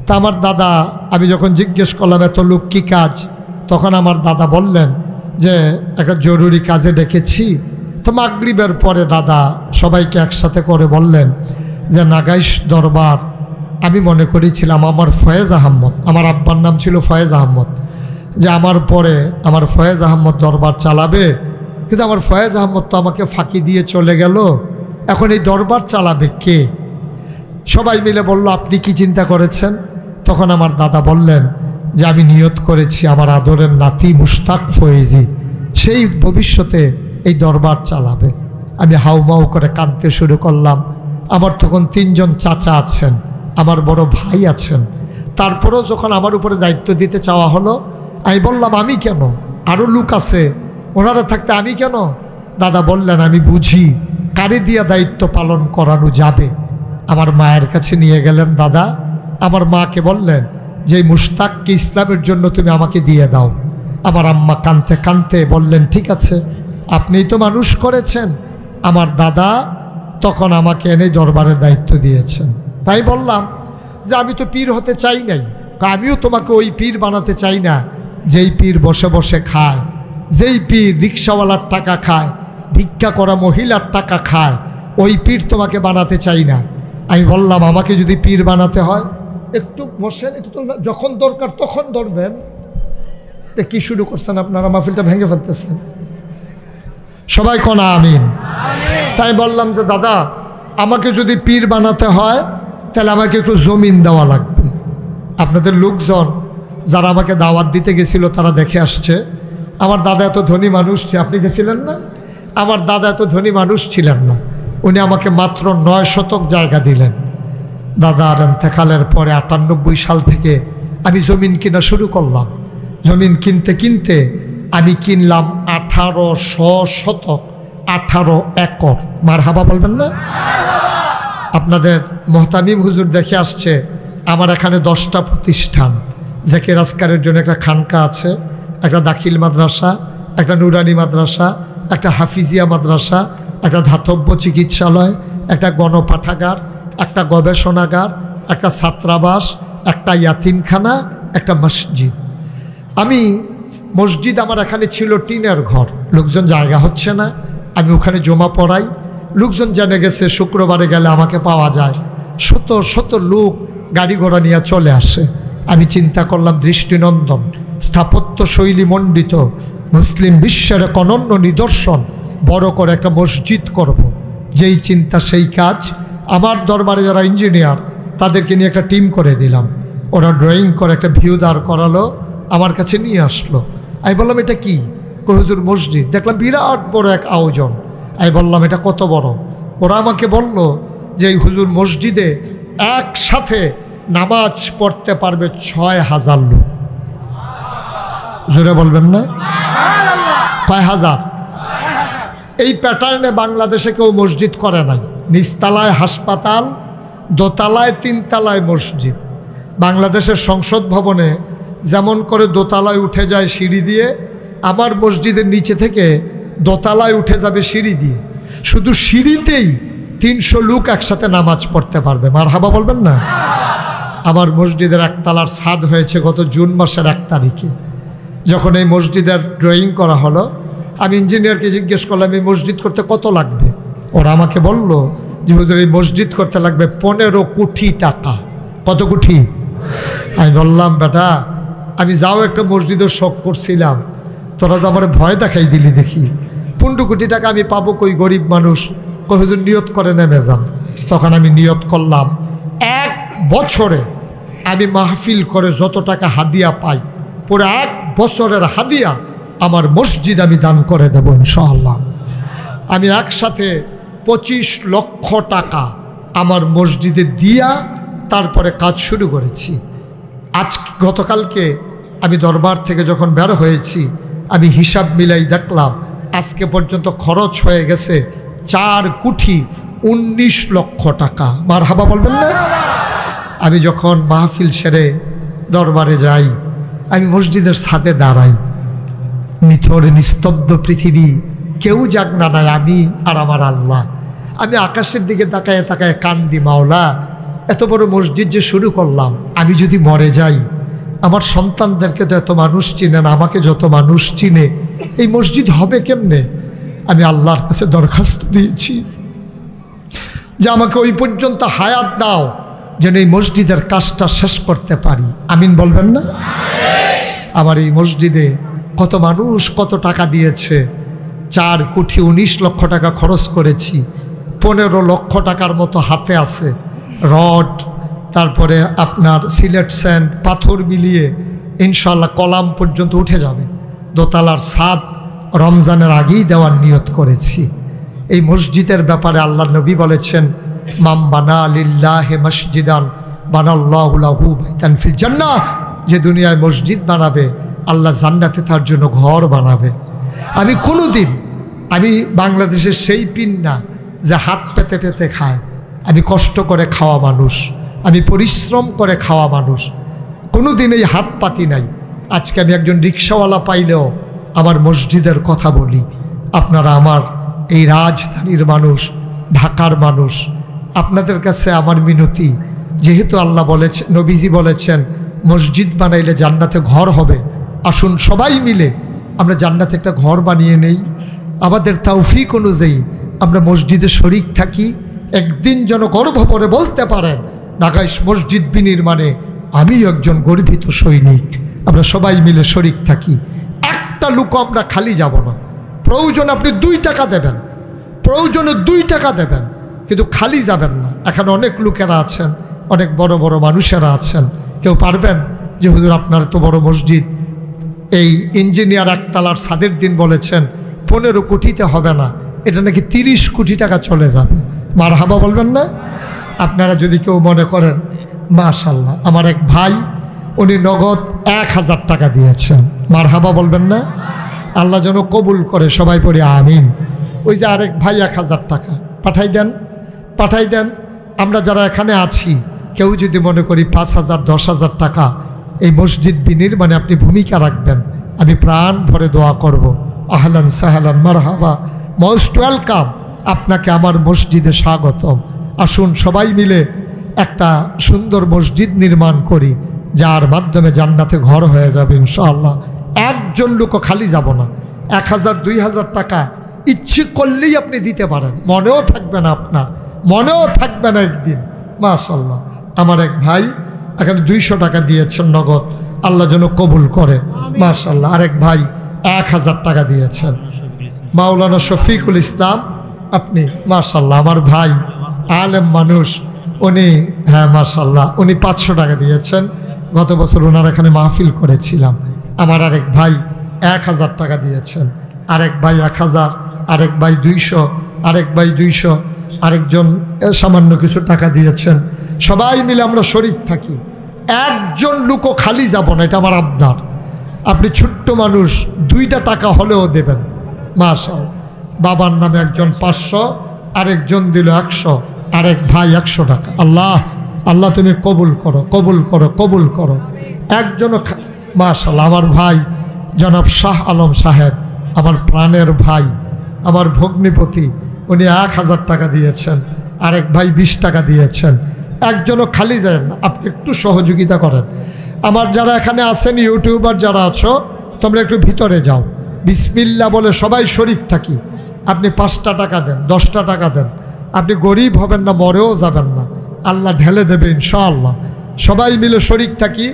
S1: তা আমার দাদা, আমি যখন জিজ্ঞেস করলাম এত লোক কী কাজ, তখন আমার দাদা বললেন যে একটা জরুরি কাজে ডেকেছি। তো মাগরিবের পরে দাদা সবাইকে একসাথে করে বললেন যে নাগাইশ দরবার, আমি মনে করেছিলাম আমার ফয়েজ আহমদ, আমার আব্বার নাম ছিল ফয়েজ আহমদ, যে আমার পরে আমার ফয়েজ আহমদ দরবার চালাবে। কিন্তু আমার ফয়েজ আহমদ তো আমাকে ফাঁকি দিয়ে চলে গেল, এখন এই দরবার চালাবে কে? সবাই মিলে বলল আপনি কি চিন্তা করেছেন? তখন আমার দাদা বললেন যে আমি নিয়ত করেছি আমার আদরের নাতি মুশতাক ফয়েজি, সেই ভবিষ্যতে এই দরবার চালাবে। আমি হাউমাউ করে কাঁদতে শুরু করলাম। আমার তখন 3 জন চাচা আছেন, আমার বড় ভাই আছেন। তারপরেও যখন আমার উপরে দায়িত্ব দিতে চাওয়া হলো, আমি বললাম আমি কেন, আরও লোক আছে, ওনারা থাকতে আমি কেন? দাদা বললেন আমি বুঝি কারে দিয়া দায়িত্ব পালন করানো যাবে। আমার মায়ের কাছে নিয়ে গেলেন দাদা। আমার মাকে বললেন যে মুশতাককে ইসলামের জন্য তুমি আমাকে দিয়ে দাও। আমার আম্মা কাঁদতে কাঁদতে বললেন ঠিক আছে, আপনিই তো মানুষ করেছেন। আমার দাদা তখন আমাকে এনে দরবারের দায়িত্ব দিয়েছেন। তাই বললাম যে আমি তো পীর হতে চাই নাই, আমিও তোমাকে ওই পীর বানাতে চাই না যেই পীর বসে বসে খায়, যেই পীর রিক্সাওয়ালার টাকা খায়, ভিক্ষা করা মহিলার টাকা খায়, ওই পীর তোমাকে বানাতে চাই না। আমি বললাম আমাকে যদি পীর বানাতে হয়, একটু বসেন, একটু তো যখন দরকার তখন ধরবেন। এটা কি শুরু করছেন আপনারা? মাহফিলটা ভেঙে ফেলতেছেন। সবাই কোন আমিন। তাই বললাম যে দাদা আমাকে যদি পীর বানাতে হয় তাহলে আমাকে একটু জমিন দেওয়া লাগবে। আপনাদের লোকজন যারা আমাকে দাওয়াত দিতে গেছিল তারা দেখে আসছে আমার দাদা এত ধনী মানুষ, আপনি গেছিলেন না? আমার দাদা এত ধনী মানুষ ছিলেন না, উনি আমাকে মাত্র 9 শতক জায়গা দিলেন। দাদার ইন্তেকালের পরে 98 সাল থেকে আমি জমিন কিনা শুরু করলাম। জমিন কিনতে কিনতে আমি কিনলাম 1800 শতক, 18 একর। মারহাবা বলবেন না? আপনাদের মোহতামিম হুজুর দেখে আসছে আমার এখানে 10টা প্রতিষ্ঠান। জাকির আসকারের জন্য একটা খানকা আছে, একটা দাখিল মাদ্রাসা, একটা নুরানি মাদ্রাসা, একটা হাফিজিয়া মাদ্রাসা, একটা ধাতব্য চিকিৎসালয়, একটা গণপাঠাগার, একটা গবেষণাগার, একটা ছাত্রাবাস, একটা ইয়াতিমখানা, একটা মসজিদ। আমি মসজিদ আমার এখানে ছিল টিনের ঘর, লোকজন জায়গা হচ্ছে না, আমি ওখানে জমা পড়াই। লোকজন জেনে গেছে শুক্রবারে গেলে আমাকে পাওয়া যায়। শত শত লোক গাড়ি ঘোড়া নিয়ে চলে আসে। আমি চিন্তা করলাম দৃষ্টিনন্দন, স্থাপত্য শৈলী মণ্ডিত, মুসলিম বিশ্বের এক অনন্য নিদর্শন, বড় করে একটা মসজিদ করব। যেই চিন্তা সেই কাজ। আমার দরবারে যারা ইঞ্জিনিয়ার তাদেরকে নিয়ে একটা টিম করে দিলাম। ওরা ড্রয়িং করে একটা ভিউ দাঁড় করালো, আমার কাছে নিয়ে আসলো। আমি বললাম এটা কি? হুজুর মসজিদ। দেখলাম বিরাট বড় এক আয়োজন। আমি বললাম এটা কত বড়? ওরা আমাকে বলল যে এই হুজুর মসজিদে একসাথে নামাজ পড়তে পারবে 6000 লোক। জোরে বলবেন না? কয় হাজার? এই প্যাটার্নে বাংলাদেশে কেউ মসজিদ করে নাই। নিচতলায় হাসপাতাল, দোতলায় তিনতলায় মসজিদ। বাংলাদেশের সংসদ ভবনে যেমন করে দোতলায় উঠে যায় সিঁড়ি দিয়ে, আমার মসজিদের নিচে থেকে দোতলায় উঠে যাবে সিঁড়ি দিয়ে। শুধু সিঁড়িতেই 300 লোক একসাথে নামাজ পড়তে পারবে। মারহাবা বলবেন না? আমার মসজিদের একতলার ছাদ হয়েছে গত জুন মাসের 1 তারিখে। যখন এই মসজিদের ড্রয়িং করা হলো, আমি ইঞ্জিনিয়ারকে জিজ্ঞেস করলাম এই মসজিদ করতে কত লাগবে। ওরা আমাকে বলল যে হুজুর এই মসজিদ করতে লাগবে 15 কোটি টাকা। কত কোটি? আমি বললাম বেটা, আমি যাও একটা মসজিদের শখ করছিলাম, তোরা তো আমার ভয় দেখাই দিলি দেখি। 15 কোটি টাকা আমি পাবো কই? গরিব মানুষ। কই হুজুর নিয়ত করে নেমে যান। তখন আমি নিয়ত করলাম 1 বছরে আমি মাহফিল করে যত টাকা হাদিয়া পাই, পুরো 1 বছরের হাদিয়া আমার মসজিদ আমি দান করে দেব ইনশাআল্লাহ। আমি একসাথে 25 লক্ষ টাকা আমার মসজিদে দিয়া তারপরে কাজ শুরু করেছি। গতকালকে আমি দরবার থেকে যখন বের হয়েছি, আমি হিসাব মিলাই দেখলাম আজকে পর্যন্ত খরচ হয়ে গেছে 4 কোটি 19 লক্ষ টাকা। মারহাবা বলবেন না? আমি যখন মাহফিল সেরে দরবারে যাই, আমি মসজিদের ছাদে দাঁড়াই, নিথর নিস্তব্ধ পৃথিবী, কেউ জাগনা নাই, আমি আর আমার আল্লাহ। আমি আকাশের দিকে তাকায় তাকায় কান্দি, মাওলা এত বড় মসজিদ যে শুরু করলাম, আমি যদি মরে যাই, আমার সন্তানদেরকে তো এত মানুষ চিনে না, আমাকে যত মানুষ চিনে, এই মসজিদ হবে কেমনে? আমি আল্লাহর কাছে দরখাস্ত দিয়েছি যে আমাকে ওই পর্যন্ত হায়াত দাও যেন এই মসজিদের কাজটা শেষ করতে পারি। আমিন বলবেন না? আমার এই মসজিদে কত মানুষ কত টাকা দিয়েছে। 4 কোটি 19 লক্ষ টাকা খরচ করেছি। 15 লক্ষ টাকার মতো হাতে আছে রড, তারপরে আপনার সিলেট স্যান্ড, পাথর মিলিয়ে ইনশাল্লাহ কলাম পর্যন্ত উঠে যাবে। দোতলার ছাদ রমজানের আগেই দেওয়ার নিয়ত করেছি। এই মসজিদের ব্যাপারে আল্লাহ নবী বলেছেন, মাম বানা লিল্লাহি মসজিদান বানাল্লাহু লাহু বাইতান ফিল জান্নাহ। যে দুনিয়ায় মসজিদ বানাবে, আল্লাহ জান্নাতে তার জন্য ঘর বানাবে। আমি কোনোদিন, আমি বাংলাদেশের সেই পিন না যে হাত পেতে পেতে খায়। আমি কষ্ট করে খাওয়া মানুষ, আমি পরিশ্রম করে খাওয়া মানুষ, কোনো দিন এই হাত পাতি নাই। আজকে আমি একজন রিক্সাওয়ালা পাইলেও আমার মসজিদের কথা বলি। আপনারা আমার এই রাজধানীর মানুষ, ঢাকার মানুষ, আপনাদের কাছে আমার মিনতি, যেহেতু আল্লাহ বলেছেন, নবীজি বলেছেন মসজিদ বানাইলে জান্নাতে ঘর হবে, আসুন সবাই মিলে আমরা জান্নাতে একটা ঘর বানিয়ে নেই। আমাদের তৌফিক অনুযায়ী আমরা মসজিদে শরিক থাকি। একদিন যেন গর্ব করে বলতে পারেন ঢাকায় মসজিদ বিনির্মাণে আমি একজন গর্বিত সৈনিক। আমরা সবাই মিলে শরিক থাকি। একটা লোক আমরা খালি যাব না। প্রয়োজন আপনি 2 টাকা দেবেন, প্রয়োজনে 2 টাকা দেবেন, কিন্তু খালি যাবেন না। এখানে অনেক লোকেরা আছেন, অনেক বড় বড় মানুষেরা আছেন, কেউ পারবেন যে হুজুর আপনার তো বড় মসজিদ, এই ইঞ্জিনিয়ার একতলার ছাদের দিন বলেছেন 15 কোটিতে হবে না, এটা নাকি 30 কোটি টাকা চলে যাবে। মারহাবা বলবেন না? আপনারা যদি কেউ মনে করেন, মাশাআল্লাহ, আমার এক ভাই উনি নগদ 1000 টাকা দিয়েছেন। মারহাবা বলবেন না? আল্লাহ যেন কবুল করে, সবাই পড়ি আমিন। ওই যে আরেক ভাই 1000 টাকা পাঠাই দেন, পাঠাই দেন। আমরা যারা এখানে আছি কেউ যদি মনে করি 5000 10,000 টাকা এই মসজিদ বিনির্মাণে আপনি ভূমিকা রাখবেন, আমি প্রাণ ভরে দোয়া করব। আহলান সাহলান মারহাবা, মোস্ট ওয়েলকাম, আপনাকে আমার মসজিদে স্বাগতম। আসুন সবাই মিলে একটা সুন্দর মসজিদ নির্মাণ করি, যার মাধ্যমে জান্নাতে ঘর হয়ে যাবে ইনশাআল্লাহ। একজন লোকও খালি যাব না। 1000 2000 টাকা ইচ্ছে করলেই আপনি দিতে পারেন, মনেও থাকবে না, আপনার মনেও থাকবে না একদিন। মাশাআল্লাহ, আমার এক ভাই এখানে 200 টাকা দিয়েছেন নগদ, আল্লাহ যেন কবুল করে। মাশাআল্লাহ, আরেক ভাই 1000 টাকা দিয়েছেন, মাওলানা শফিকুল ইসলাম আপনি। মাশাআল্লাহ, আমার ভাই আলেম মানুষ, উনি, হ্যাঁ মাশাআল্লাহ, উনি 500 টাকা দিয়েছেন। গত বছর ওনার এখানে মাহফিল করেছিলাম। আমার আরেক ভাই 1000 টাকা দিয়েছেন, আরেক ভাই 1000, আরেক ভাই 200, আরেক ভাই 200, আরেকজন সামান্য কিছু টাকা দিয়েছেন। সবাই মিলে আমরা শরীক থাকি। একজন লোকও খালি যাব না, এটা আমার আবদার। আপনি ছোট্ট মানুষ, 2টা টাকা হলেও দেবেন, মাশাআল্লাহ। বাবার নামে একজন 500, আরেকজন দিল 100, আরেক ভাই 100 টাকা। আল্লাহ আল্লাহ তুমি কবুল করো, কবুল করো, কবুল করো। একজনও মাশাআল্লাহ। আমার ভাই জনাব শাহ আলম সাহেব, আমার প্রাণের ভাই, আমার ভগ্নিপতি, উনি 1000 টাকা দিয়েছেন, আরেক ভাই 20 টাকা দিয়েছেন। একজনও খালি যায় না, আপনি একটু সহযোগিতা করেন। আমার যারা এখানে আছেন ইউটিউবার যারা আছো, তোমরা একটু ভিতরে যাও, বিসমিল্লাহ বলে সবাই শরিক থাকি। আপনি 5টা টাকা দেন, 10টা টাকা দেন, আপনি গরিব হবেন না, মরেও যাবেন না, আল্লাহ ঢেলে দেবে ইনশাআল্লাহ। সবাই মিলে শরিক থাকি।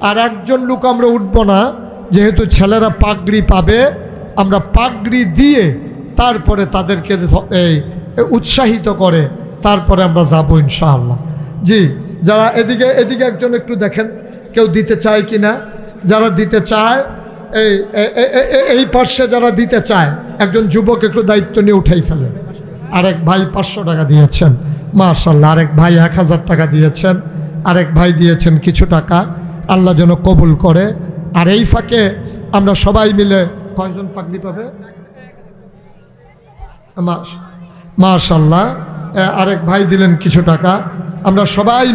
S1: আর একজন লোক আমরা উঠব না, যেহেতু ছেলেরা পাগড়ি পাবে, আমরা পাগড়ি দিয়ে তারপরে তাদেরকে এই উৎসাহিত করে তারপরে আমরা যাব ইনশাআল্লাহ। জি, যারা এদিকে এদিকে একজন একটু দেখেন কেউ দিতে চায় কি না। যারা দিতে চায় এই পার্শ্বে যারা দিতে চায়, একজন যুবক একটু দায়িত্ব নিয়ে উঠাই ফেলেন। আরেক ভাই 500 টাকা দিয়েছেন মাশাআল্লাহ, আরেক ভাই 1000 টাকা দিয়েছেন, আরেক ভাই দিয়েছেন কিছু টাকা। আল্লাহ যেন কবুল করে। আর এই ফাঁকে আমরা সবাই মিলে, কয়জন পাগড়ি পাবে মাশাআল্লাহ, আরেক ভাই দিলেন কিছু টাকা। আমরা সবাই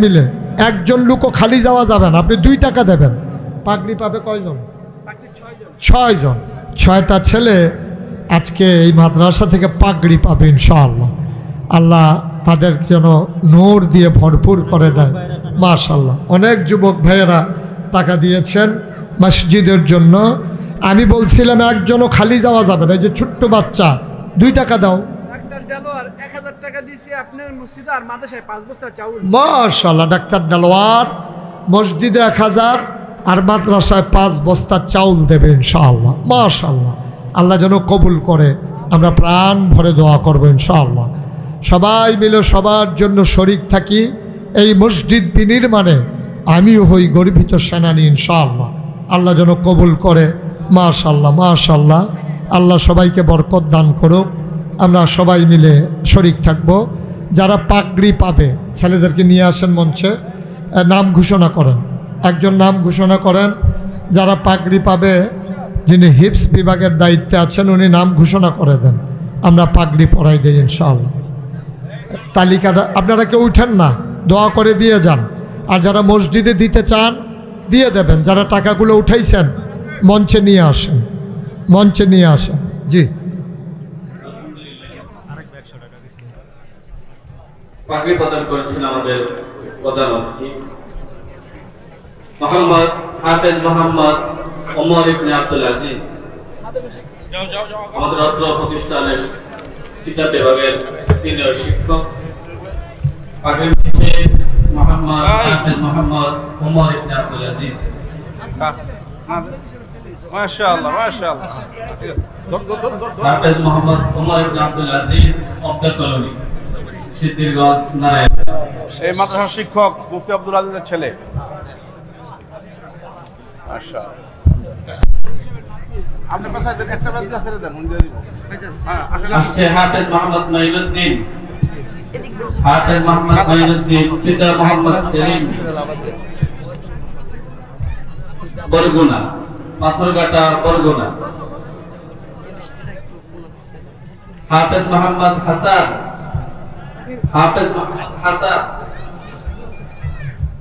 S1: মিলে একজন লোকও খালি যাওয়া যাবে না, আপনি 2 টাকা দেবেন। পাগড়ি পাবে কয়জন? 6 জন। 6টা ছেলে আজকে এই মাদ্রাসা থেকে পাগড়ি পাবে ইনশাআল্লাহ। আল্লাহ তাদের যেন নূর দিয়ে ভরপুর করে দেয় মাশাআল্লাহ। অনেক যুবক ভাইয়েরা টাকা দিয়েছেন মসজিদের জন্য। আমি বলছিলাম একজনও খালি যাওয়া যাবে না। এই যে ছোট্ট বাচ্চা 2 টাকা দাও, মাশাআল্লাহ। ডাক্তার দেলোয়ার মসজিদে 1000 আর মাদ্রাসায় 5 বস্তা চাউল দেবে ইনশাআল্লাহ মাশাআল্লাহ। আল্লাহ যেন কবুল করে, আমরা প্রাণ ভরে দোয়া করব ইনশাআল্লাহ। সবাই মিলে সবার জন্য শরিক থাকি। এই মসজিদ বিনির্মাণে আমিও হই গর্বিত সেনানী ইনশাআল্লাহ। আল্লাহ যেন কবুল করে মাশাআল্লাহ মাশাআল্লাহ। আল্লাহ সবাইকে বরকত দান করুক। আমরা সবাই মিলে শরিক থাকব। যারা পাগড়ি পাবে ছেলেদেরকে নিয়ে আসেন মঞ্চে, নাম ঘোষণা করেন, একজন নাম ঘোষণা করেন। যারা পাগড়ি পাবে, যিনি হিপস বিভাগের দায়িত্বে আছেন উনি নাম ঘোষণা করে দেন, আমরা পাগড়ি পরাই দিই ইনশাআল্লাহ। তালিকাটা আপনারা কেউ উঠেন না, দোয়া করে দিয়ে যান। আর যারা মসজিদে দিতে চান দিয়ে দেবেন। যারা টাকাগুলো উঠাইছেন মঞ্চে নিয়ে আসেন, মঞ্চে নিয়ে আসেন। জি,
S3: পাগড়ি প্রদান করেছেন আমাদের প্রধান অতিথি মোহাম্মদ হাফেজ মোহাম্মদ ওমর ইবনে আব্দুল আজিজ, আমাদের অত্র প্রতিষ্ঠানের কিতাব বিভাগের সিনিয়র শিক্ষক। পাগড়ি নিচ্ছে মোহাম্মদ হাফেজ মোহাম্মদ ওমর ইবনে আব্দুল আজিজ।
S2: মাশাআল্লাহ মাশাআল্লাহ।
S3: হাফেজ মোহাম্মদ ওমর ইবনে আব্দুল আজিজ অব্দুল কলোনি, সিদ্ধিরগঞ্জ, নারায়ণ।
S2: এই মাদ্রাসার শিক্ষক মুফতি আব্দুল আজিজের ছেলে। মাশাআল্লাহ। আপনি পাশে দেন, একটা ব্যাচ আছে দেন, উনি দিয়ে দিব। হ্যাঁ,
S3: আসছে হাফেজ মোহাম্মদ মাইনুদ্দিন। হাফেজ মোহাম্মদ মাইনুদ্দিন পিতা মোহাম্মদ সেলিম, বরগুনা, পাথরঘাটা, বরগুনা। হাফেজ মোহাম্মদ হাসান, হাফেজ মোহাম্মদ হাসান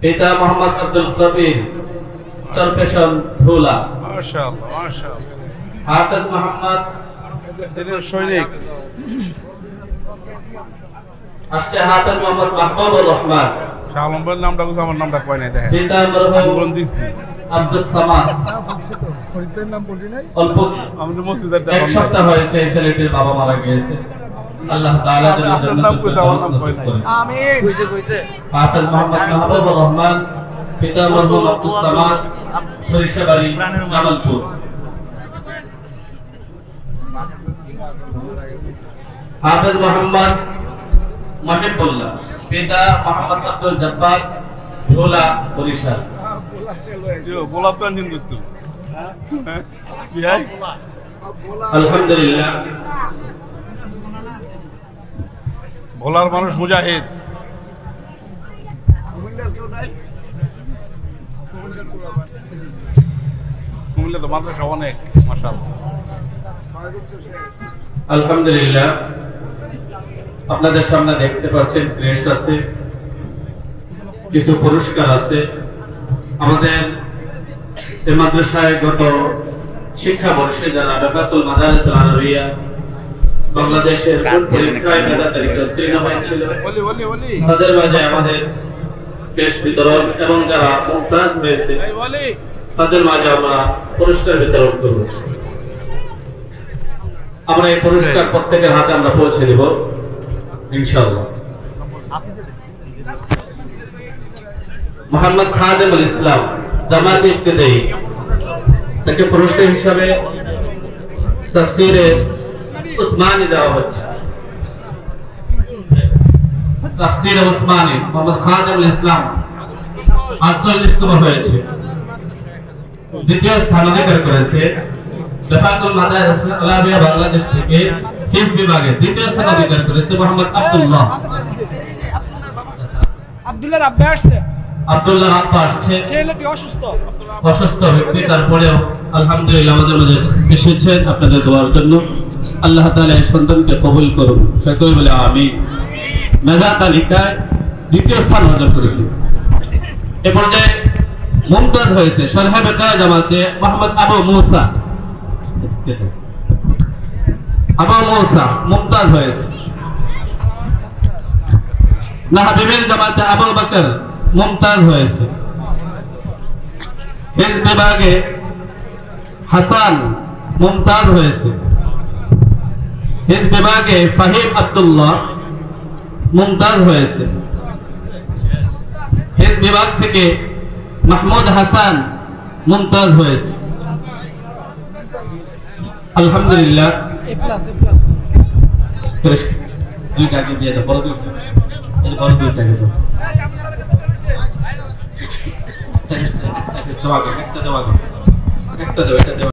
S3: পিতা মোহাম্মদ আব্দুল কবির, চরপেশন, ভোলা।
S2: মাশাআল্লাহ মাশাআল্লাহ।
S3: হাফেজ মোহাম্মদ
S2: সৈনিক।
S3: আসছে হাফেজ মোহাম্মদ মাহবুবুর রহমান,
S2: শাহলম্বের নামটা বুঝে আমার নামটা কয় নাই দেখেন।
S3: পিতা মরহুম
S2: বলুন দিছি
S3: আব্দুস সামাদ। অল্প
S2: আমাদের মসজিদের
S3: এক সপ্তাহ হয়েছে এই ছেলেটির বাবা মারা গিয়েছে। আল্লাহ তাআলা যেন জান্নাতুল ফেরদাউস নসিব করেন।
S4: আমিন। কইছে
S3: হাফেজ মোহাম্মদ মাহবুবুর রহমান পিতা মরহুম আব্দুস সামাদ, সরিষাবাড়ি, জামালপুর। হাফেজ মোহাম্মদ মহিবুল্লাহ পিতা মোহাম্মদ আব্দুল জব্বার, ভোলা, বরিশাল।
S2: বলা তো আনছেন কিন্তু কি হয়
S3: আলহামদুলিল্লাহ।
S2: ভোলার মানুষ মুজাহিদ। কুমিল্লা তো মাদ্রাসা অনেক মাশাআল্লাহ।
S3: আলহামদুলিল্লাহ, আপনাদের সামনে দেখতে পাচ্ছেন ক্রেস্ট আছে, কিছু পুরস্কার আছে। আমাদের এই মাদ্রাসায় গত শিক্ষাবর্ষে যারা বেফাতুল মাদারিস আল আরবিয়া বাংলাদেশের পরীক্ষায় মেধা তালিকায় উত্তীর্ণ হয়েছিল, তাদের মাঝে আমাদের বেশ বিতরণ এবং যারা মুমতাজ হয়েছে তাদের মাঝে আমরা পুরস্কার বিতরণ করব। আমরা এই পুরস্কার প্রত্যেকের হাতে আমরা পৌঁছে দেব ইনশাআল্লাহ। মোহাম্মদ খাদেমুল ইসলাম জামাত ইবতিদায়ী, তাকে পুরস্কার হিসাবে তাফসীরে উসমানী দেওয়া হচ্ছে। তাফসীরে উসমানী মোহাম্মদ খাদেমুল ইসলাম 48তম হয়েছে। দ্বিতীয় স্থান অধিকার করেছে বেফাতুল মাদারিস আল আরবিয়া বাংলাদেশ থেকে হিফজ বিভাগে দ্বিতীয় স্থান অধিকার করেছে মোহাম্মদ আব্দুল্লাহ।
S4: আব্দুল্লাহর আব্বা আসছে,
S3: আব্দুল্লাহ আব্বা আসছে,
S4: ছেলেটি
S3: অসুস্থ ব্যক্তি, তারপরেও আলহামদুলিল্লাহ আমাদের মধ্যে এসেছেন আপনাদের দোয়ার জন্য। আল্লাহ তাআলা এই সন্তানকে কবুল করুন, সকলে বলে আমিন। মেধা তালিকায় দ্বিতীয় স্থান অর্জন করেছে। এ পর্যায়ে মুমতাজ হয়েছে শরহে বেকার জামাতে মোহাম্মদ আবু মুসা মুমতাজ হয়েছে। নাহাবিবের জামাতে আবু বকর মুমতাজ হয়েছে। হিফজ বিভাগে হাসান মুমতাজ হয়েছে। হিফজ বিভাগে ফাহিম আব্দুল্লাহ মুমতাজ হয়েছে। হিফজ বিভাগ থেকে মাহমুদ হাসান মুমতাজ হয়েছে। আলহামদুলিল্লাহ, দুইটা আগে দিয়ে দাও, বড় দুইটা, বড় দুইটা আগে দাও। একটা দেওয়া, একটা দেওয়া, একটা দেওয়া।